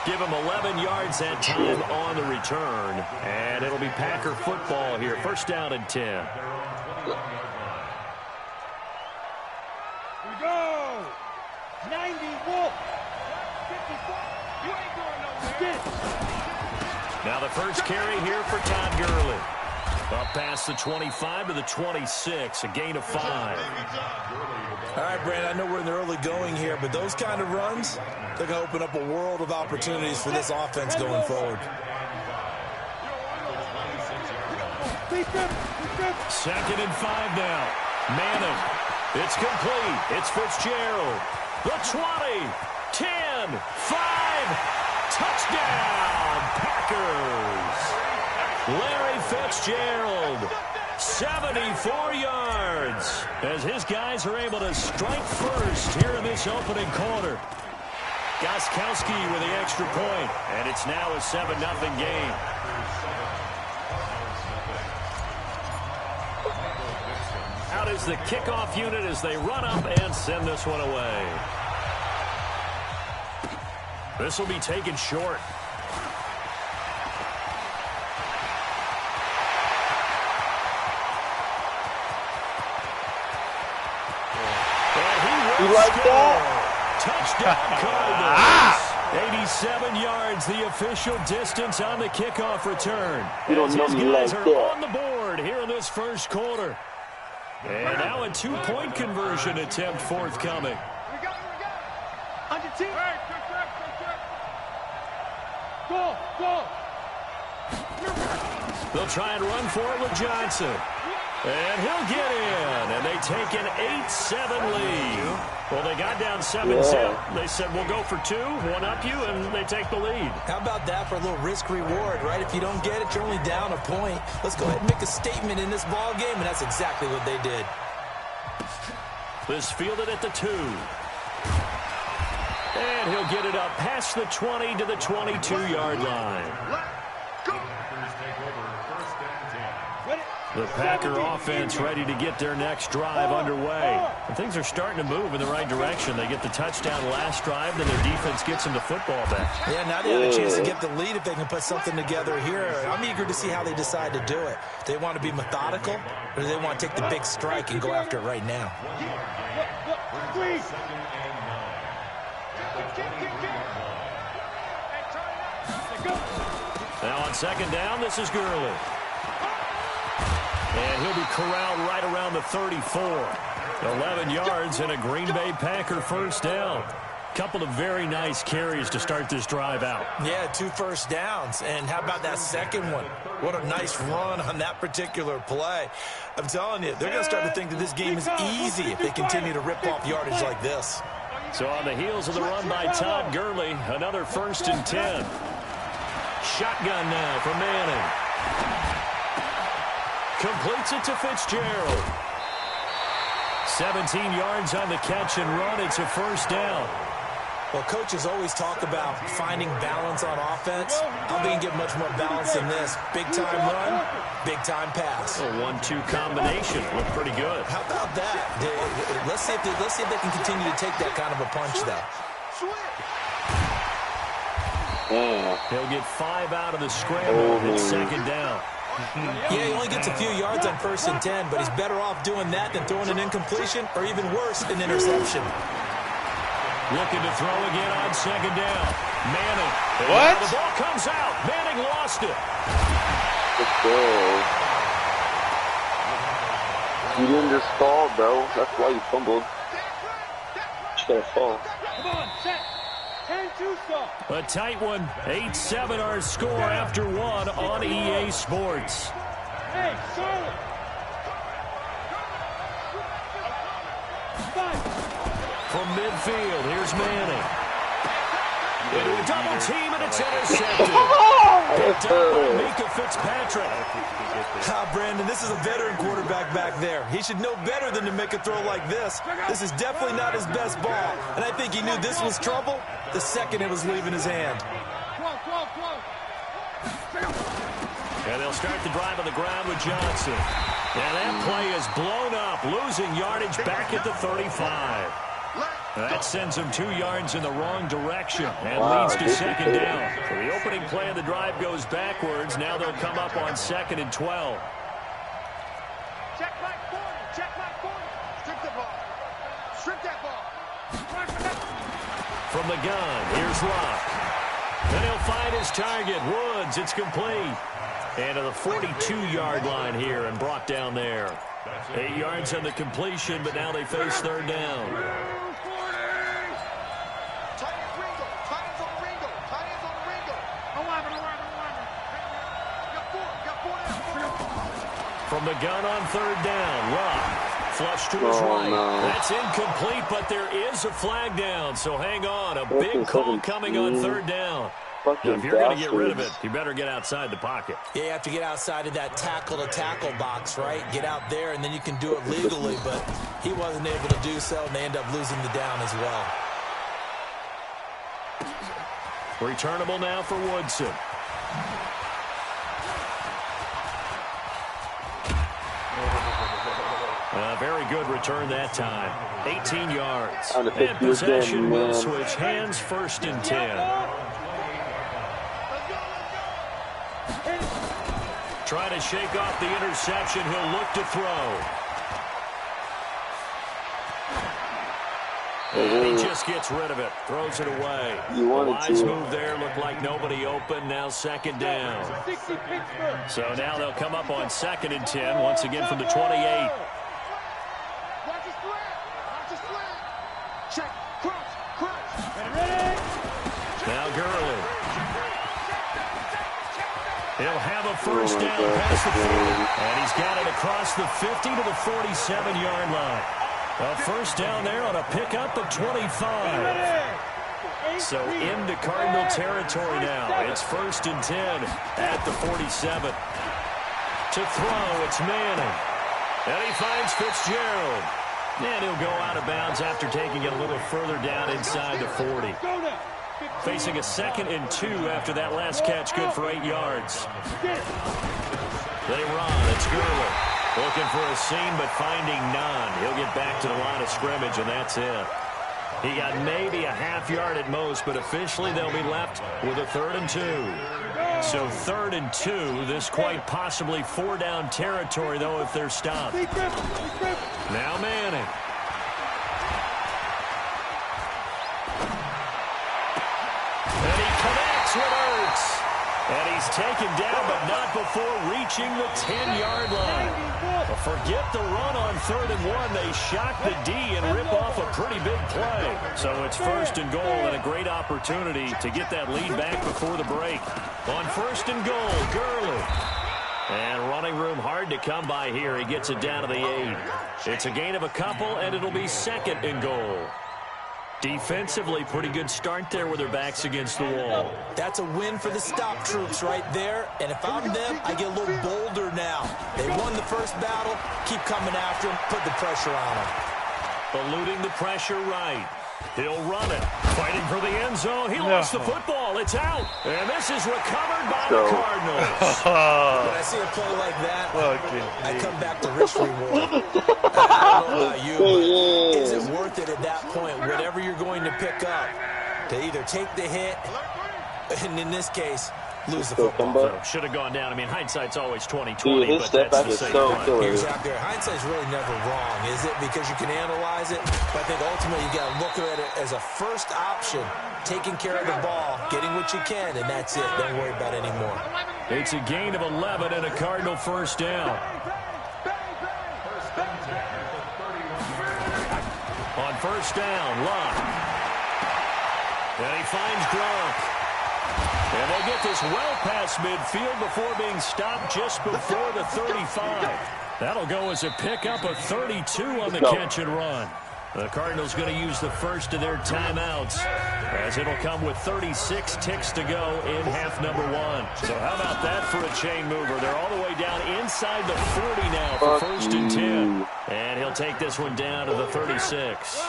Give him 11 yards that time on the return. And it'll be Packer football here. First down and 10. We go! 90 Wolf! 54! You ain't going nowhere! Now the first carry here for Todd Gurley. Up past the 25 to the 26, a gain of 5. All right, Brandon, I know we're in the early going here, but those kind of runs, they're going to open up a world of opportunities for this offense going forward. Second and 5 now. Manning. It's complete. It's Fitzgerald. The 20, 10, 5. Touchdown, Packers. Larry Fitzgerald, 74 yards, as his guys are able to strike first here in this opening quarter. Gostkowski with the extra point, and it's now a 7-0 game. Out is the kickoff unit as they run up and send this one away. This will be taken short. You like that? Touchdown Cardinals. 87 yards, the official distance on the kickoff return. You don't know me like are that. on the board here in this first quarter. And now a two-point conversion attempt forthcoming. We got it. On your team. Hey, Go. They'll try and run for it with Johnson. And he'll get in, and they take an 8-7 lead. Well, they got down 7-0. They said, we'll go for 2, one up you, and they take the lead. How about that for a little risk-reward, right? If you don't get it, you're only down a point. Let's go ahead and make a statement in this ball game, and that's exactly what they did. This fielded at the 2. And he'll get it up past the 20 to the 22-yard line. The Packer offense ready to get their next drive underway. And things are starting to move in the right direction. They get the touchdown last drive, then their defense gets them the football back. Yeah, now they have a chance to get the lead if they can put something together here. I'm eager to see how they decide to do it. Do they want to be methodical, or do they want to take the big strike and go after it right now? Now on second down, this is Gurley. And he'll be corralled right around the 34. 11 yards and a Green Bay Packer first down. Couple of very nice carries to start this drive out. Yeah, 2 first downs. And how about that second one? What a nice run on that particular play. I'm telling you, they're going to start to think that this game is easy if they continue to rip off yardage like this. So on the heels of the run by Todd Gurley, another 1st and 10. Shotgun now for Manning. Completes it to Fitzgerald. 17 yards on the catch and run. It's a first down. Well, coaches always talk about finding balance on offense. I'm going to get much more balance than this. Big-time run, big-time pass. A 1-2 combination. Looked pretty good. How about that? Let's see if they can continue to take that kind of a punch, though. He'll get 5 out of the scramble. It's second down. Yeah, he only gets a few yards on 1st and 10, but he's better off doing that than throwing an incompletion or even worse, an interception. Looking to throw again on second down. Manning. What? The ball comes out. Manning lost it. Let's go. You didn't just fall, bro. That's why you fumbled. Just gotta fall. Come on, set. 10-2 stop. A tight one. 8-7 our score after 1 on EA Sports. Hey, Charlotte. From midfield, here's Manning. Into a double team, and it's intercepted. Picked up by Mika Fitzpatrick. Brandon, this is a veteran quarterback back there. He should know better than to make a throw like this. This is definitely not his best ball. And I think he knew this was trouble the second it was leaving his hand. And they'll start the drive on the ground with Johnson. And that play is blown up, losing yardage back at the 35. That sends him 2 yards in the wrong direction and leads to second down. So the opening play of the drive goes backwards. Now they'll come up on 2nd and 12. Check my 40. Check my 40. Strip the ball. Strip that ball. From the gun, here's Locke. Then he'll find his target, Woods. It's complete. And to the 42-yard line here and brought down there. 8 yards on the completion, but now they face 3rd down. From the gun on 3rd down, Locke flush to his right. No. That's incomplete, but there is a flag down, so hang on. A big call coming on 3rd down. Now, if you're going to get rid of it, you better get outside the pocket. Yeah, you have to get outside of that tackle-to-tackle box, right? Get out there, and then you can do it legally, but he wasn't able to do so, and they end up losing the down as well. Returnable now for Woodson. Very good return that time. 18 yards. And possession will switch hands, 1st and 10. Trying to shake off the interception. He'll look to throw. And he just gets rid of it. Throws it away. Wise move there. Looked like nobody open. Now 2nd down. So now they'll come up on 2nd and 10. Once again from the 28. Now Gurley. He'll have a 1st down past the 40. And he's got it across the 50 to the 47-yard line. A 1st down there on a pickup at 25. So into Cardinal territory now. It's 1st and 10 at the 47. To throw, it's Manning. And he finds Fitzgerald. And he'll go out of bounds after taking it a little further down inside the 40. Facing a 2nd and 2 after that last catch, good for 8 yards. They run. It's Gurley. Looking for a seam, but finding none. He'll get back to the line of scrimmage, and that's it. He got maybe a half yard at most, but officially they'll be left with a 3rd and 2. So 3rd and 2. This quite possibly 4-down territory, though, if they're stopped. Now Manning. And he connects with Ertz. And he's taken down, but not before reaching the 10-yard line. But forget the run on 3rd and 1. They shock the D and rip off a pretty big play. So it's 1st and goal and a great opportunity to get that lead back before the break. On 1st and goal, Gurley. And running room hard to come by here. He gets it down to the 8. It's a gain of a couple, and it'll be 2nd and goal. Defensively, pretty good start there with their backs against the wall. That's a win for the stop troops right there. And if I'm them, I get a little bolder now. They won the first battle. Keep coming after them. Put the pressure on them. Eluding the pressure right. He'll run it. Fighting for the end zone. He lost the football. It's out. And this is recovered by the Cardinals. When I see a play like that, I come back to rich reward. I don't know about you, but is it worth it at that point, whatever you're going to pick up, to either take the hit, and in this case, lose the football? So should have gone down. I mean, hindsight's always 20/20, his but step that's back the is same so run. killer. Exactly. Hindsight's really never wrong, is it? Because you can analyze it, but I think ultimately you got to look at it as a first option, taking care of the ball, getting what you can, and that's it. Don't worry about it anymore. It's a gain of 11 and a Cardinal 1st down. On 1st down, Locke. And he finds Gronk. And they get this well past midfield before being stopped just before the 35. That'll go as a pickup of 32 on the catch and run. The Cardinals going to use the first of their timeouts, as it'll come with 36 ticks to go in half number 1. So how about that for a chain mover? They're all the way down inside the 40 now for first and 10. And he'll take this one down to the 36.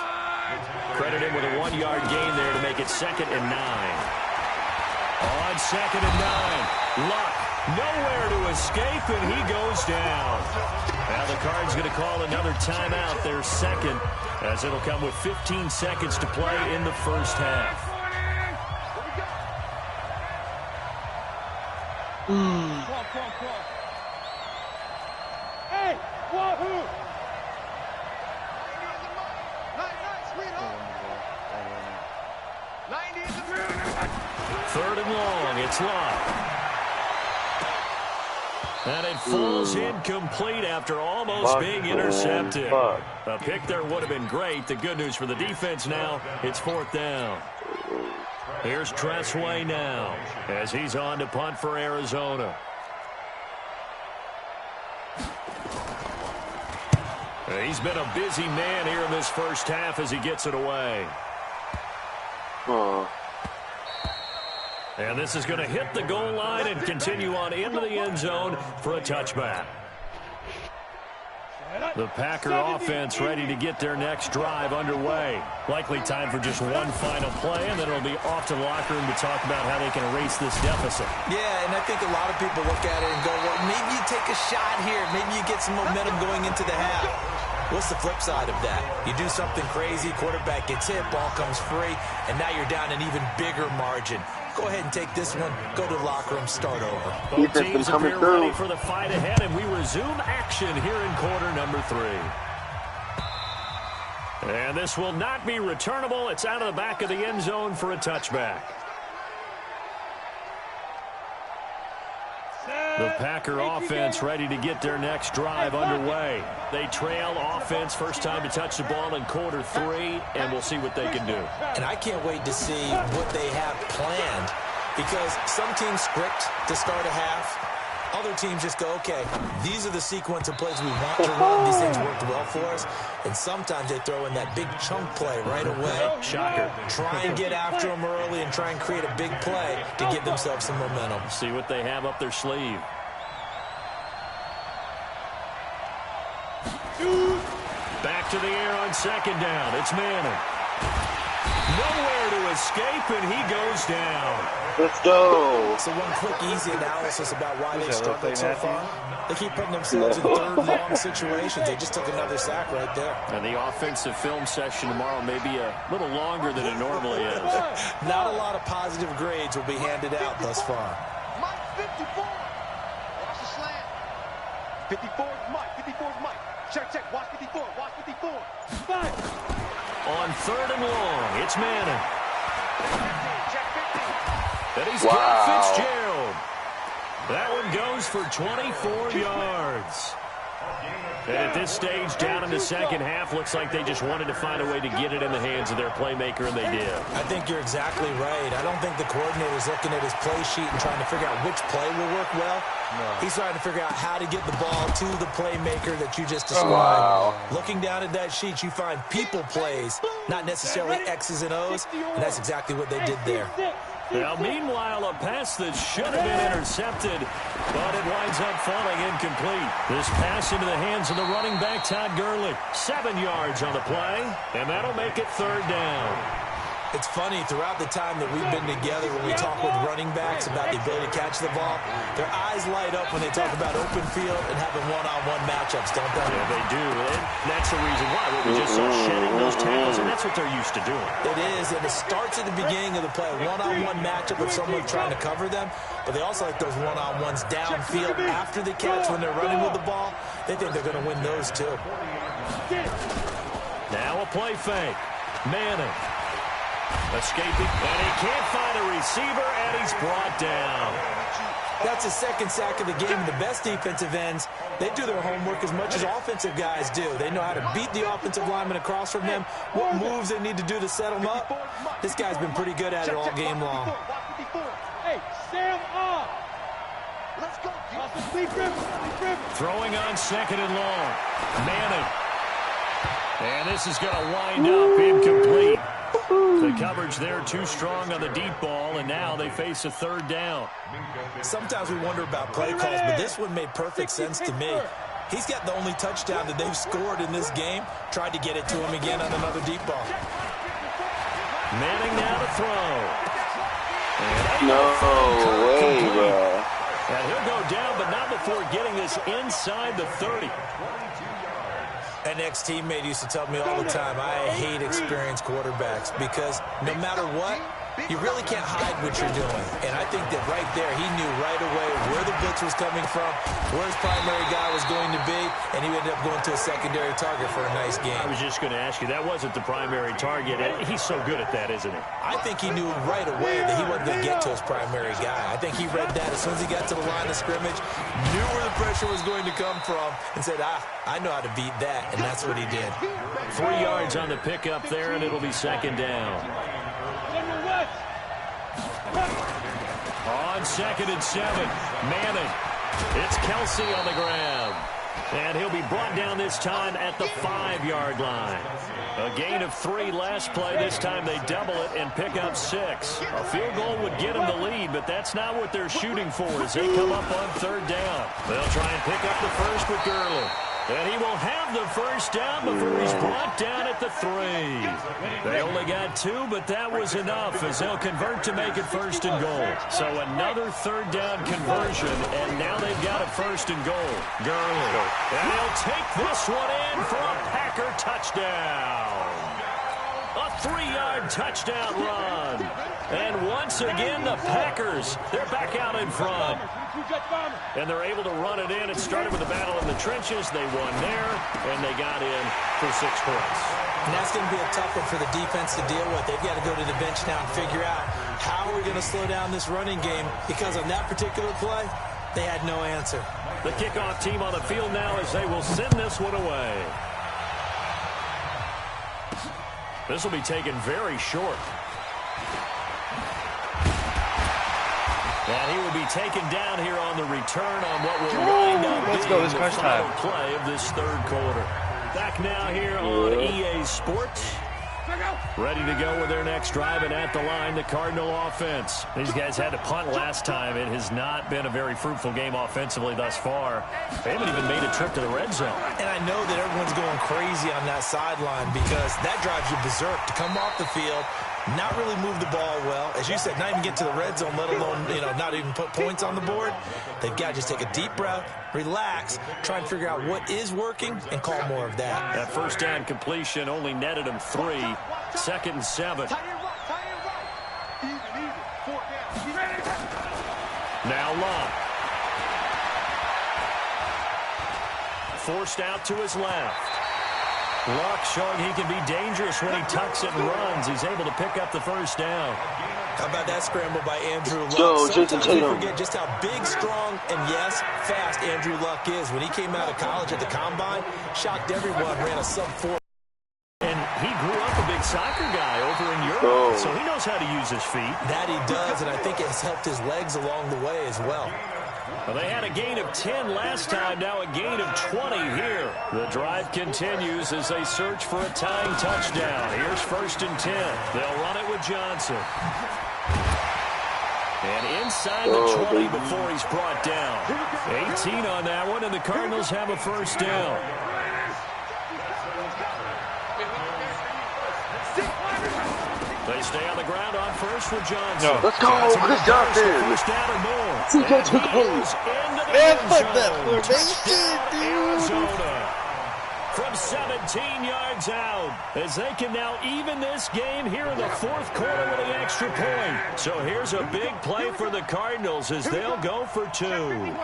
Credit him with a 1-yard gain there to make it 2nd and 9. On 2nd and 9, Luck nowhere to escape, and he goes down. Now the Cards going to call another timeout, their second, as it'll come with 15 seconds to play in the first half. Hey, wahoo! 3rd and long, it's Luck. And it falls incomplete after almost being intercepted. A pick there would have been great. The good news for the defense now, it's 4th down. Here's Tressway now, as he's on to punt for Arizona. He's been a busy man here in this first half as he gets it away. And this is going to hit the goal line and continue on into the end zone for a touchback. The Packer offense ready to get their next drive underway. Likely time for just one final play, and then it'll be off to the locker room to talk about how they can erase this deficit. Yeah, and I think a lot of people look at it and go, well, maybe you take a shot here. Maybe you get some momentum going into the half. What's the flip side of that? You do something crazy, quarterback gets hit, ball comes free, and now you're down an even bigger margin. Go ahead and take this one, go to the locker room, start over. Both teams appear ready for the fight ahead, and we resume action here in quarter number 3. And this will not be returnable. It's out of the back of the end zone for a touchback. The Packer offense ready to get their next drive underway. They trail offense, first time to touch the ball in quarter 3, and we'll see what they can do. And I can't wait to see what they have planned, because some teams script to start a half. Other teams just go, okay, these are the sequence of plays we want to run. These things worked well for us. And sometimes they throw in that big chunk play right away. Shocker. Try and get after them early and try and create a big play to give themselves some momentum. See what they have up their sleeve. Back to the air on 2nd down. It's Manning. Nowhere to escape, and he goes down. Let's go. So one quick, easy analysis about why they struggled so far. They keep putting themselves in 3rd and long situations. They just took another sack right there. And the offensive film session tomorrow may be a little longer than it normally is. Not a lot of positive grades will be handed out thus far. Mike 54. Watch the slant. 54 is Mike. 54 is Mike. Check. Watch 54. Watch 54. 5. On 3rd and long, it's Manning. Check 50. And he's got Fitzgerald. That one goes for 24 yards. And at this stage, down in the second half, looks like they just wanted to find a way to get it in the hands of their playmaker, and they did. I think you're exactly right. I don't think the coordinator's looking at his play sheet and trying to figure out which play will work well. No. He's trying to figure out how to get the ball to the playmaker that you just described. Wow. Looking down at that sheet, you find people plays, not necessarily X's and O's, and that's exactly what they did there. Now, meanwhile, a pass that should have been intercepted, but it winds up falling incomplete. This pass into the hands of the running back, Todd Gurley. 7 yards on the play, and that'll make it 3rd down. It's funny, throughout the time that we've been together, when we talk with running backs about the ability to catch the ball, their eyes light up when they talk about open field and having one-on-one matchups, don't they? Yeah, they do. And that's the reason why. We just saw shedding those tackles, and that's what they're used to doing. It is, and it starts at the beginning of the play. One-on-one matchup with someone trying to cover them, but they also like those one-on-ones downfield after the catch when they're running with the ball. They think they're going to win those, too. Now a play fake. Manning. Escaping, and he can't find a receiver, and he's brought down. That's his 2nd sack of the game. The best defensive ends, they do their homework as much as offensive guys do. They know how to beat the offensive lineman across from them, what moves they need to do to set them up. This guy's been pretty good at it all game long. Hey, Sam up. Let's go. Throwing on 2nd and long. Manning. And this is going to wind up incomplete. The coverage there too strong on the deep ball, and now they face a third down. Sometimes we wonder about play calls, but this one made perfect sense to me. He's got the only touchdown that they've scored in this game. Tried to get it to him again on another deep ball. Manning now to throw. No way, bro. And he'll go down, but not before getting this inside the 30. An ex-teammate used to tell me all the time, I hate experienced quarterbacks because no matter what, you really can't hide what you're doing. And I think that right there, he knew right away where the blitz was coming from, where his primary guy was going to be, and he ended up going to a secondary target for a nice game. I was just going to ask you, that wasn't the primary target. He's so good at that, isn't he? I think he knew right away that he wasn't going to get to his primary guy. I think he read that as soon as he got to the line of scrimmage, knew where the pressure was going to come from, and said, I know how to beat that, and that's what he did. 3 yards on the pickup there, and it'll be second down. On 2nd and 7, Manning. It's Kelsey on the ground. And he'll be brought down this time at the 5-yard line. A gain of 3 last play. This time they double it and pick up 6. A field goal would get them the lead, but that's not what they're shooting for as they come up on 3rd down. They'll try and pick up the first with Gurley. And he will have the first down before he's brought down at the 3. They only got 2, but that was enough as they'll convert to make it 1st and goal. So another 3rd down conversion, and now they've got a 1st and goal. Gurley. And he'll take this one in for a Packer touchdown. A 3-yard touchdown run. And once again, the Packers, they're back out in front. And they're able to run it in. It started with a battle in the trenches. They won there, and they got in for 6 points. And that's going to be a tough one for the defense to deal with. They've got to go to the bench now and figure out how are we going to slow down this running game, because on that particular play, they had no answer. The kickoff team on the field now as they will send this one away. This will be taken very short. And he will be taken down here on the return on what will wind up being the final play of this 3rd quarter. Back now here on EA Sports. Ready to go with their next drive, and at the line, the Cardinal offense. These guys had to punt last time. It has not been a very fruitful game offensively thus far. They haven't even made a trip to the red zone. And I know that everyone's going crazy on that sideline because that drives you berserk to come off the field, not really move the ball well. As you said, not even get to the red zone, let alone, not even put points on the board. They've got to just take a deep breath, relax, try and figure out what is working, and call more of that. That 1st down completion only netted them 3. 2nd and 7. Now Love. Forced out to his left. Luck showing he can be dangerous when he tucks it and runs. He's able to pick up the 1st down. How about that scramble by Andrew Luck? Sometimes we forget just how big, strong, and yes, fast Andrew Luck is. When he came out of college at the Combine, shocked everyone, ran a sub-4. And he grew up a big soccer guy over in Europe, so he knows how to use his feet. That he does, and I think it has helped his legs along the way as well. Well, they had a gain of 10 last time, now a gain of 20 here. The drive continues as they search for a tying touchdown. Here's 1st and 10. They'll run it with Johnson. And inside the 20 before he's brought down. 18 on that one, and the Cardinals have a 1st down. They stay on the ground on 1st with Johnson. No. Let's go, Chris Johnson. 1st down or more. Man, fuck that formation, Arizona. From 17 yards out, as they can now even this game here in the 4th quarter with an extra point. So here's a big play for the Cardinals as they'll go for 2.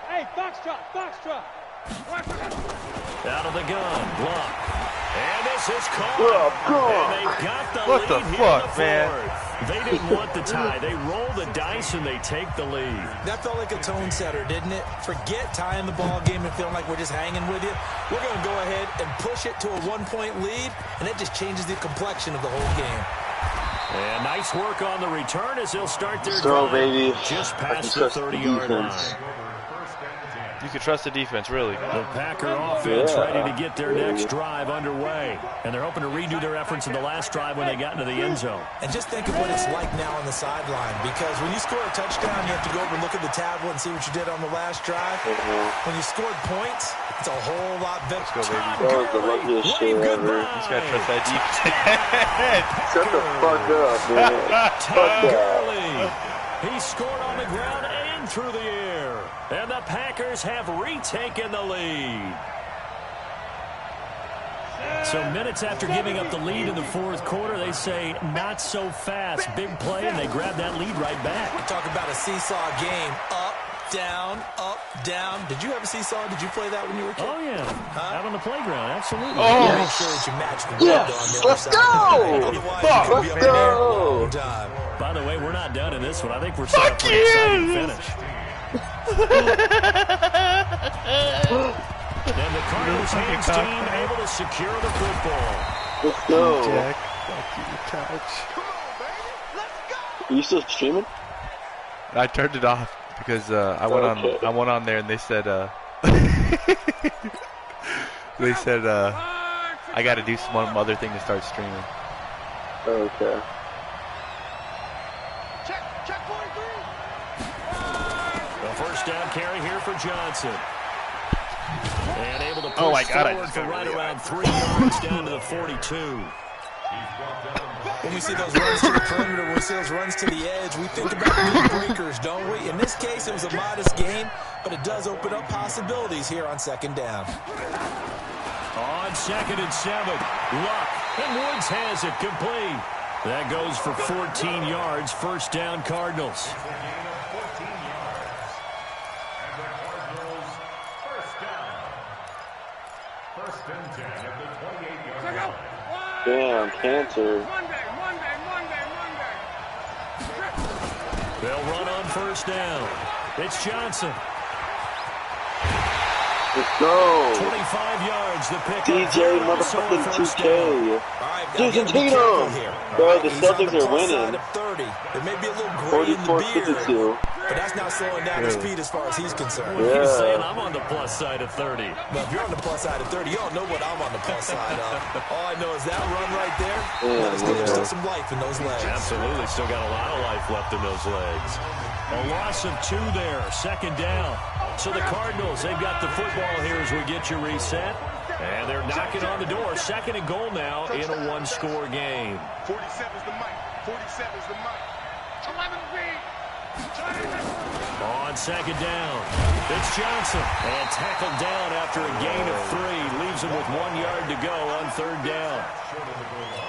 Hey, Foxtrot, Foxtrot. Out of the gun, Luck. And this is caught. And they got the What lead the here fuck, in the man? fourth. They didn't want the tie. They roll the dice and they take the lead. That felt like a tone setter, didn't it? Forget tying the ball game and feeling like we're just hanging with you. We're going to go ahead and push it to a 1-point lead, and that just changes the complexion of the whole game. And nice work on the return as they'll start their So, drive baby, just I past can the trust the 30-yard line. defense. You can trust the defense, really. The Packer offense ready to get their next drive underway. And they're hoping to redo their efforts in the last drive when they got into the end zone. And just think of what it's like now on the sideline, because when you score a touchdown, you have to go over and look at the tablet and see what you did on the last drive. When you scored points, it's a whole lot better. Let's go, baby. That was the luckiest shit ever. He's got to trust that defense. Shut the fuck up, man. Fuck that. He scored on the ground and through the air. And the Packers have retaken the lead. So minutes after giving up the lead in the fourth quarter, they say, not so fast. Big play, and they grab that lead right back. Talk about a seesaw game. Up, down. Did you have a seesaw? Did you play that when you were a kid? Oh, yeah. Out on the playground, absolutely. Yeah, make sure that you match the window on the other side. Otherwise, you could be up in there a long time. By the way, we're not done in this one. I think we're set up for an exciting finish. And the Cardinals Hands team able to secure the football. Let's go. Jack, fuck you, couch. Are you still streaming? I turned it off because I went on there and they said I got to do some other thing to start streaming. Okay. Check 43. The first down carry here for Johnson. And able to push Oh my God, forward for right around 3 yards down to the 42. When we see those runs to the perimeter, when we see those runs to the edge, we think about big breakers, don't we? In this case, it was a modest gain, but it does open up possibilities here on second down. On 2nd and 7, Luck, and Woods has it complete. That goes for 14 yards, first down Cardinals. Damn, cancer. They'll run on first down. It's Johnson. Let's go. 25 yards, the pick. DJ motherfucking 2K. Jason Tatum. Bro, the Celtics are winning. There may be a little gray in the beard, 44-52. but that's not slowing down his speed as far as he's concerned. Well, he's saying I'm on the plus side of 30. But if you're on the plus side of 30, you don't know what I'm on the plus side of. All I know is that run right there, there's still some life in those legs. Absolutely, still got a lot of life left in those legs. A loss of 2 there, second down. So the Cardinals, they've got the football here as we get you reset. And they're knocking on the door. Second and goal now in a one-score game. 47's the mic. 47's the mic. 11B. On second down, it's Johnson. And tackled down after a gain of 3. Leaves him with 1 yard to go on third down.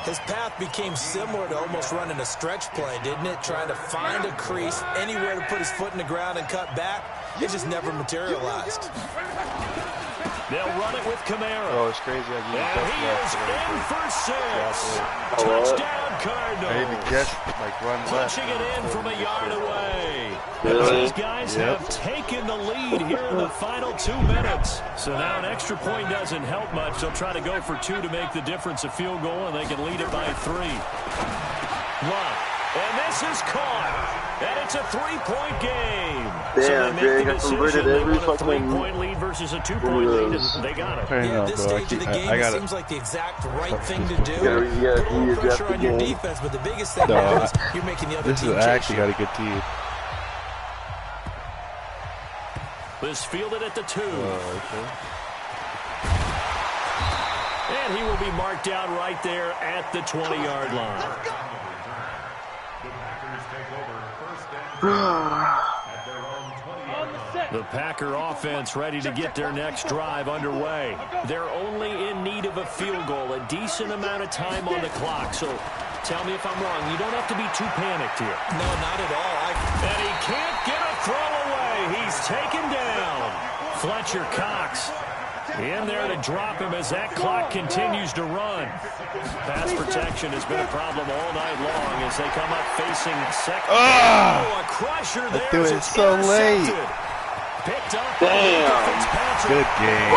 His path became similar to almost running a stretch play, didn't it? Trying to find a crease, anywhere to put his foot in the ground and cut back. It just never materialized. They'll run it with Kamara. Oh, it's crazy. And he is in for 6. Touchdown Cardinals. I even guessed, run left. Punching it in from a yard away. Really? These guys have taken the lead here in the final 2 minutes. So now an extra point doesn't help much. They'll try to go for 2 to make the difference a field goal, and they can lead it by 3. Luck. And this is caught. And it's a 3-point game. Damn, Jake, I converted every fucking 3-point lead versus a 2-point lead, and they got it. Yeah, this stage of the game, it seems like the exact right thing to do. Yeah, Put a little pressure on your defense, but the biggest thing now is you're making the other team chase I actually got a good team. This fielded at the 2. Okay. And he will be marked down right there at the 20-yard line. The Packer offense ready to get their next drive underway. They're only in need of a field goal, a decent amount of time on the clock. So tell me if I'm wrong. You don't have to be too panicked here. No, not at all. And he can't get a throw away. He's taken down. Fletcher Cox in there to drop him as that clock continues to run. Pass protection has been a problem all night long as they come up facing second. Oh, a crusher there. I do it so late. Picked up. Damn. Good game.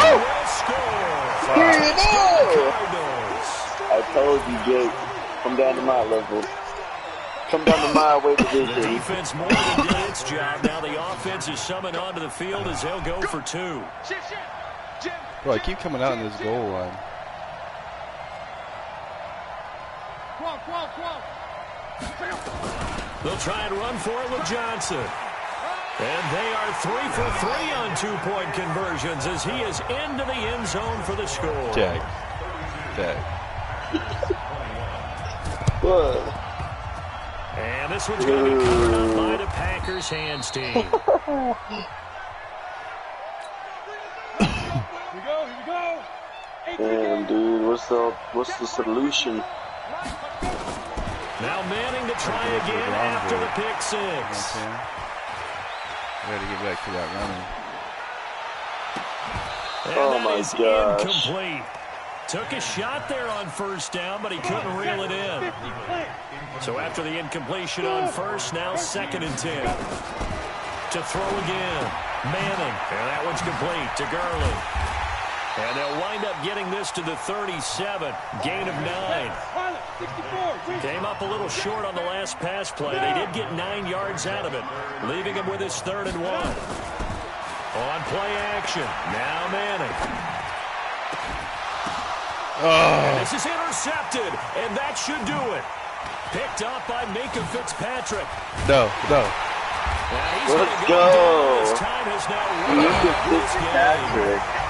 Here you go. I told you, Jake. Come down to my level. Come down to my way to The defense more than did its job. Now the offense is summoned onto the field as they'll go for 2. Bro, I keep coming out in this goal line. They'll try and run for it with Johnson. And they are 3 for 3 on 2-point conversions as he is into the end zone for the score. Jag. And this one's going to be covered up by the Packers hands team. Here we go. Damn, dude, what's the solution? Now Manning to try again after the pick 6. Got to get back to that running. And oh that my is gosh. incomplete. Took a shot there on first down, but he couldn't reel it in. So after the incompletion on first, now 2nd and 10. To throw again. Manning. And that one's complete to Gurley. And they'll wind up getting this to the 37. Gain of 9. Came up a little short on the last pass play. They did get 9 yards out of it, leaving him with his 3rd and 1. On play action. Now Manning. And this is intercepted, and that should do it. Picked up by Minka Fitzpatrick. No. Let's go. His time has now run Minka out this Fitzpatrick. game.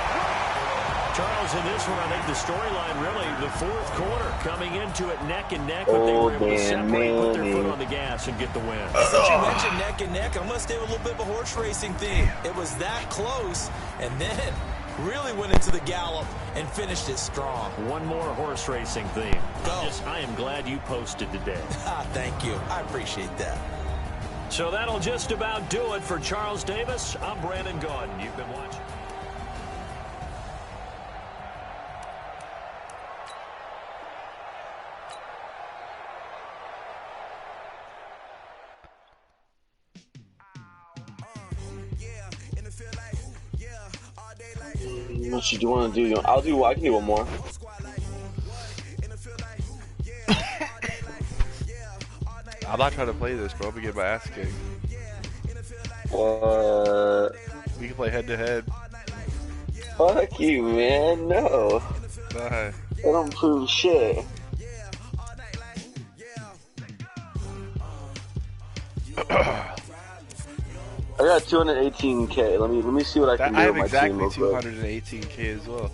Charles, in this one, I think the storyline really, the 4th quarter, coming into it neck and neck, but they were able to separate, put their foot on the gas, and get the win. Since you mentioned neck and neck, I'm going to stay with a little bit of a horse racing theme. It was that close, and then really went into the gallop and finished it strong. One more horse racing theme. Go. I am glad you posted today. Thank you. I appreciate that. So that'll just about do it for Charles Davis. I'm Brandon Gaudin. You've been watching. What you want to do? I can do one more. I'm not trying to play this, bro. I'm gonna get my ass kicked. We can play head to head. Fuck you, man. No. Bye. I don't prove shit. I got 218K. Let me see what I can do with my team. I have exactly 218K as well.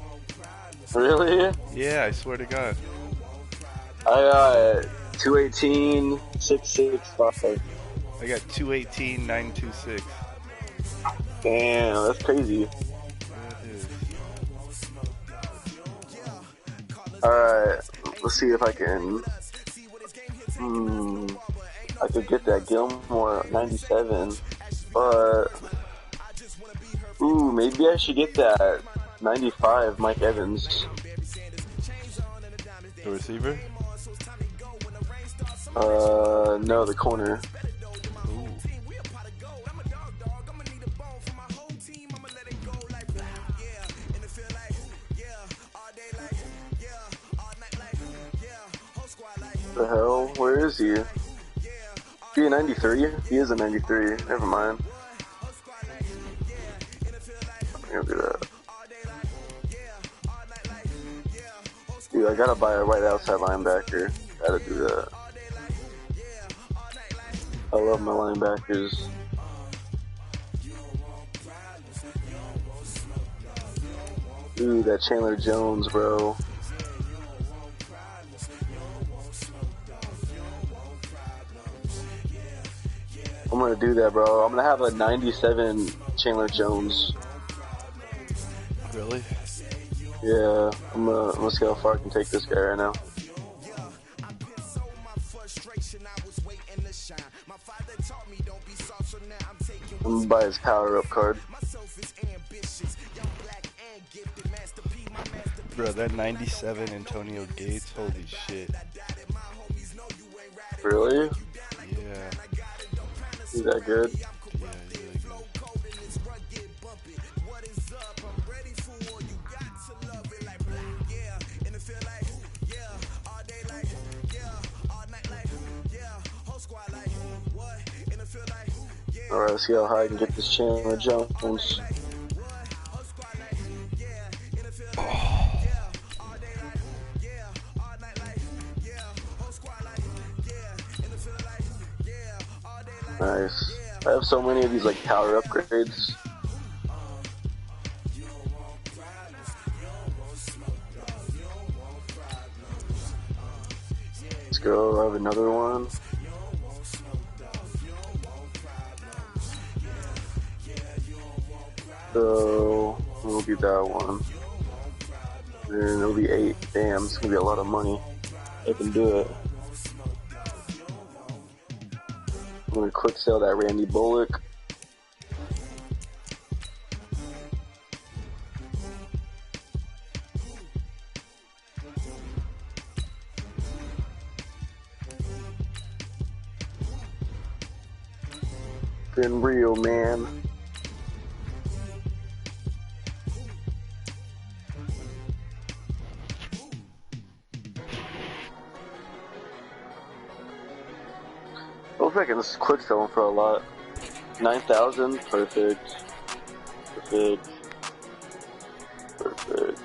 Really? Yeah, I swear to God. I got 218,665. I got 218,926. Damn, that's crazy. Alright, let's see if I can. I could get that Gilmore 97, but maybe I should get that 95 Mike Evans. The receiver? No, the corner. The hell? Where is he? Is he a 93? He is a 93. Never mind. I'm gonna do that. Dude, I gotta buy a right outside linebacker. Gotta do that. I love my linebackers. Ooh, that Chandler Jones, bro. I'm gonna do that, bro. I'm gonna have a 97 Chandler Jones. Really? Yeah, let's see how far I can take this guy right now. I'm gonna buy his power up card. Bro, that 97 Antonio Gates, holy shit. Really? Yeah. Is that good? Yeah, he's really good. Alright, let's see how high I can get this Chandler Jones. Nice. I have so many of these like power upgrades. Let's go. I have another one. So we'll be that one. And it'll be 8. Damn, it's gonna be a lot of money. I can do it. I'm gonna quick sell that Randy Bullock. Been real, man. I can just quick sell them for a lot. 9,000, perfect. Perfect. Perfect.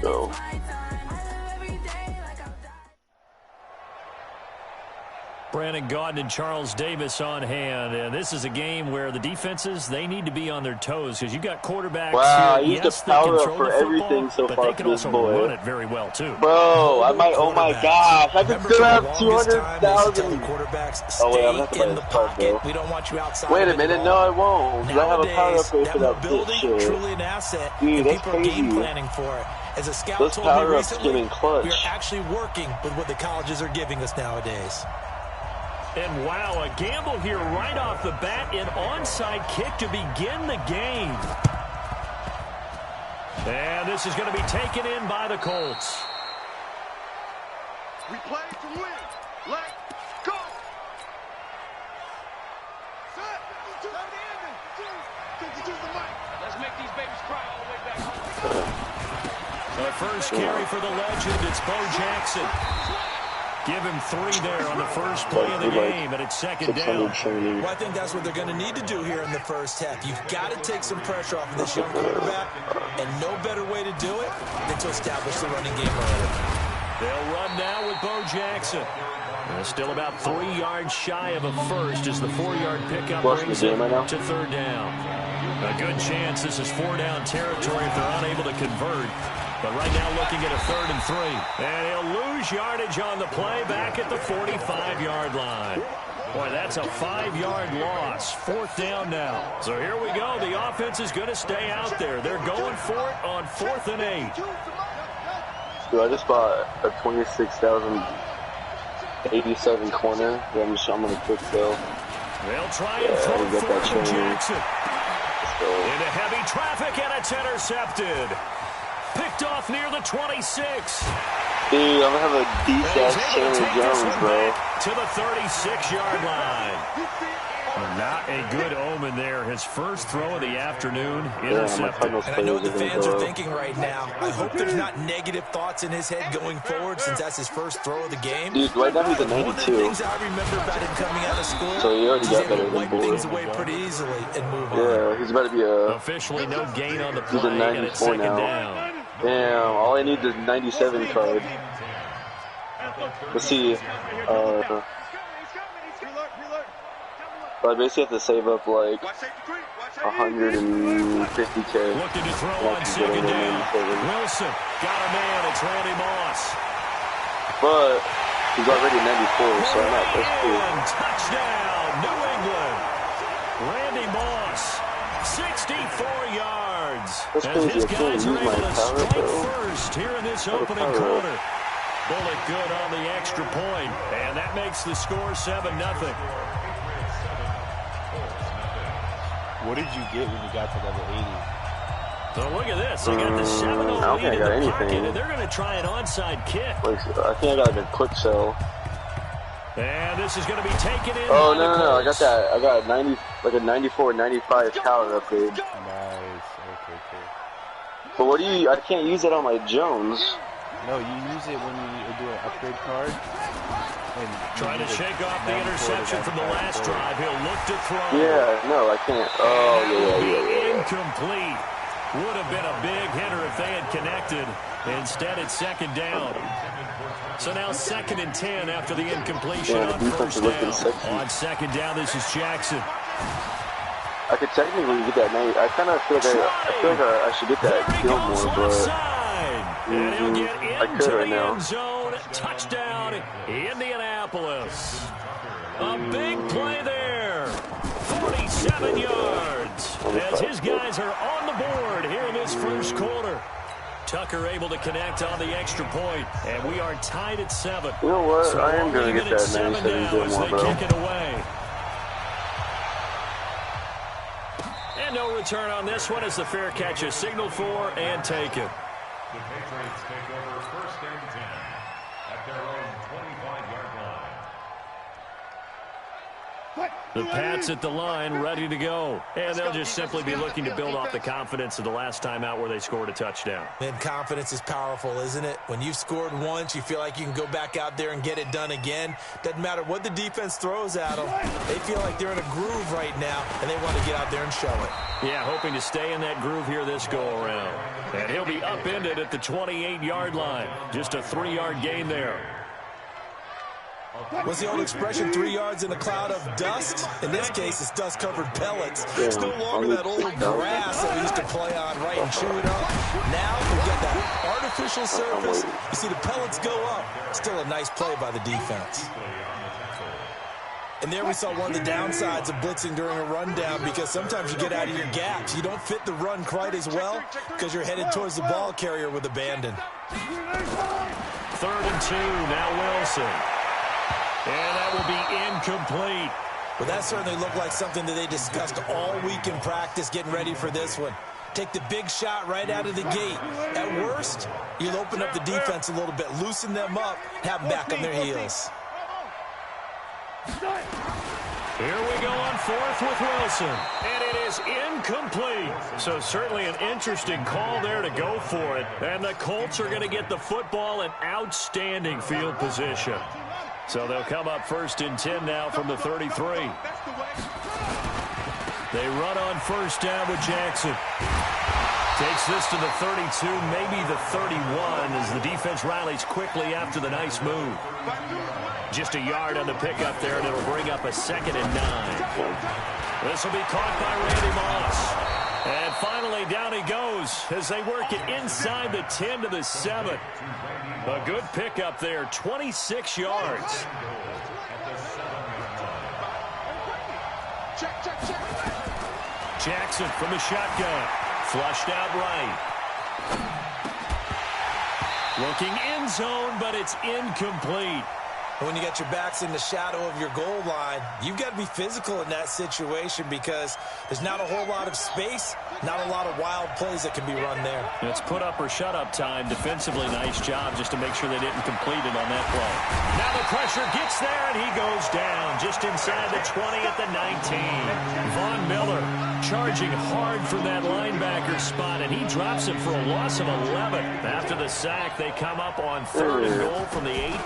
Go. Brandon Gaudin and Charles Davis on hand, and this is a game where the defenses, they need to be on their toes because you got quarterbacks. Wow, here. I used to power up for everything so far for this boy. Run it very well too. Bro, I might. Oh my gosh, I could still have 200,000. Oh wait, I'm gonna have to buy this card though. We don't want you outside. Wait a minute, no, I won't. I have a power upgrade for that shit. Truly an asset. Dude, that's people crazy. Are game planning for it. As a scout Those told me power ups recently, getting clutch. we're actually working with what the colleges are giving us nowadays. And wow, a gamble here right off the bat, an onside kick to begin the game. And this is going to be taken in by the Colts. We play to win. Let's go. Let's make these babies cry all the way back home. The first carry for the legend, it's Bo Jackson. Give him 3 there on the first play of the game, and it's second down. Well, I think that's what they're going to need to do here in the first half. You've got to take some pressure off of this young quarterback, and no better way to do it than to establish the running game early. They'll run now with Bo Jackson. Still about 3 yards shy of a first as the 4-yard pickup brings it to third down. A good chance this is 4-down territory if they're unable to convert. But right now looking at a 3rd and 3. And he'll lose yardage on the play back at the 45-yard line. Boy, that's a 5-yard loss. 4th down now. So here we go. The offense is going to stay out there. They're going for it on 4th and 8. Dude, I just bought a 26,087 corner. I'm going to quick sell. They'll try and throw it for Jackson. Into heavy traffic, and it's intercepted. Picked off near the 26. Dude, I'm going to have a decent Chandler Jones, bro. To the 36-yard line. Not a good omen there. His first throw of the afternoon, intercepted. And I know what the fans are thinking right now. I hope there's not negative thoughts in his head going forward since that's his first throw of the game. Dude, right now he's a 92. One of the things I remember about him coming out of school, so he already got better than wipe things away pretty easily and move on. Yeah, he's about to be a... Officially no gain on the play. He's a 94 now. Down. Damn, all I need is a 97 card. Let's see. So I basically have to save up like 150K. Looking to throw on second down. Wilson got a man. It's Randy Moss. But he's already 94, so I'm not. That's cool. Touchdown, New England. Randy Moss, 64 That's as crazy. his I can't guys are use my able to power, strike though. first here in this opening quarter. Bullet good on the extra point, and that makes the score 7-0. What did you get when you got to level 80? So look at this. They got the 7-0 lead in the pocket, and they're going to try an onside kick. I think I got like a quick sell. And this is going to be taken in. Oh, no. I got that. I got 90, like a 94, 95 power upgrade. Nice. Okay. But what do you... I can't use it on my Jones. No, you use it when you do an upgrade card. Trying to shake off the interception from the last drive. He'll look to throw. Yeah, no, I can't. Oh, yeah. Incomplete. Would have been a big hitter if they had connected. Instead, it's second down. So now 2nd and 10 after the incompletion on first down. On second down, this is Jackson. I could technically get that 90. I kind of feel like I should get that kill more, but and he'll get into I could right the now. end zone. Touchdown, Indianapolis. A big play there. 47 yards as his guys are on the board here in this first quarter. Tucker able to connect on the extra point, and we are tied at 7. You know what? So I am going to get that 97 now as they bro. kick it away. And no return on this one as the fair catch is signaled for and taken. The Patriots take over 1st and 10 at their own 25-yard line. The Pats at the line, ready to go. And they'll just simply be looking to build off the confidence of the last time out where they scored a touchdown. And confidence is powerful, isn't it? When you've scored once, you feel like you can go back out there and get it done again. Doesn't matter what the defense throws at them. They feel like they're in a groove right now, and they want to get out there and show it. Yeah, hoping to stay in that groove here this go-around. And he'll be upended at the 28-yard line. Just a 3-yard gain there. What's the old expression, 3 yards in a cloud of dust? In this case, it's dust-covered pellets. It's no longer that old grass that we used to play on, right, and chew it up. Now we've got that artificial surface. You see the pellets go up. Still a nice play by the defense. And there we saw one of the downsides of blitzing during a rundown, because sometimes you get out of your gaps. You don't fit the run quite as well because you're headed towards the ball carrier with abandon. 3rd and 2, now Wilson. And that will be incomplete. Well, that certainly looked like something that they discussed all week in practice, getting ready for this one. Take the big shot right out of the gate. At worst, you'll open up the defense a little bit, loosen them up, have them back on their heels. Here we go on 4th with Wilson. And it is incomplete. So certainly an interesting call there to go for it. And the Colts are going to get the football in outstanding field position. So they'll come up 1st and 10 now from the 33. They run on 1st down with Jackson. Takes this to the 32, maybe the 31, as the defense rallies quickly after the nice move. Just a yard on the pickup there, and it'll bring up a 2nd and 9. This will be caught by Randy Moss. And finally, down he goes as they work it inside the 10 to the 7. A good pickup there, 26 yards. Jackson from the shotgun. Flushed out right. Looking end zone, but it's incomplete. When you got your backs in the shadow of your goal line, you've got to be physical in that situation because there's not a whole lot of space, not a lot of wild plays that can be run there. It's put up or shut up time. Defensively, nice job just to make sure they didn't complete it on that play. Now the pressure gets there, and he goes down just inside the 20 at the 19. Von Miller charging hard from that linebacker spot, and he drops him for a loss of 11. After the sack, they come up on 3rd and goal from the 18.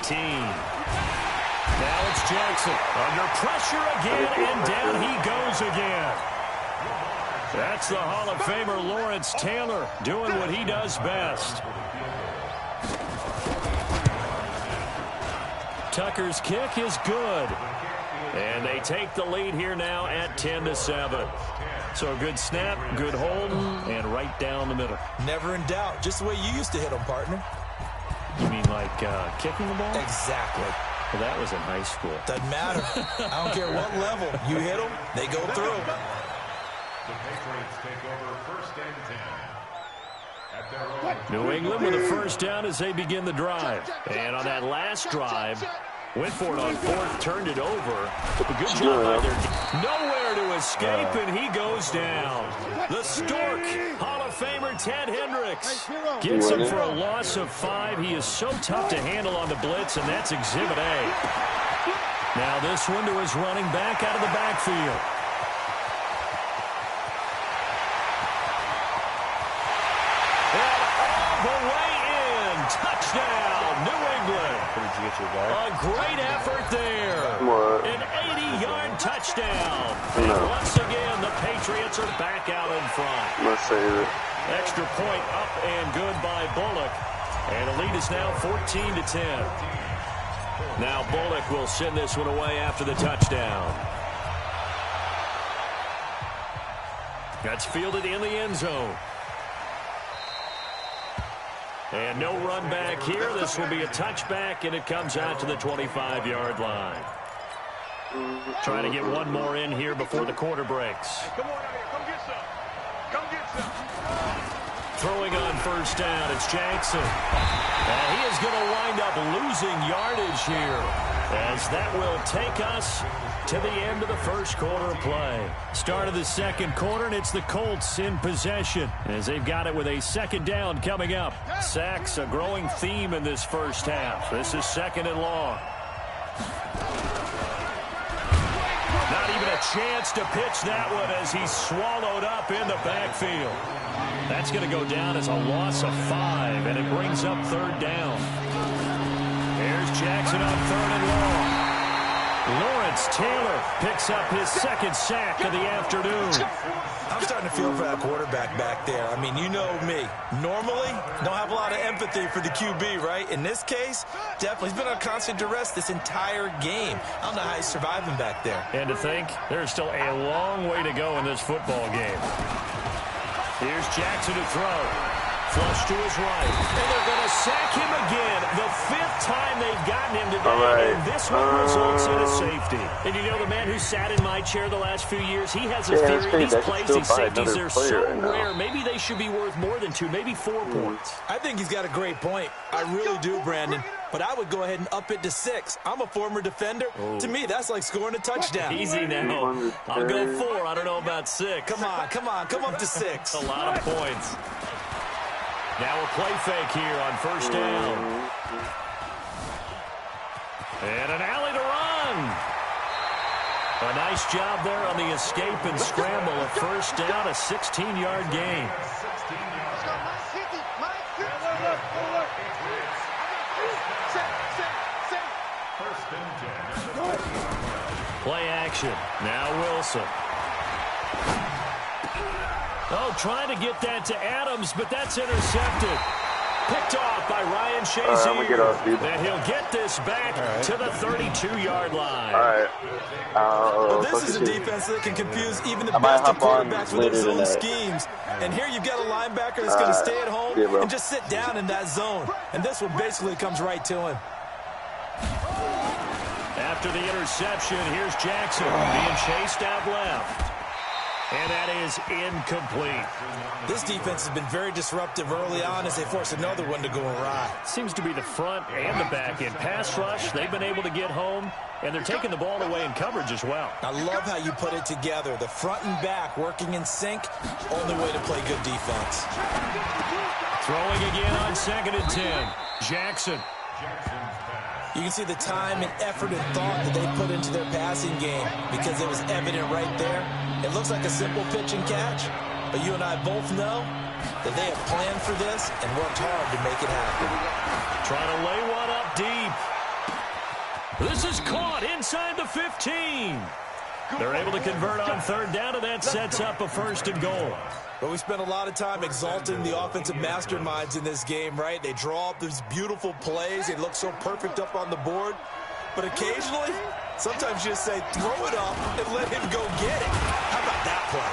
Now it's Jackson under pressure again, and down he goes again. That's the Hall of Famer Lawrence Taylor doing what he does best. Tucker's kick is good. And they take the lead here now at 10-7. So a good snap, good hold, and right down the middle. Never in doubt. Just the way you used to hit them, partner. You mean like kicking the ball? Exactly. Well, that was in high school. Doesn't matter. I don't care what level. You hit them, they go through. The Patriots take over 1st and 10 New England with a first down as they begin the drive. And on that last drive, went for it on fourth, turned it over. A good job by their nowhere to escape, and he goes down. The Stork, Hall of Famer Ted Hendricks, gets him for a loss of 5. He is so tough to handle on the blitz, and that's Exhibit A. Now this one to his running back out of the backfield. Touchdown, New England. A great effort there. An 80-yard touchdown. And once again, the Patriots are back out in front. Let's save it. Extra point up and good by Bullock. And the lead is now 14-10. Now Bullock will send this one away after the touchdown. That's fielded in the end zone. And no run back here. This will be a touchback, and it comes out to the 25-yard line. Trying to get one more in here before the quarter breaks. Come on out here. Come get some. Come get some. Throwing on first down, it's Jackson. And he is going to wind up losing yardage here, as that will take us to the end of the first quarter play. Start of the second quarter, and it's the Colts in possession as they've got it with a second down coming up. Sacks, a growing theme in this first half. This is second and long. Not even a chance to pitch that one as he's swallowed up in the backfield. That's going to go down as a loss of 5, and it brings up third down. Here's Jackson on third and long. Lawrence Taylor picks up his second sack of the afternoon. I'm starting to feel for that quarterback back there. I mean, you know me. Normally, don't have a lot of empathy for the QB, right? In this case, definitely. He's been on constant duress this entire game. I don't know how he's surviving back there. And to think, there's still a long way to go in this football game. Here's Jackson to throw. Flush to his right. And they're going to sack him again. The 5th time they've gotten him today. And this one results in a safety. And you know, the man who sat in my chair the last few years, he has a theory. These plays, these safeties, they're so rare. Maybe they should be worth more than 2, maybe 4 points. I think he's got a great point. I really do, Brandon. But I would go ahead and up it to 6. I'm a former defender. To me, that's like scoring a touchdown. Easy now. I'll go 4. I don't know about 6. Come on. Come up to 6. A lot of points. Now a play fake here on first down. And an alley to run. A nice job there on the escape and scramble. A first down, a 16-yard gain. Play action. Now Wilson. Oh, trying to get that to Adams, but that's intercepted. Picked off by Ryan Shazier. And he'll get this back to the 32-yard line. All right. This is a defense that can confuse even the best of quarterbacks with their zone schemes. And here you've got a linebacker that's going to stay at home and just sit down in that zone. And this one basically comes right to him. After the interception, here's Jackson being chased out left. And that is incomplete. This defense has been very disruptive early on as they force another one to go awry. Seems to be the front and the back end. Pass rush, they've been able to get home, and they're taking the ball away in coverage as well. I love how you put it together. The front and back working in sync, only way to play good defense. Throwing again on 2nd and 10. Jackson. You can see the time and effort and thought that they put into their passing game because it was evident right there. It looks like a simple pitch and catch, but you and I both know that they have planned for this and worked hard to make it happen. Trying to lay one up deep. This is caught inside the 15. They're able to convert on third down, and that sets up a 1st and goal. But we spent a lot of time exalting the offensive masterminds in this game, right? They draw up these beautiful plays. They look so perfect up on the board. But occasionally, sometimes you just say, throw it up and let him go get it. How about that play?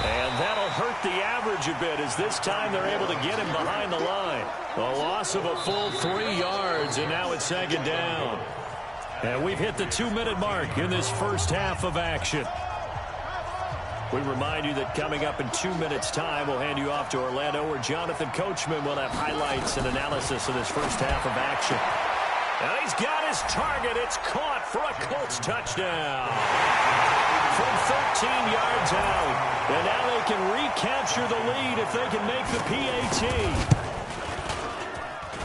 And that'll hurt the average a bit as this time they're able to get him behind the line. A loss of a full 3 yards, and now it's 2nd down. And we've hit the 2-minute mark in this first half of action. We remind you that coming up in 2 minutes' time, we'll hand you off to Orlando, where Jonathan Coachman will have highlights and analysis of this first half of action. And he's got his target. It's caught for a Colts touchdown. From 13 yards out. And now they can recapture the lead if they can make the PAT.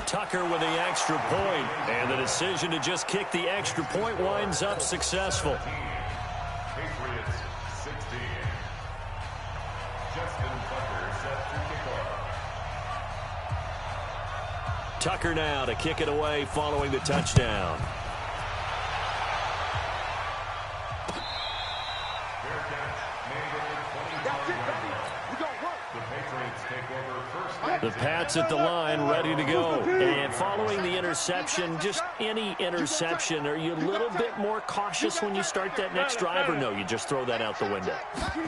Tucker with the extra point. And the decision to just kick the extra point winds up successful. Patriots 16. Justin Tucker set to kick off. Tucker now to kick it away following the touchdown. The Pats at the line, ready to go. And following the interception, just any interception, are you a little bit more cautious when you start that next drive, or no, you just throw that out the window?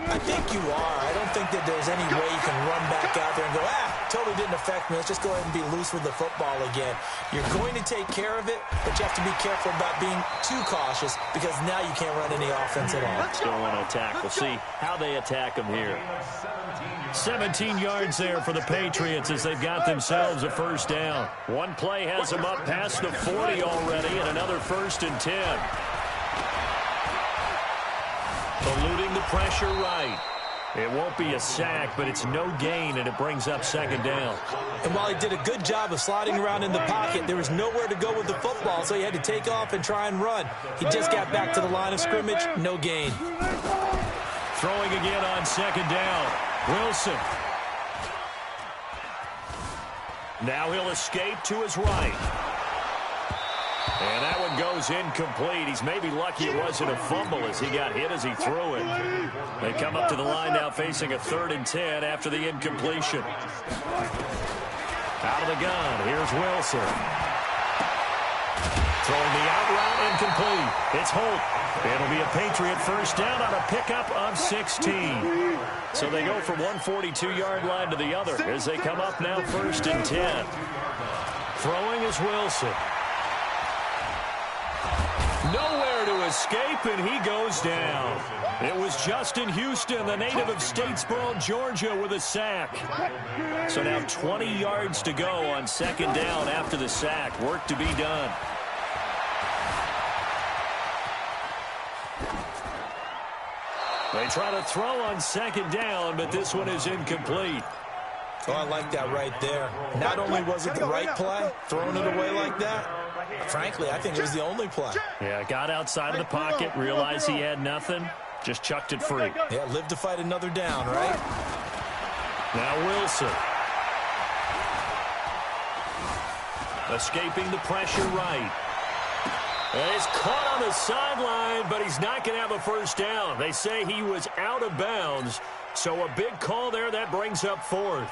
I think you are. I don't think that there's any way you can run back out there and go, totally didn't affect me. Let's just go ahead and be loose with the football again. You're going to take care of it, but you have to be careful about being too cautious because now you can't run any offense at all. Still want to attack. We'll see how they attack them here. 17 yards there for the Patriots as they've got themselves a first down. One play has them up past the 40 already, and another 1st and 10. Eluding the pressure right. It won't be a sack, but it's no gain, and it brings up 2nd down. And while he did a good job of sliding around in the pocket, there was nowhere to go with the football, so he had to take off and try and run. He just got back to the line of scrimmage, no gain. Throwing again on 2nd down. Wilson. Now he'll escape to his right. And that one goes incomplete. He's maybe lucky it wasn't a fumble as he got hit as he threw it. They come up to the line now facing a 3rd and 10 after the incompletion. Out of the gun, here's Wilson. Throwing the out route incomplete. It's Holt. It'll be a Patriot first down on a pickup of 16. So they go from one 42-yard line to the other as they come up now 1st and 10. Throwing is Wilson. Nowhere to escape, and he goes down. It was Justin Houston, the native of Statesboro, Georgia, with a sack. So now 20 yards to go on 2nd down after the sack. Work to be done. They try to throw on 2nd down, but this one is incomplete. Oh, I like that right there. Not only was it the right play, throwing it away like that, frankly, I think it was the only play. Yeah, got outside of the pocket, realized he had nothing, just chucked it free. Yeah, live to fight another down, right? Now Wilson. Escaping the pressure right. And he's caught on the sideline, but he's not going to have a first down. They say he was out of bounds, so a big call there. That brings up 4th.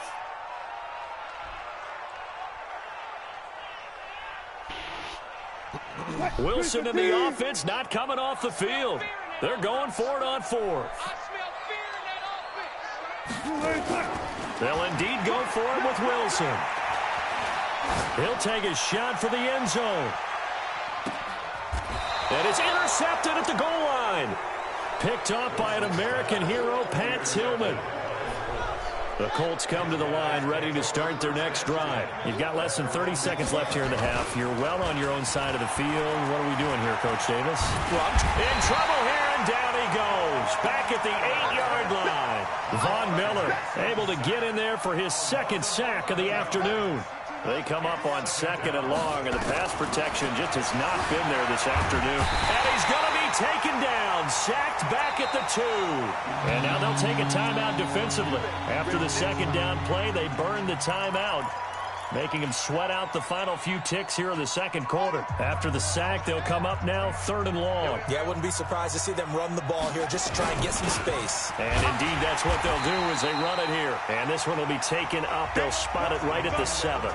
Wilson and the offense not coming off the field. They're going for it on 4th. They'll indeed go for it with Wilson. He'll take a shot for the end zone. And it's intercepted at the goal line. Picked off by an American hero, Pat Tillman. The Colts come to the line ready to start their next drive. You've got less than 30 seconds left here in the half. You're well on your own side of the field. What are we doing here, Coach Davis? Well, in trouble here, and down he goes. Back at the 8-yard line. Von Miller able to get in there for his 2nd sack of the afternoon. They come up on 2nd and long, and the pass protection just has not been there this afternoon. And he's going to be taken down, sacked back at the 2. And now they'll take a timeout defensively. After the 2nd down play, they burn the timeout, making him sweat out the final few ticks here in the 2nd quarter. After the sack, they'll come up now 3rd and long. Yeah, I wouldn't be surprised to see them run the ball here just to try and get some space. And indeed, that's what they'll do as they run it here. And this one will be taken up. They'll spot it right at the 7.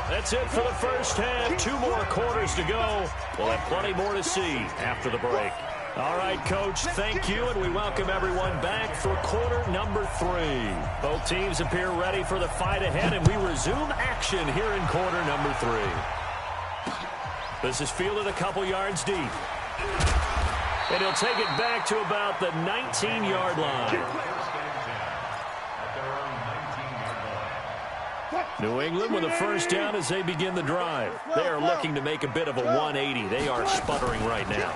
That's it for the first half. 2 more quarters to go. We'll have plenty more to see after the break. All right, Coach, thank you, and we welcome everyone back for quarter number 3. Both teams appear ready for the fight ahead, and we resume action here in quarter number 3. This is fielded a couple yards deep. And he'll take it back to about the 19-yard line. New England with a first down as they begin the drive. They are looking to make a bit of a 180. They are sputtering right now.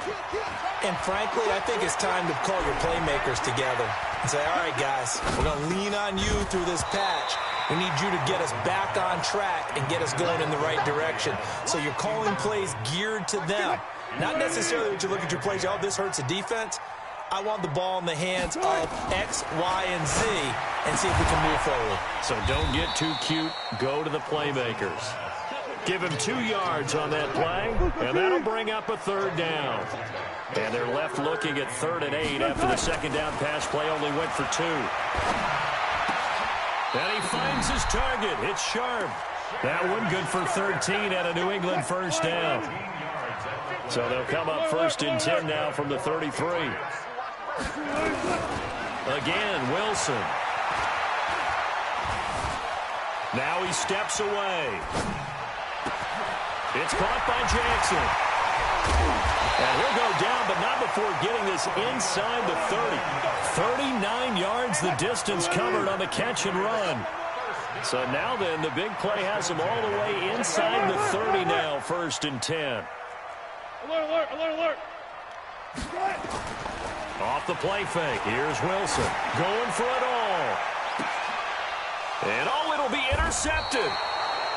And frankly, I think it's time to call your playmakers together and say, all right, guys, we're going to lean on you through this patch. We need you to get us back on track and get us going in the right direction. So you're calling plays geared to them. Not necessarily that you look at your plays, oh, this hurts the defense. I want the ball in the hands of X, Y, and Z and see if we can move forward. So don't get too cute. Go to the playmakers. Give him 2 yards on that play, and that'll bring up a third down. And they're left looking at 3rd and 8 after the second down pass play only went for 2. And he finds his target. It's Sharp. That one good for 13 at a New England first down. So they'll come up 1st and 10 now from the 33. Again, Wilson. Now he steps away. It's caught by Jackson. And he'll go down, but not before getting this inside the 30. 39 yards the distance covered on the catch and run. So now then, the big play has him all the way inside the 30 now, 1st and 10. Alert, alert, alert. Off the play fake. Here's Wilson going for it all. And it'll be intercepted.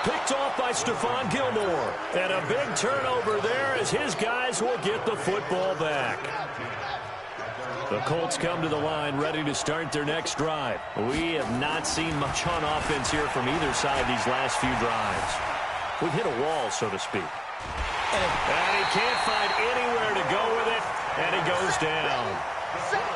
Picked off by Stephon Gilmore. And a big turnover there as his guys will get the football back. The Colts come to the line ready to start their next drive. We have not seen much on offense here from either side these last few drives. We've hit a wall, so to speak. And he can't find anywhere to go with it, and he goes down.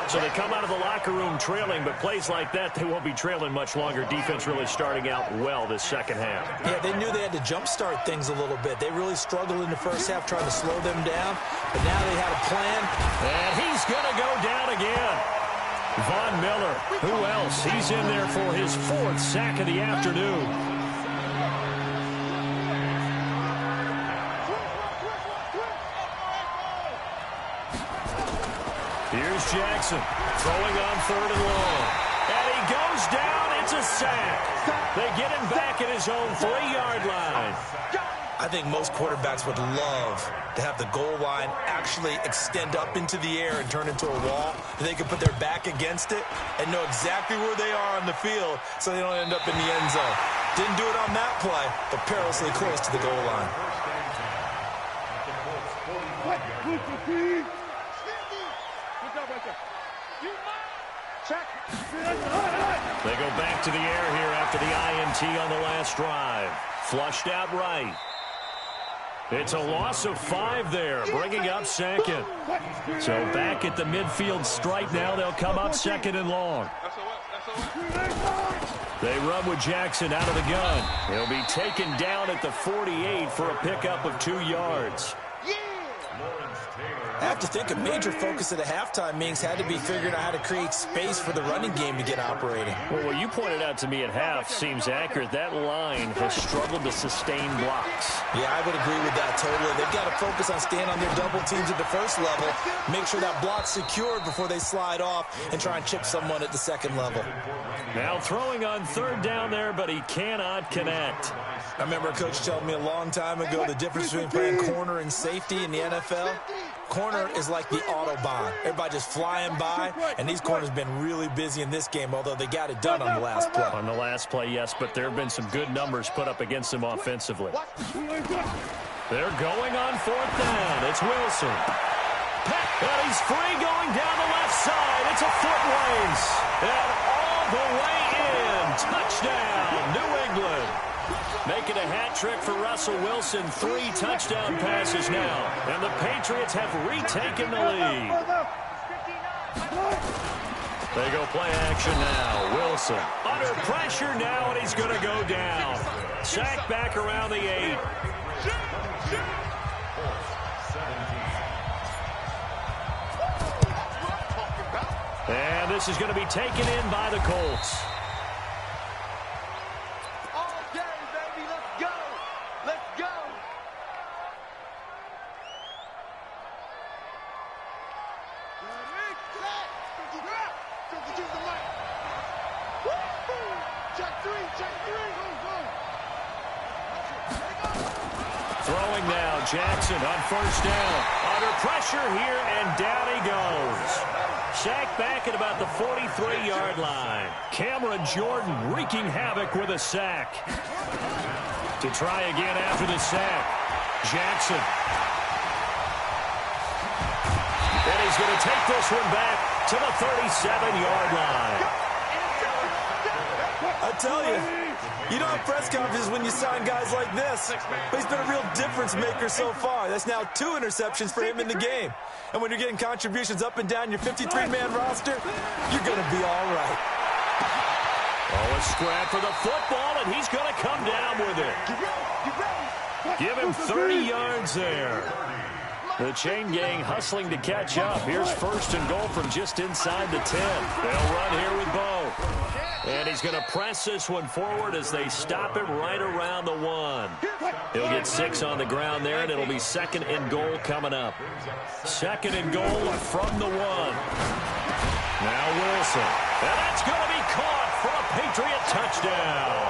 So they come out of the locker room trailing, but plays like that, they won't be trailing much longer. Defense really starting out well this second half. Yeah, they knew they had to jumpstart things a little bit. They really struggled in the first half trying to slow them down, but now they had a plan. And he's going to go down again. Von Miller, who else? He's in there for his 4th sack of the afternoon. Here's Jackson throwing on 3rd and long. And he goes down. It's a sack. They get him back at his own 3-yard line. I think most quarterbacks would love to have the goal line actually extend up into the air and turn into a wall. They can put their back against it and know exactly where they are on the field so they don't end up in the end zone. Didn't do it on that play, but perilously close to the goal line. They go back to the air here after the INT on the last drive. Flushed out right. It's a loss of 5 there, bringing up 2nd. So back at the midfield stripe now, they'll come up 2nd and long. They run with Jackson out of the gun. He'll be taken down at the 48 for a pickup of 2 yards. I have to think a major focus at the halftime meetings had to be figuring out how to create space for the running game to get operating. Well, what you pointed out to me at half seems accurate. That line has struggled to sustain blocks. Yeah, I would agree with that totally. They've got to focus on staying on their double teams at the first level, make sure that block's secured before they slide off and try and chip someone at the second level. Now throwing on 3rd down there, but he cannot connect. I remember a coach telling me a long time ago the difference between playing corner and safety in the NFL. Corner is like the Autobahn. Everybody just flying by, and these corners have been really busy in this game, although they got it done on the last play. On the last play, yes, but there have been some good numbers put up against them offensively. They're going on 4th down. It's Wilson. And he's free going down the left side. It's a foot race. And all the way in. Touchdown, New England. Making a hat trick for Russell Wilson. 3 touchdown passes now. And the Patriots have retaken the lead. They go play action now. Wilson under pressure now, and he's going to go down. Sacked back around the 8. And this is going to be taken in by the Colts. Throwing now, Jackson on first down. Under pressure here, and down he goes. Sacked back at about the 43-yard line. Cameron Jordan wreaking havoc with a sack. To try again after the sack. Jackson. And he's going to take this one back to the 37-yard line. I tell you, you don't have press conferences when you sign guys like this. But he's been a real difference maker so far. That's now 2 interceptions for him in the game. And when you're getting contributions up and down your 53-man roster, you're going to be all right. Oh, a scrap for the football, and he's going to come down with it. Give him 30 yards there. The chain gang hustling to catch up. Here's first and goal from just inside the 10. They'll run here with Bo. And he's going to press this one forward as they stop him right around the 1. He'll get 6 on the ground there, and it'll be second and goal coming up. Second and goal from the 1. Now Wilson. And that's going to be caught for a Patriot touchdown.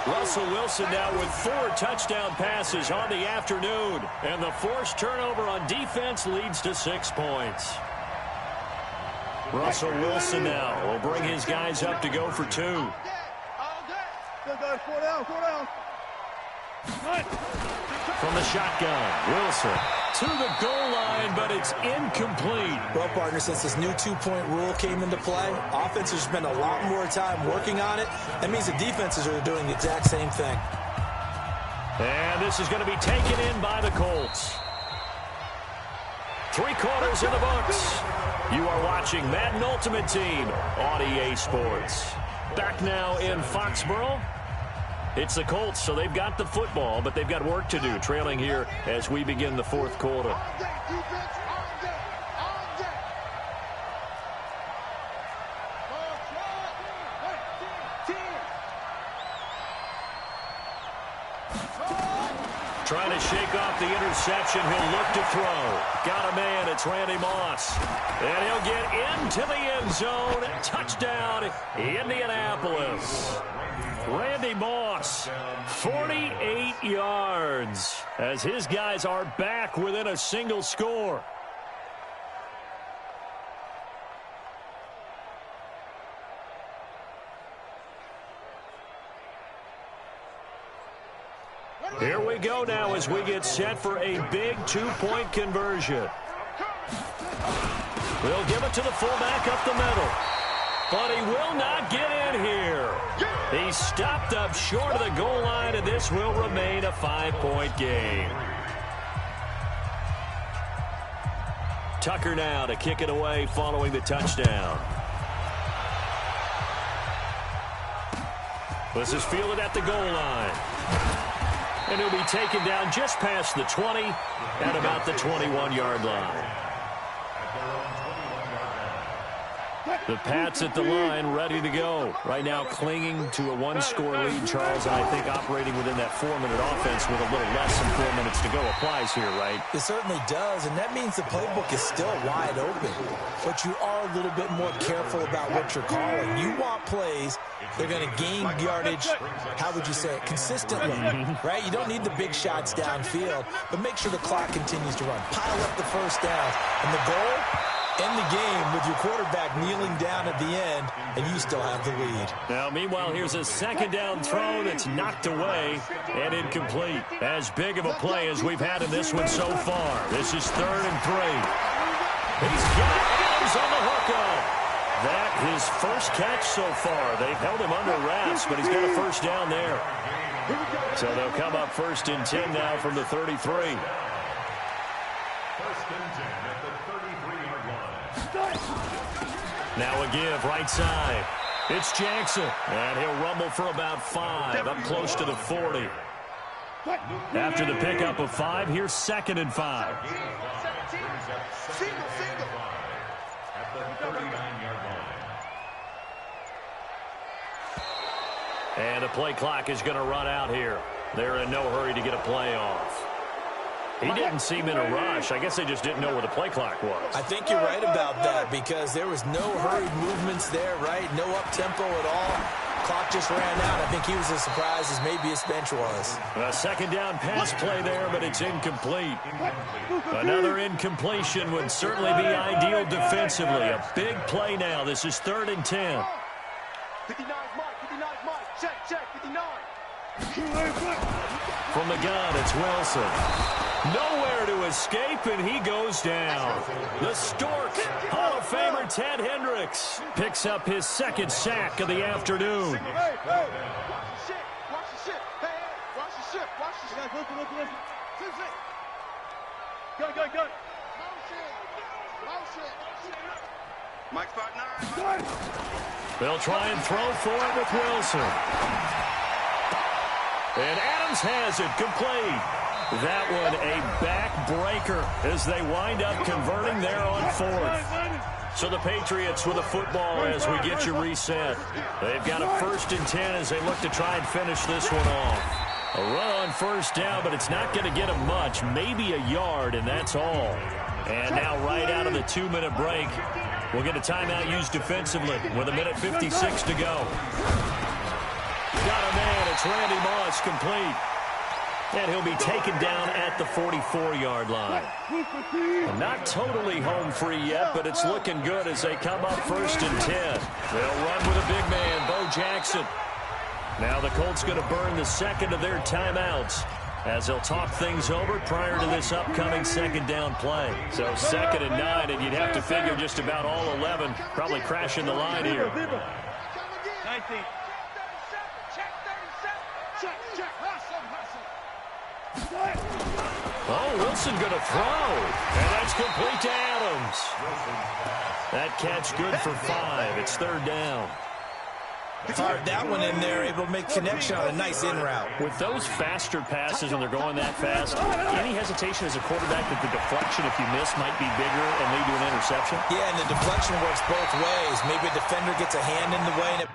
Russell Wilson now with 4 touchdown passes on the afternoon. And the forced turnover on defense leads to 6 points. Russell Wilson now will bring his guys up to go for 2. From the shotgun, Wilson to the goal line, but it's incomplete. Well, partner, since this new 2-point rule came into play, offenses spend a lot more time working on it. That means the defenses are doing the exact same thing. And this is going to be taken in by the Colts. 3 quarters in the books. You are watching Madden Ultimate Team on EA Sports. Back now in Foxborough. It's the Colts, so they've got the football, but they've got work to do, trailing here as we begin the 4th quarter. Trying to shake off the interception. He'll look to throw. Got a man. It's Randy Moss. And he'll get into the end zone. Touchdown, Indianapolis. Randy Moss, 48 yards, as his guys are back within a single score. Here we go now as we get set for a big 2-point conversion. They'll give it to the fullback up the middle. But he will not get in here. He's stopped up short of the goal line, and this will remain a 5-point game. Tucker now to kick it away following the touchdown. This is fielded at the goal line. And he'll be taken down just past the 20 at about the 21-yard line. The Pats at the line, ready to go. Right now clinging to a 1-score lead, Charles, and I think operating within that 4-minute offense with a little less than 4 minutes to go applies here, right? It certainly does, and that means the playbook is still wide open. But you are a little bit more careful about what you're calling. You want plays, they're going to gain yardage, how would you say it, consistently, right? You don't need the big shots downfield, but make sure the clock continues to run. Pile up the first down, and the goal? End the game with your quarterback kneeling down at the end, and you still have the lead. Now, meanwhile, here's a second down throw that's knocked away and incomplete. As big of a play as we've had in this one so far. This is 3rd and 3. He's got Adams on the hookup. That his first catch so far. They've held him under wraps, but he's got a first down there. So they'll come up 1st and 10 now from the 33. 1st and 10 at the 33-yard line. Now a give right side. It's Jackson. And he'll rumble for about 5, up close to the 40. After the pickup of 5, here's 2nd and 5. At the 39-yard line. And the play clock is going to run out here. They're in no hurry to get a play off. He didn't seem in a rush. I guess they just didn't know where the play clock was. I think you're right about that because there was no hurried movements there, right? No up-tempo at all. Clock just ran out. I think he was as surprised as maybe his bench was. A second down pass play there, but it's incomplete. Another incompletion would certainly be ideal defensively. A big play now. This is 3rd and 10. 59's Mike. 59's Mike. Check. 59. From the gun, it's Wilson. Nowhere to escape, and he goes down. The Stork, Hall of Famer Ted Hendricks, picks up his 2nd sack of the afternoon. Hey, watch the shit. Watch the shit. Hey, watch the shit. Watch the shit. Listen. Go. Mike 5'9". They'll try and throw for it with Wilson. And Adams has it complete. That one a backbreaker as they wind up converting there on 4th. So the Patriots with a football as we get you reset. They've got a 1st and 10 as they look to try and finish this one off. A run on 1st down, but it's not going to get them much. Maybe a yard, and that's all. And now right out of the 2-minute break, we'll get a timeout used defensively with 1:56 to go. Got a man. It's Randy Moss complete. And he'll be taken down at the 44-yard line. Not totally home free yet, but it's looking good as they come up 1st and 10. They'll run with a big man, Bo Jackson. Now the Colts going to burn the 2nd of their timeouts as they'll talk things over prior to this upcoming 2nd down play. So 2nd and 9, and you'd have to figure just about all 11 probably crashing the line here. 19. Oh, Wilson going to throw. And that's complete to Adams. That catch good for 5. It's 3rd down. Fired that one in there, able to make connection on a nice in route. With those faster passes and they're going that fast, any hesitation as a quarterback that the deflection, if you miss, might be bigger and lead to an interception? Yeah, and the deflection works both ways. Maybe a defender gets a hand in the way and it